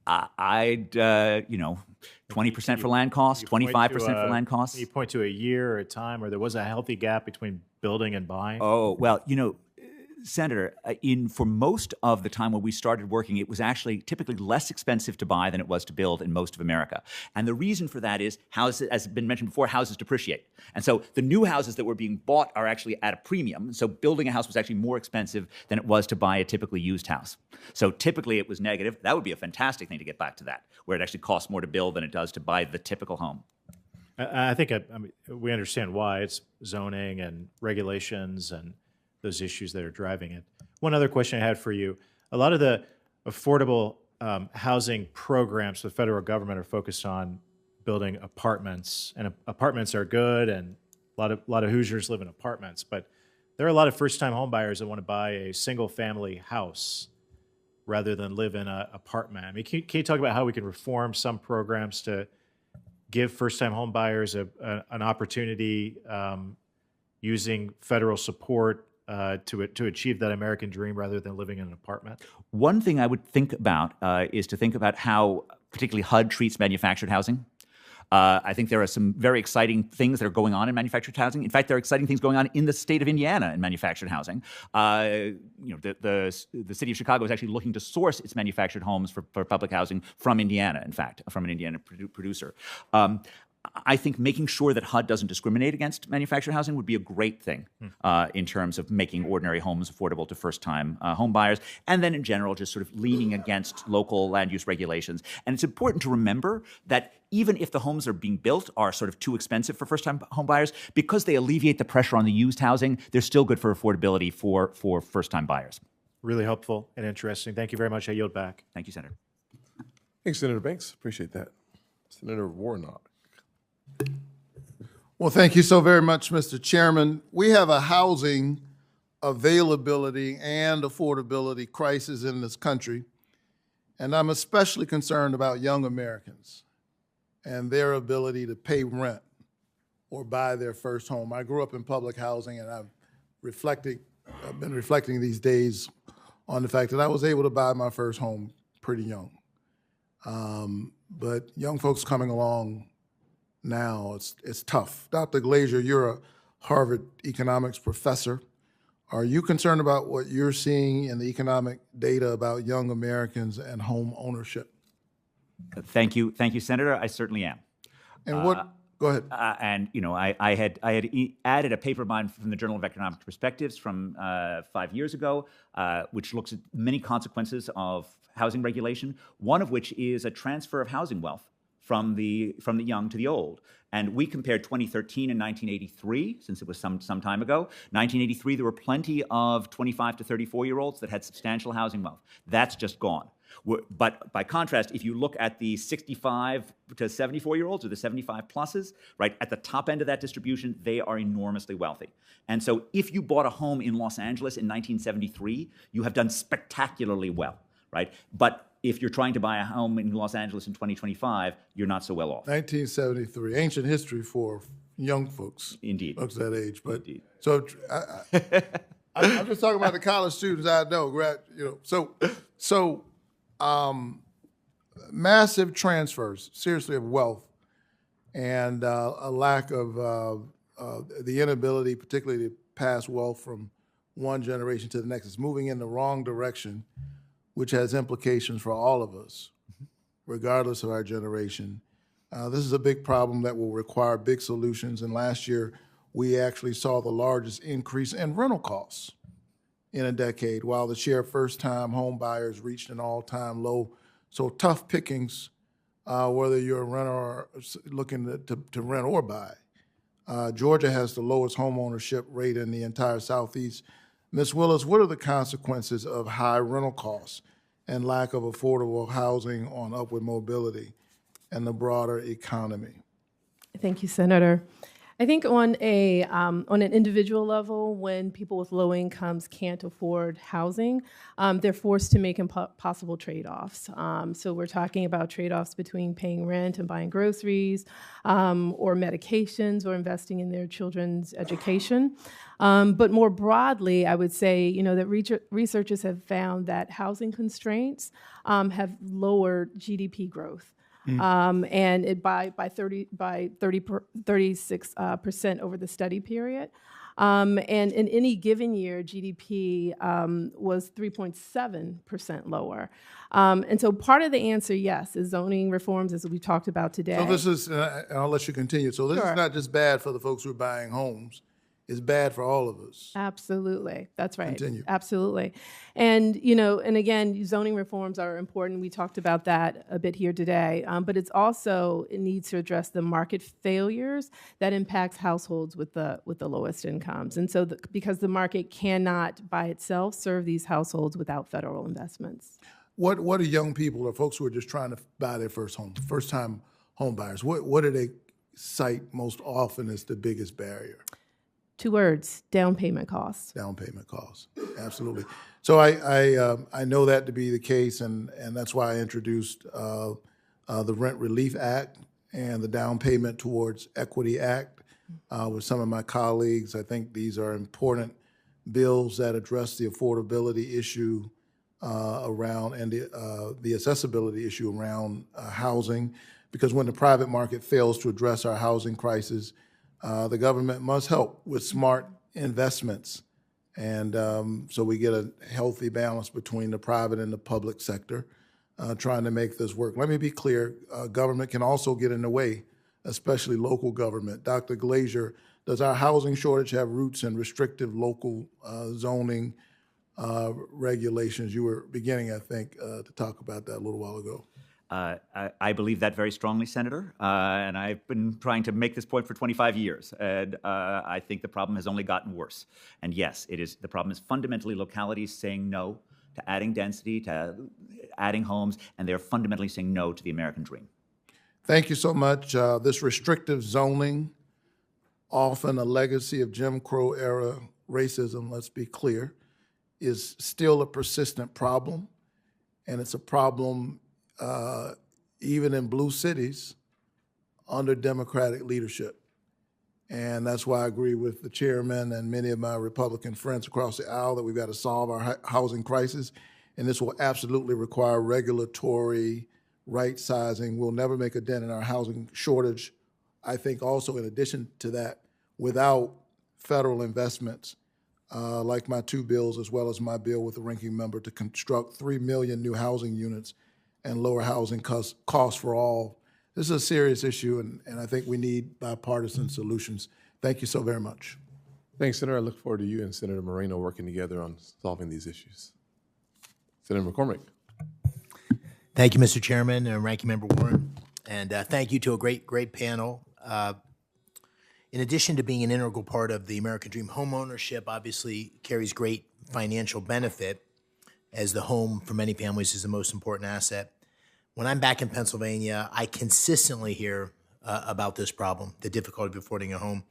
[SPEAKER 5] I'd 20% for land costs, 25% for land costs.
[SPEAKER 18] You point to a year or a time where there was a healthy gap between building and buying?
[SPEAKER 5] Oh, well, Senator, for most of the time when we started working, it was actually typically less expensive to buy than it was to build in most of America. And the reason for that is, houses, as has been mentioned before, houses depreciate. And so the new houses that were being bought are actually at a premium. So building a house was actually more expensive than it was to buy a typically used house. So typically it was negative. That would be a fantastic thing to get back to that, where it actually costs more to build than it does to buy the typical home.
[SPEAKER 18] I think we understand why. It's zoning and regulations and those issues that are driving it. One other question I had for you. A lot of the affordable housing programs for the federal government are focused on building apartments, and apartments are good, and a lot of Hoosiers live in apartments, but there are a lot of first-time homebuyers that want to buy a single-family house rather than live in an apartment. I mean, can you talk about how we can reform some programs to give first-time homebuyers an opportunity using federal support to achieve that American dream rather than living in an apartment?
[SPEAKER 5] One thing I would think about is to think about how particularly HUD treats manufactured housing. I think there are some very exciting things that are going on in manufactured housing. In fact, there are exciting things going on in the state of Indiana in manufactured housing. The city of Chicago is actually looking to source its manufactured homes for public housing from Indiana, in fact, from an Indiana producer. I think making sure that HUD doesn't discriminate against manufactured housing would be a great thing in terms of making ordinary homes affordable to first-time home buyers, and then in general just sort of leaning against local land use regulations. And it's important to remember that even if the homes that are being built are sort of too expensive for first-time home buyers, because they alleviate the pressure on the used housing, they're still good for affordability for first-time buyers.
[SPEAKER 18] Really helpful and interesting. Thank you very much. I yield back.
[SPEAKER 5] Thank you, Senator.
[SPEAKER 1] Thanks, Senator Banks. Appreciate that. Senator Warnock.
[SPEAKER 19] Well, thank you so very much, Mr. Chairman. We have a housing availability and affordability crisis in this country, and I'm especially concerned about young Americans and their ability to pay rent or buy their first home. I grew up in public housing, and I've been reflecting these days on the fact that I was able to buy my first home pretty young. But young folks coming along now, it's tough. Dr. Glaeser, you're a Harvard economics professor. Are you concerned about what you're seeing in the economic data about young Americans and home ownership?
[SPEAKER 5] Thank you, Senator. I certainly am.
[SPEAKER 19] And go ahead.
[SPEAKER 5] I had added a paper of mine from the Journal of Economic Perspectives from 5 years ago, which looks at many consequences of housing regulation, one of which is a transfer of housing wealth from the young to the old. And we compared 2013 and 1983, since it was some time ago. 1983, there were plenty of 25 to 34-year-olds that had substantial housing wealth. That's just gone. But by contrast, if you look at the 65 to 74-year-olds or the 75 pluses, right, at the top end of that distribution, they are enormously wealthy. And so if you bought a home in Los Angeles in 1973, you have done spectacularly well, right? But if you're trying to buy a home in Los Angeles in 2025, you're not so well off.
[SPEAKER 19] 1973, ancient history for young folks.
[SPEAKER 5] Indeed.
[SPEAKER 19] Folks that age. But
[SPEAKER 5] Indeed.
[SPEAKER 19] so I'm just talking about the college students I know. Massive transfers, seriously, of wealth, and a lack of the inability, particularly to pass wealth from one generation to the next. It's moving in the wrong direction, which has implications for all of us, regardless of our generation. This is a big problem that will require big solutions. And last year, we actually saw the largest increase in rental costs in a decade, while the share of first-time home buyers reached an all-time low. So tough pickings, whether you're a renter or looking to rent or buy. Georgia has the lowest home ownership rate in the entire Southeast. Ms. Willis, what are the consequences of high rental costs and lack of affordable housing on upward mobility and the broader economy?
[SPEAKER 6] Thank you, Senator. I think on an individual level, when people with low incomes can't afford housing, they're forced to make impossible trade-offs. So we're talking about trade-offs between paying rent and buying groceries, or medications, or investing in their children's education. But more broadly, I would say, that researchers have found that housing constraints have lowered GDP growth. And it by 36% over the study period. And in any given year, GDP was 3.7% lower. And so part of the answer, yes, is zoning reforms, as we talked about today.
[SPEAKER 19] So this is, and I'll let you continue. So this is not just bad for the folks who are buying homes. It's bad for all of us.
[SPEAKER 6] Absolutely. That's right.
[SPEAKER 19] Continue.
[SPEAKER 6] Absolutely. And, and again, zoning reforms are important. We talked about that a bit here today. But it needs to address the market failures that impacts households with the lowest incomes. And so because the market cannot by itself serve these households without federal investments.
[SPEAKER 19] What are young people or folks who are just trying to buy their first home, first-time home buyers, what do they cite most often as the biggest barrier?
[SPEAKER 6] 2 words: down payment costs.
[SPEAKER 19] Down payment costs, absolutely. So I know that to be the case, and that's why I introduced the Rent Relief Act and the Down Payment Towards Equity Act with some of my colleagues. I think these are important bills that address the affordability issue around and the accessibility issue around housing, because when the private market fails to address our housing crisis, the government must help with smart investments. And so we get a healthy balance between the private and the public sector trying to make this work. Let me be clear, government can also get in the way, especially local government. Dr. Glaeser, does our housing shortage have roots in restrictive local zoning regulations? You were beginning, I think, to talk about that a little while ago.
[SPEAKER 5] I believe that very strongly, Senator, and I've been trying to make this point for 25 years, and I think the problem has only gotten worse. And yes, the problem is fundamentally localities saying no to adding density, to adding homes, and they're fundamentally saying no to the American dream.
[SPEAKER 19] Thank you so much. This restrictive zoning, often a legacy of Jim Crow era racism, let's be clear, is still a persistent problem, and it's a problem even in blue cities under Democratic leadership. And that's why I agree with the chairman and many of my Republican friends across the aisle that we've got to solve our housing crisis. And this will absolutely require regulatory right sizing. We'll never make a dent in our housing shortage. I think also in addition to that, without federal investments, like my 2 bills, as well as my bill with the ranking member to construct 3 million new housing units and lower housing costs for all. This is a serious issue, and I think we need bipartisan solutions. Thank you so very much.
[SPEAKER 1] Thanks, Senator. I look forward to you and Senator Moreno working together on solving these issues. Senator McCormick.
[SPEAKER 20] Thank you, Mr. Chairman and Ranking Member Warren, and thank you to a great panel. In addition to being an integral part of the American Dream, home ownership obviously carries great financial benefit, as the home for many families is the most important asset. When I'm back in Pennsylvania, I consistently hear about this problem, the difficulty of affording a home.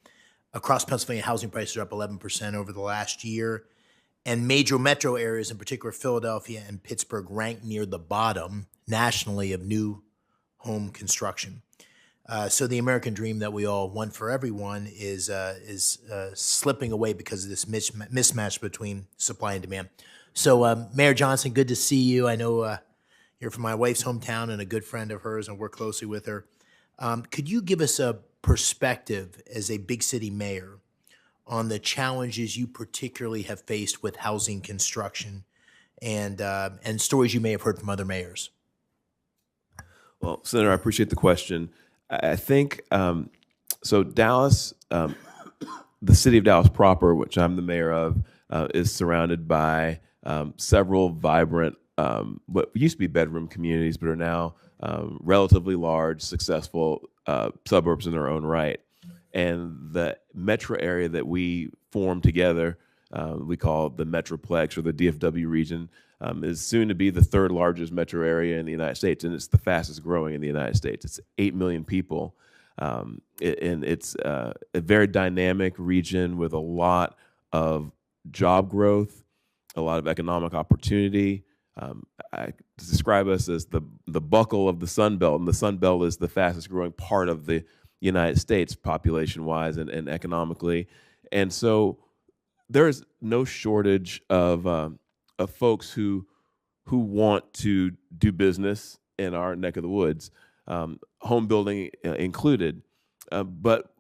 [SPEAKER 20] Across Pennsylvania, housing prices are up 11% over the last year, and major metro areas, in particular Philadelphia and Pittsburgh, rank near the bottom nationally of new home construction. So the American dream that we all want for everyone is slipping away because of this mismatch between supply and demand. So Mayor Johnson, good to see you. I know you're from my wife's hometown and a good friend of hers and work closely with her. Could you give us a perspective as a big city mayor on the challenges you particularly have faced with housing construction and stories you may have heard from other mayors?
[SPEAKER 3] Well, Senator, I appreciate the question. I think, so Dallas, the city of Dallas proper, which I'm the mayor of, is surrounded by several vibrant, what used to be bedroom communities, but are now relatively large, successful suburbs in their own right. And the metro area that we form together, we call the Metroplex or the DFW region, is soon to be the third largest metro area in the United States, and it's the fastest growing in the United States. It's 8 million people, and it's a very dynamic region with a lot of job growth, a lot of economic opportunity. I describe us as the buckle of the Sun Belt, and the Sun Belt is the fastest growing part of the United States population-wise and economically. And so there's no shortage of folks who want to do business in our neck of the woods, home building included, but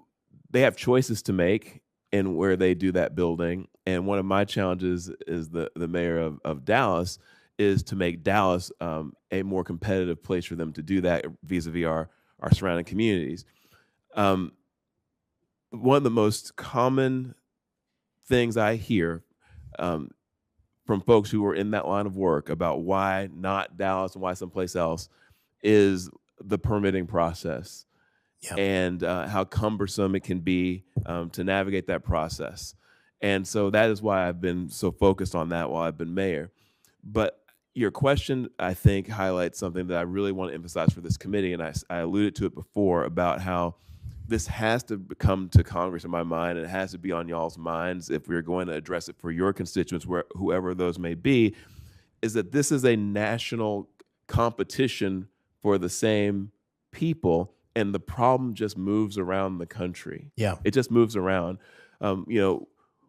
[SPEAKER 3] they have choices to make in where they do that building. And one of my challenges as the mayor of Dallas is to make Dallas a more competitive place for them to do that vis-a-vis our surrounding communities. One of the most common things I hear from folks who are in that line of work about why not Dallas and why someplace else is the permitting process. Yep. And how cumbersome it can be to navigate that process. And so that is why I've been so focused on that while I've been mayor. But your question, I think, highlights something that I really want to emphasize for this committee, and I alluded to it before about how this has to come to Congress in my mind, and it has to be on y'all's minds if we're going to address it for your constituents, whoever those may be, is that this is a national competition for the same people, and the problem just moves around the country.
[SPEAKER 20] Yeah.
[SPEAKER 3] It just moves around.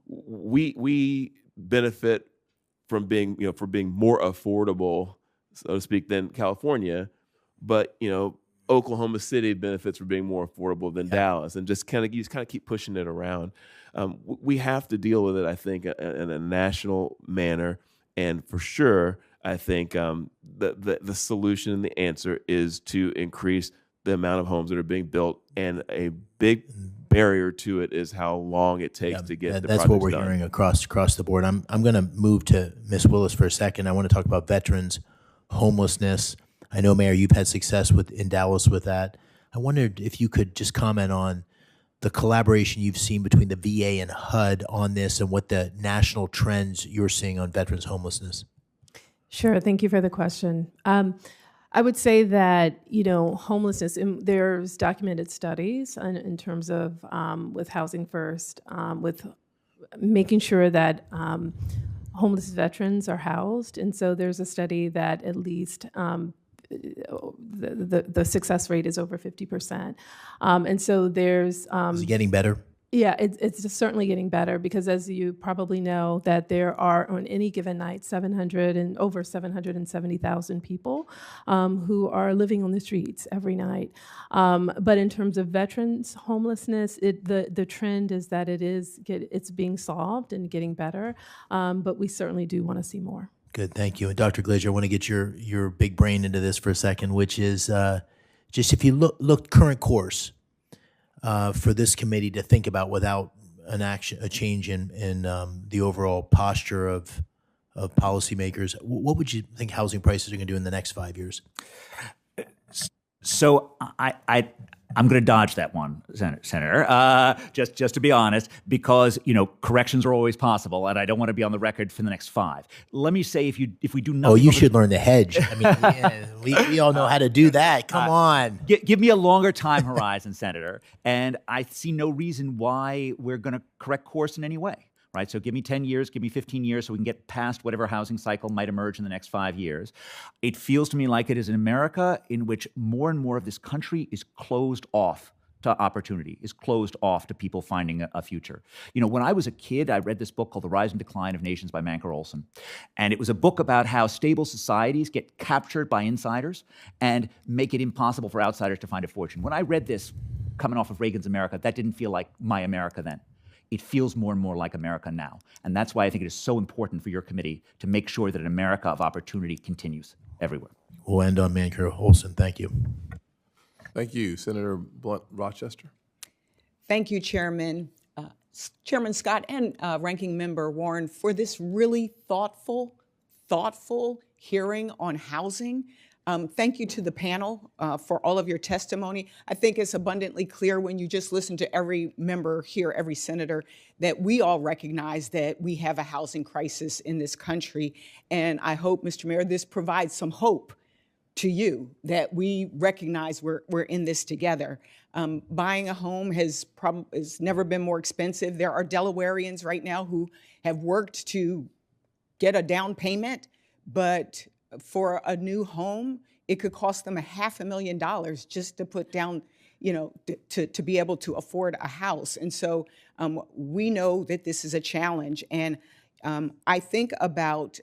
[SPEAKER 3] We benefit from being more affordable, so to speak, than California, but Oklahoma City benefits from being more affordable than Dallas, and just kind of keep pushing it around. We have to deal with it, I think, in a national manner, and for sure, I think the solution and the answer is to increase the amount of homes that are being built, and a big barrier to it is how long it takes to get the
[SPEAKER 20] that's what
[SPEAKER 3] projects
[SPEAKER 20] we're
[SPEAKER 3] done.
[SPEAKER 20] hearing across the board. I'm going to move to Ms. Willis for a second. I want to talk about veterans, homelessness. I know, Mayor, you've had success in Dallas with that. I wondered if you could just comment on the collaboration you've seen between the VA and HUD on this, and what the national trends you're seeing on veterans homelessness.
[SPEAKER 6] Sure. Thank you for the question. I would say that, homelessness, there's documented studies in terms of with Housing First, with making sure that homeless veterans are housed. And so there's a study that at least the success rate is over 50%. And so there's...
[SPEAKER 20] is it getting better?
[SPEAKER 6] Yeah, it's just certainly getting better, because as you probably know, that there are on any given night over 770,000 people who are living on the streets every night. But in terms of veterans homelessness, the trend is that it's being solved and getting better, but we certainly do want to see more.
[SPEAKER 20] Good, thank you. And Dr. Glaeser, I want to get your big brain into this for a second, which is just if you look current course, for this committee to think about without a change in the overall posture of policymakers, what would you think housing prices are going to do in the next 5 years?
[SPEAKER 5] So I'm going to dodge that one, Senator, just to be honest, because, corrections are always possible, and I don't want to be on the record for the next 5. Let me say, if we do nothing...
[SPEAKER 20] Oh, you should learn to hedge. I mean, we all know how to do that. Come on.
[SPEAKER 5] Give me a longer time horizon, Senator, and I see no reason why we're going to correct course in any way. right? So give me 10 years, give me 15 years so we can get past whatever housing cycle might emerge in the next 5 years. It feels to me like it is an America in which more and more of this country is closed off to opportunity, is closed off to people finding a future. You know, when I was a kid, I read this book called The Rise and Decline of Nations by Manker Olson. And it was a book about how stable societies get captured by insiders and make it impossible for outsiders to find a fortune. When I read this coming off of Reagan's America, that didn't feel like my America then. It feels more and more like America now. And that's why I think it is so important for your committee to make sure that an America of opportunity continues everywhere.
[SPEAKER 20] We'll end on Manker Olson. Thank you.
[SPEAKER 1] Thank you. Senator Blunt Rochester.
[SPEAKER 21] Thank you, Chairman. Chairman Scott and Ranking Member Warren for this really thoughtful hearing on housing. Thank you to the panel for all of your testimony. I think it's abundantly clear when you just listen to every member here, every senator, that we all recognize that we have a housing crisis in this country. And I hope, Mr. Mayor, this provides some hope to you that we recognize we're in this together. Buying a home has never been more expensive. There are Delawareans right now who have worked to get a down payment, but for a new home, it could cost them $500,000 just to put down, you know, to be able to afford a house. And so we know that this is a challenge. And I think about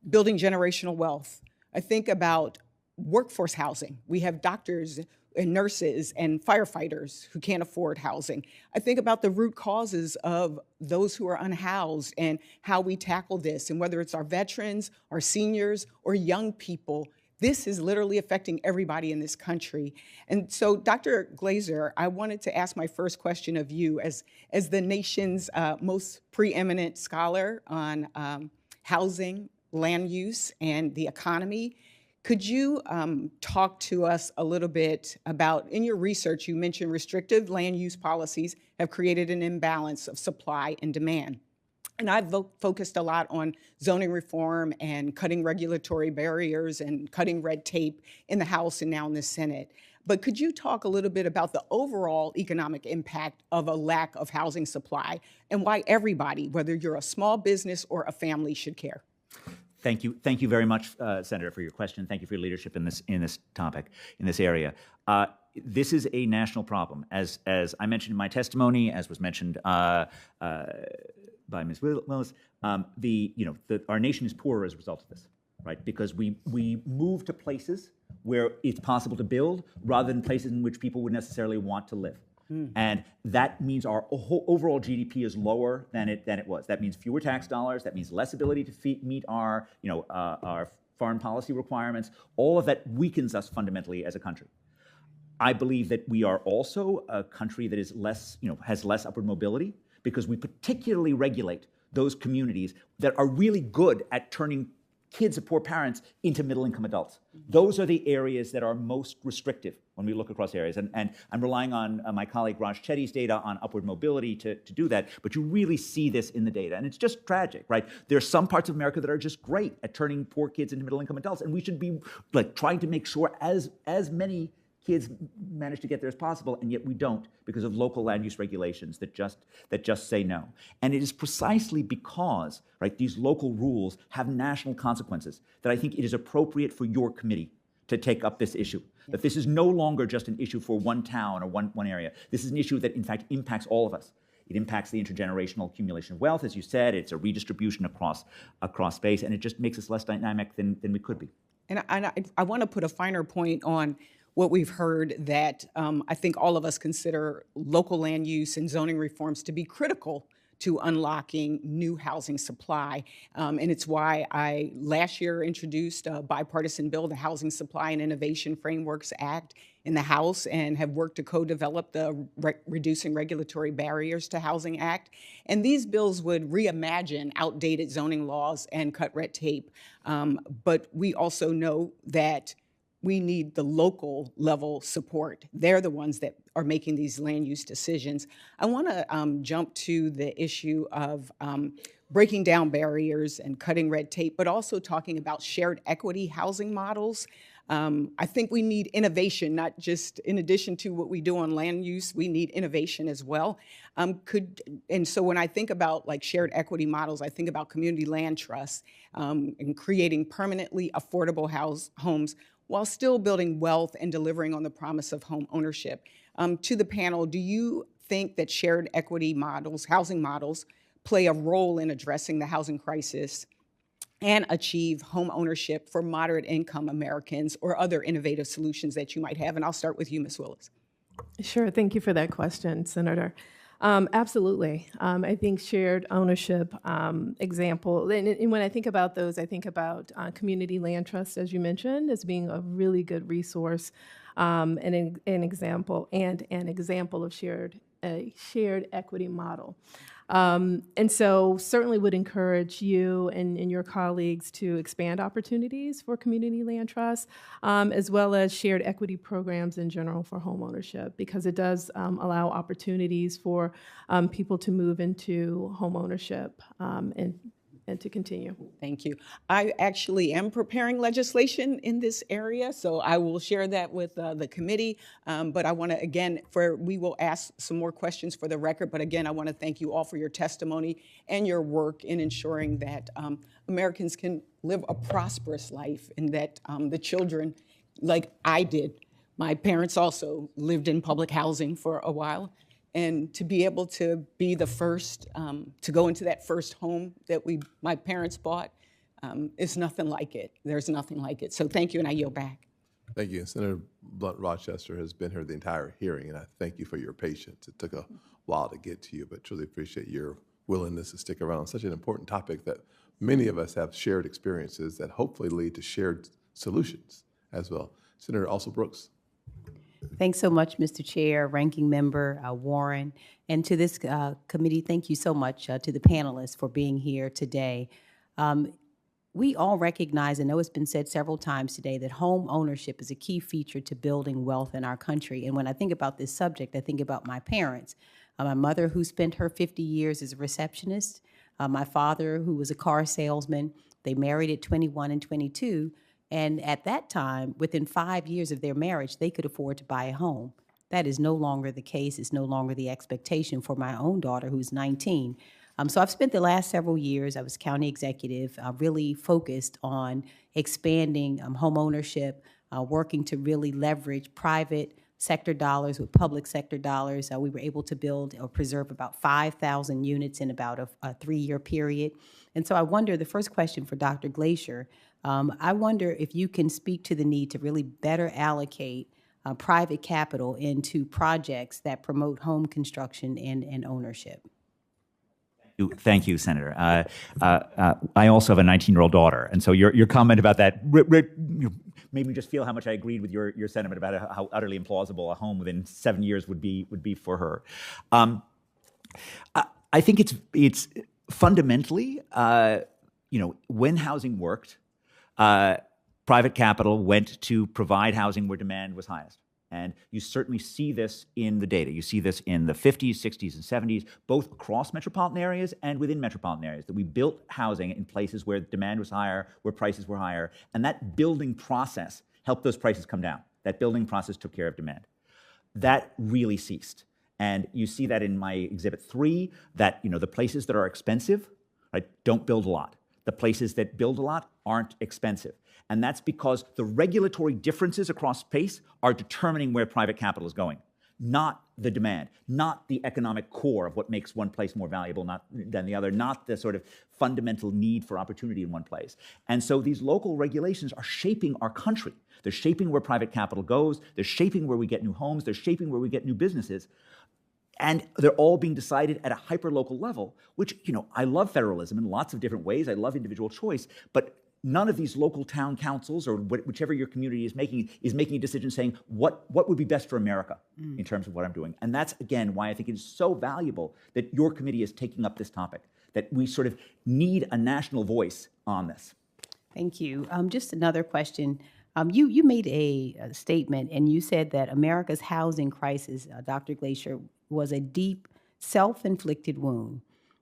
[SPEAKER 21] building generational wealth. I think about workforce housing. We have doctors and nurses and firefighters who can't afford housing. I think about the root causes of those who are unhoused and how we tackle this. And whether it's our veterans, our seniors, or young people, this is literally affecting everybody in this country. And so, Dr. Glaeser, I wanted to ask my first question of you as the nation's most preeminent scholar on housing, land use, and the economy. Could you talk to us a little bit about, in your research, you mentioned restrictive land use policies have created an imbalance of supply and demand. And I've focused a lot on zoning reform and cutting regulatory barriers and cutting red tape in the House and now in the Senate. But could you talk a little bit about the overall economic impact of a lack of housing supply and why everybody, whether you're a small business or a family, should care?
[SPEAKER 5] Thank you very much, Senator, for your question. Thank you for your leadership in this topic, in this area. This is a national problem, as I mentioned in my testimony, as was mentioned by Ms. Willis. Our nation is poorer as a result of this, right? Because we move to places where it's possible to build rather than places in which people would necessarily want to live. And that means our overall GDP is lower than it was. That means fewer tax dollars. That means less ability to meet our foreign policy requirements. All of that weakens us fundamentally as a country. I believe that we are also a country that is has less upward mobility because we particularly regulate those communities that are really good at turning kids of poor parents into middle-income adults. Those are the areas that are most restrictive when we look across areas. And I'm relying on my colleague Raj Chetty's data on upward mobility to do that, but you really see this in the data. And it's just tragic, right? There are some parts of America that are just great at turning poor kids into middle-income adults, and we should be trying to make sure as many kids manage to get there as possible, and yet we don't because of local land use regulations that just say no. And it is precisely because, right, these local rules have national consequences that I think it is appropriate for your committee to take up this issue. That this is no longer just an issue for one town or one area. This is an issue that in fact impacts all of us. It impacts the intergenerational accumulation of wealth, as you said. It's a redistribution across space, and it just makes us less dynamic than we could be.
[SPEAKER 21] And I want to put a finer point on what we've heard that I think all of us consider local land use and zoning reforms to be critical to unlocking new housing supply. And it's why I last year introduced a bipartisan bill, the Housing Supply and Innovation Frameworks Act, in the House, and have worked to co-develop the Reducing Regulatory Barriers to Housing Act. And these bills would reimagine outdated zoning laws and cut red tape. But we also know that we need the local level support. They're the ones that are making these land use decisions. I want to jump to the issue of breaking down barriers and cutting red tape, but also talking about shared equity housing models. I think we need innovation, not just in addition to what we do on land use, we need innovation as well. And so when I think about like shared equity models, I think about community land trusts and creating permanently affordable homes while still building wealth and delivering on the promise of home ownership. To the panel, do you think that shared equity models, housing models, play a role in addressing the housing crisis and achieve home ownership for moderate income Americans, or other innovative solutions that you might have? And I'll start with you, Ms. Willis.
[SPEAKER 6] Sure, thank you for that question, Senator. Absolutely. I think shared ownership example, and when I think about those, I think about community land trusts, as you mentioned, as being a really good resource, and an example of a shared equity model. And so certainly would encourage you and your colleagues to expand opportunities for community land trusts, as well as shared equity programs in general for homeownership, because it does allow opportunities for people to move into homeownership and to continue.
[SPEAKER 21] Thank you. I actually am preparing legislation in this area, so I will share that with the committee. But I want to, again, we will ask some more questions for the record, but again, I want to thank you all for your testimony and your work in ensuring that Americans can live a prosperous life, and that the children, like I did, my parents also lived in public housing for a while, and to be able to be the first to go into that first home that my parents bought is nothing like it. There's nothing like it. So thank you, and I yield back.
[SPEAKER 1] Thank you. Senator Blunt-Rochester has been here the entire hearing, and I thank you for your patience. It took a while to get to you, but truly appreciate your willingness to stick around on such an important topic that many of us have shared experiences that hopefully lead to shared solutions as well. Senator Alsop-Brooks.
[SPEAKER 2] Thanks so much, Mr. Chair, Ranking Member Warren, and to this committee, thank you so much to the panelists for being here today. We all recognize, and I know it's been said several times today, that home ownership is a key feature to building wealth in our country. And when I think about this subject, I think about my parents. My mother, who spent her 50 years as a receptionist, my father, who was a car salesman. They married at 21 and 22. And at that time, within 5 years of their marriage, they could afford to buy a home. That is no longer the case. It's no longer the expectation for my own daughter, who's 19. So I've spent the last several years, I was county executive, really focused on expanding home ownership, working to really leverage private sector dollars with public sector dollars. We were able to build or preserve about 5,000 units in about a 3-year period. And so I wonder, the first question for Dr. Glaeser, I wonder if you can speak to the need to really better allocate private capital into projects that promote home construction and ownership.
[SPEAKER 5] Thank you, Senator. I also have a 19-year-old daughter, and so your comment about that made me just feel how much I agreed with your sentiment about how utterly implausible a home within 7 years would be for her. I think it's fundamentally, when housing worked, private capital went to provide housing where demand was highest. And you certainly see this in the data. You see this in the 50s, 60s, and 70s, both across metropolitan areas and within metropolitan areas, that we built housing in places where demand was higher, where prices were higher, and that building process helped those prices come down. That building process took care of demand. That really ceased. And you see that in my Exhibit 3, that the places that are expensive, right, don't build a lot. The places that build a lot aren't expensive. And that's because the regulatory differences across space are determining where private capital is going, not the demand, not the economic core of what makes one place more valuable than the other, not the sort of fundamental need for opportunity in one place. And so these local regulations are shaping our country. They're shaping where private capital goes. They're shaping where we get new homes. They're shaping where we get new businesses. And they're all being decided at a hyper-local level, which, I love federalism in lots of different ways. I love individual choice, but none of these local town councils or whichever your community is making a decision saying what would be best for America in terms of what I'm doing. And that's, again, why I think it is so valuable that your committee is taking up this topic, that we sort of need a national voice on this.
[SPEAKER 2] Thank you. Just another question. You made a statement, and you said that America's housing crisis, Dr. Glaeser, was a deep self-inflicted wound.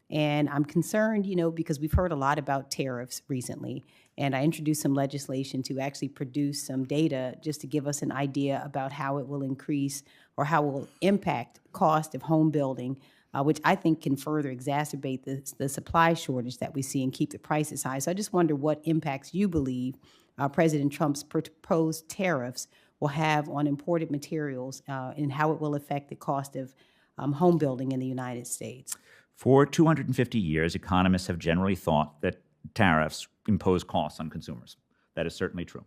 [SPEAKER 2] And I'm concerned, because we've heard a lot about tariffs recently. And I introduced some legislation to actually produce some data just to give us an idea about how it will increase or how it will impact cost of home building, which I think can further exacerbate the supply shortage that we see and keep the prices high. So I just wonder what impacts you believe President Trump's proposed tariffs will have on imported materials and how it will affect the cost of home building in the United States.
[SPEAKER 5] For 250 years, economists have generally thought that tariffs impose costs on consumers. That is certainly true.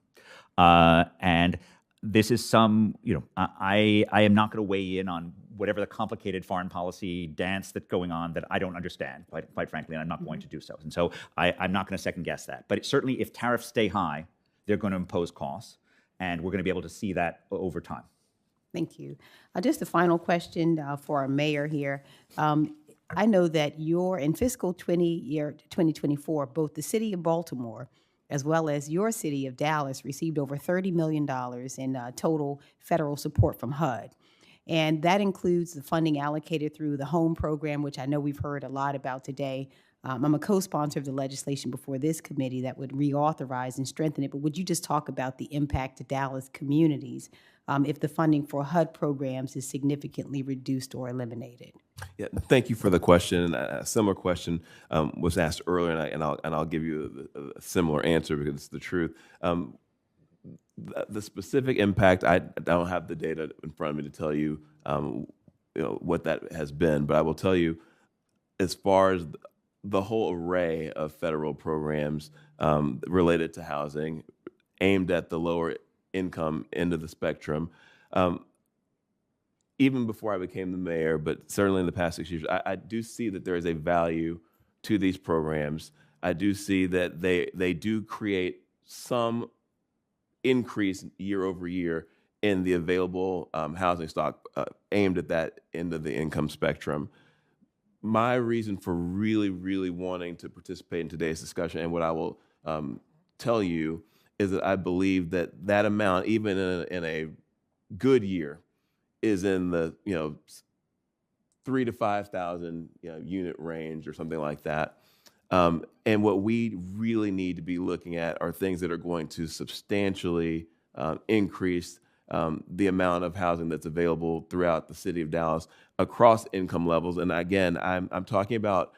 [SPEAKER 5] And this is I am not going to weigh in on whatever the complicated foreign policy dance that's going on that I don't understand, quite frankly, and I'm not going to do so. And so I'm not going to second guess that. But certainly if tariffs stay high, they're going to impose costs, and we're going to be able to see that over time.
[SPEAKER 2] Thank you. Just a final question for our mayor here. I know that in fiscal 2024, both the city of Baltimore as well as your city of Dallas received over $30 million in total federal support from HUD. And that includes the funding allocated through the HOME program, which I know we've heard a lot about today. I'm a co-sponsor of the legislation before this committee that would reauthorize and strengthen it. But would you just talk about the impact to Dallas communities if the funding for HUD programs is significantly reduced or eliminated?
[SPEAKER 3] Yeah, thank you for the question. A similar question was asked earlier, and I'll give you a similar answer because it's the truth. The specific impact, I don't have the data in front of me to tell you, what that has been, but I will tell you, as far as the whole array of federal programs related to housing, aimed at the lower income end of the spectrum. Even before I became the mayor, but certainly in the past 6 years, I do see that there is a value to these programs. I do see that they do create some increase year over year in the available housing stock aimed at that end of the income spectrum. My reason for really, really wanting to participate in today's discussion, and what I will tell you, is that I believe that amount, even in a good year, is in the 3,000 to 5,000 unit range or something like that. And what we really need to be looking at are things that are going to substantially increase the amount of housing that's available throughout the city of Dallas across income levels. And again, I'm talking about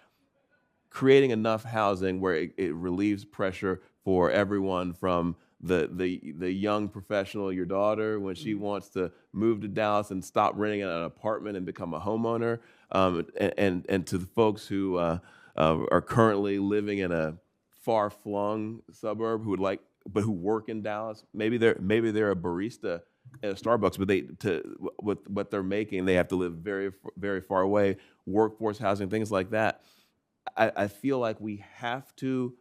[SPEAKER 3] creating enough housing where it relieves pressure for everyone from the young professional, your daughter, when she wants to move to Dallas and stop renting an apartment and become a homeowner, and to the folks who are currently living in a far-flung suburb but who work in Dallas. Maybe they're a barista at a Starbucks, but with what they're making, they have to live very, very far away. Workforce housing, things like that. I feel like we have to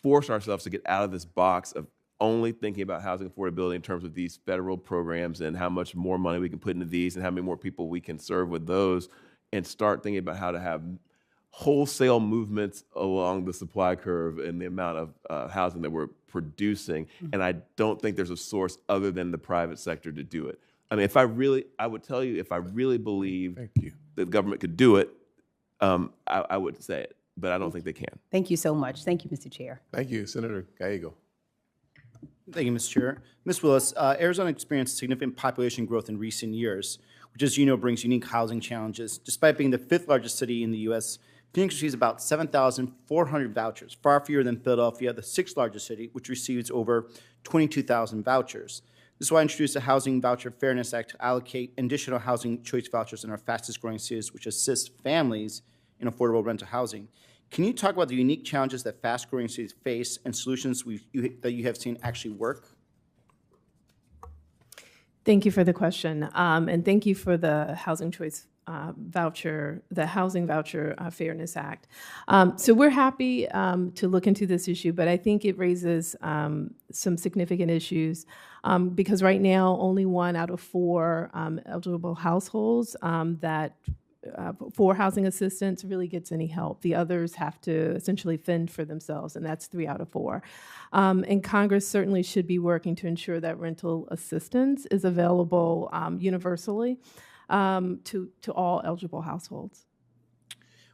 [SPEAKER 3] force ourselves to get out of this box of only thinking about housing affordability in terms of these federal programs and how much more money we can put into these and how many more people we can serve with those, and start thinking about how to have wholesale movements along the supply curve and the amount of housing that we're producing. And I don't think there's a source other than the private sector to do it. I mean, I would tell you, if I really believe that the government could do it, I would say it, but I don't think they can.
[SPEAKER 2] Thank you so much. Thank you, Mr. Chair.
[SPEAKER 1] Thank you, Senator Gallego.
[SPEAKER 8] Thank you, Mr. Chair. Ms. Willis, Arizona experienced significant population growth in recent years, which, as you know, brings unique housing challenges. Despite being the 5th largest city in the U.S., Phoenix receives about 7,400 vouchers, far fewer than Philadelphia, the 6th largest city, which receives over 22,000 vouchers. This is why I introduced the Housing Voucher Fairness Act to allocate additional housing choice vouchers in our fastest growing cities, which assist families in affordable rental housing. Can you talk about the unique challenges that fast-growing cities face and solutions that you have seen actually work?
[SPEAKER 6] Thank you for the question, and thank you for the Housing Choice Voucher, the Housing Voucher Fairness Act. So we're happy to look into this issue, but I think it raises some significant issues because right now only 1 out of 4 eligible households that for housing assistance really gets any help. The others have to essentially fend for themselves, and that's 3 out of 4. And Congress certainly should be working to ensure that rental assistance is available universally to all eligible households.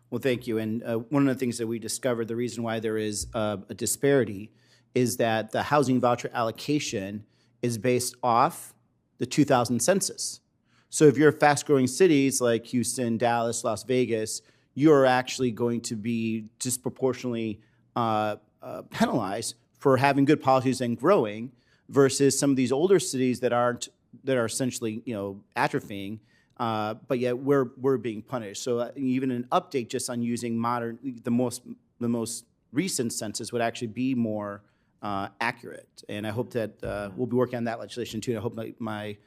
[SPEAKER 8] Well, thank you. And one of the things that we discovered, the reason why there is a disparity is that the housing voucher allocation is based off the 2000 census. So if you're fast-growing cities like Houston, Dallas, Las Vegas, you're actually going to be disproportionately penalized for having good policies and growing versus some of these older cities that are essentially atrophying, but yet we're being punished. So even an update just on using the most recent census would actually be more accurate. And I hope that we'll be working on that legislation too. And I hope my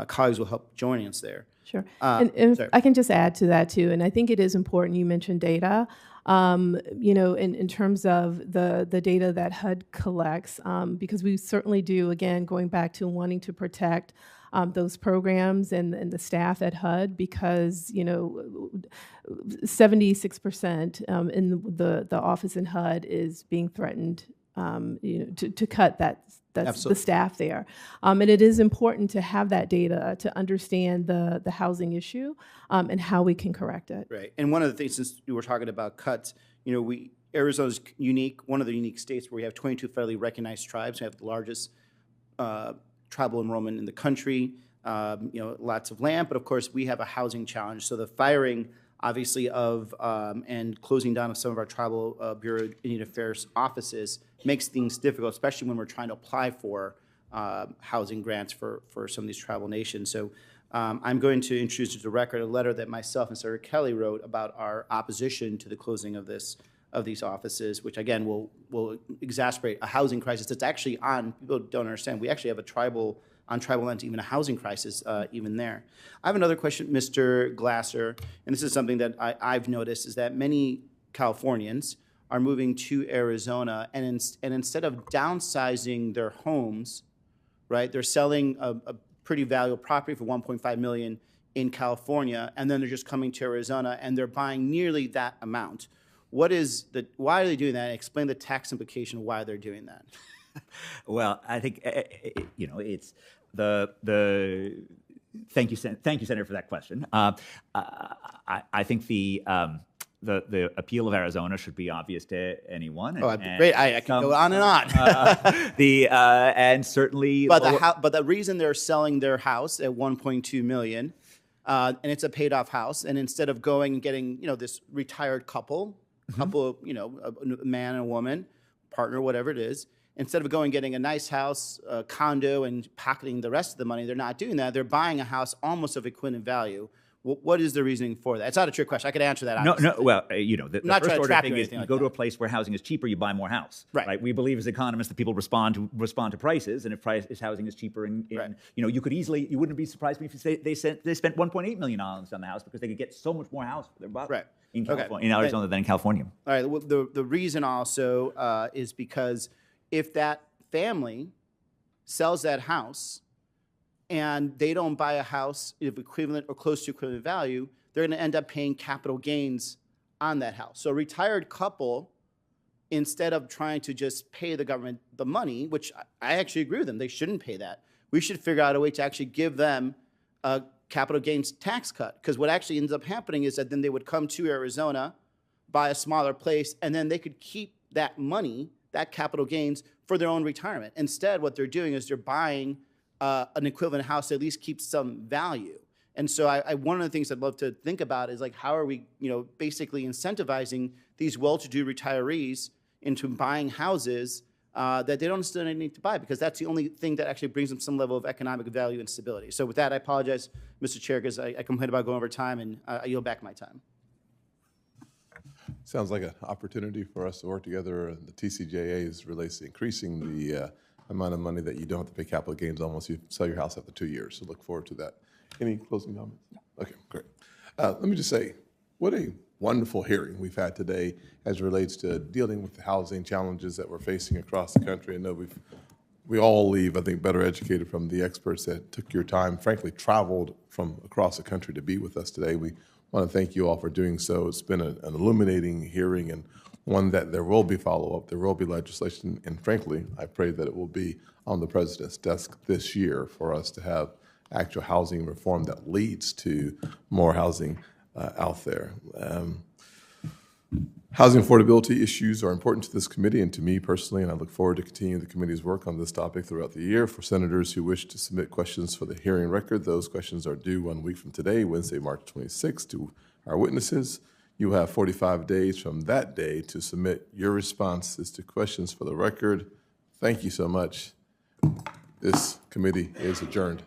[SPEAKER 8] colleagues will help joining us there.
[SPEAKER 6] Sure. And if I can just add to that too, and I think it is important you mentioned data. In terms of the data that HUD collects, because we certainly do, again, going back to wanting to protect those programs and the staff at HUD, because 76% in the office in HUD is being threatened to cut that's the staff there. And it is important to have that data to understand the housing issue and how we can correct it.
[SPEAKER 8] Right. And one of the things, since we were talking about cuts, Arizona's unique, one of the unique states where we have 22 federally recognized tribes. We have the largest tribal enrollment in the country, lots of land, but of course we have a housing challenge. So the firing, obviously, of and closing down of some of our tribal Bureau of Indian Affairs offices makes things difficult, especially when we're trying to apply for housing grants for some of these tribal nations. So I'm going to introduce to the record a letter that myself and Senator Kelly wrote about our opposition to the closing of these offices, which again will exacerbate a housing crisis that's actually on. People don't understand. We actually have a tribal lands, even a housing crisis even there. I have another question, Mr. Glaeser, and this is something that I've noticed, is that many Californians are moving to Arizona, and instead of downsizing their homes, right, they're selling a pretty valuable property for $1.5 million in California, and then they're just coming to Arizona and they're buying nearly that amount. Why are they doing that? Explain the tax implication of why they're doing that.
[SPEAKER 5] Well, I think it's the thank you, Senator, for that question. I think the appeal of Arizona should be obvious to anyone.
[SPEAKER 8] Great! I can go on and on.
[SPEAKER 5] And certainly,
[SPEAKER 8] but the reason they're selling their house at $1.2 million, and it's a paid-off house, and instead of going and getting this retired couple, a man and a woman, partner, whatever it is. Instead of going and getting a nice house, a condo, and pocketing the rest of the money, they're not doing that. They're buying a house almost of equivalent value. What is the reasoning for that? It's not a trick question. I could answer that.
[SPEAKER 5] No. Well, the first order thing is you go to a
[SPEAKER 8] that.
[SPEAKER 5] place where housing is cheaper, you buy more house.
[SPEAKER 8] Right.
[SPEAKER 5] We believe as economists that people respond to prices, and if housing is cheaper, you wouldn't be surprised if they spent $1.8 million on the house because they could get so much more house for their buck.
[SPEAKER 8] Right.
[SPEAKER 5] In California, in Arizona than in California.
[SPEAKER 8] All right. Well, the reason also is because if that family sells that house and they don't buy a house of equivalent or close to equivalent value, they're going to end up paying capital gains on that house. So a retired couple, instead of trying to just pay the government the money, which I actually agree with them, they shouldn't pay that. We should figure out a way to actually give them a capital gains tax cut, because what actually ends up happening is that then they would come to Arizona, buy a smaller place, and then they could keep that money, that capital gains, for their own retirement. Instead, what they're doing is they're buying an equivalent house that at least keeps some value. And so one of the things I'd love to think about is like, how are we, basically incentivizing these well-to-do retirees into buying houses that they don't necessarily need to buy, because that's the only thing that actually brings them some level of economic value and stability. So with that, I apologize, Mr. Chair, because I complained about going over time, and I yield back my time.
[SPEAKER 1] Sounds like an opportunity for us to work together. The TCJA is relates to increasing the amount of money that you don't have to pay capital gains on once you sell your house after 2 years. So look forward to that. Any closing comments? Okay, great. Let me just say, what a wonderful hearing we've had today as it relates to dealing with the housing challenges that we're facing across the country. I know we all leave, I think, better educated from the experts that took your time, frankly, traveled from across the country to be with us today. We want to thank you all for doing so. It's been an illuminating hearing, and one that there will be follow-up, there will be legislation, and frankly, I pray that it will be on the president's desk this year for us to have actual housing reform that leads to more housing out there. Housing affordability issues are important to this committee and to me personally, and I look forward to continuing the committee's work on this topic throughout the year. For senators who wish to submit questions for the hearing record, those questions are due 1 week from today, Wednesday, March 26th, to our witnesses. You have 45 days from that day to submit your responses to questions for the record. Thank you so much. This committee is adjourned.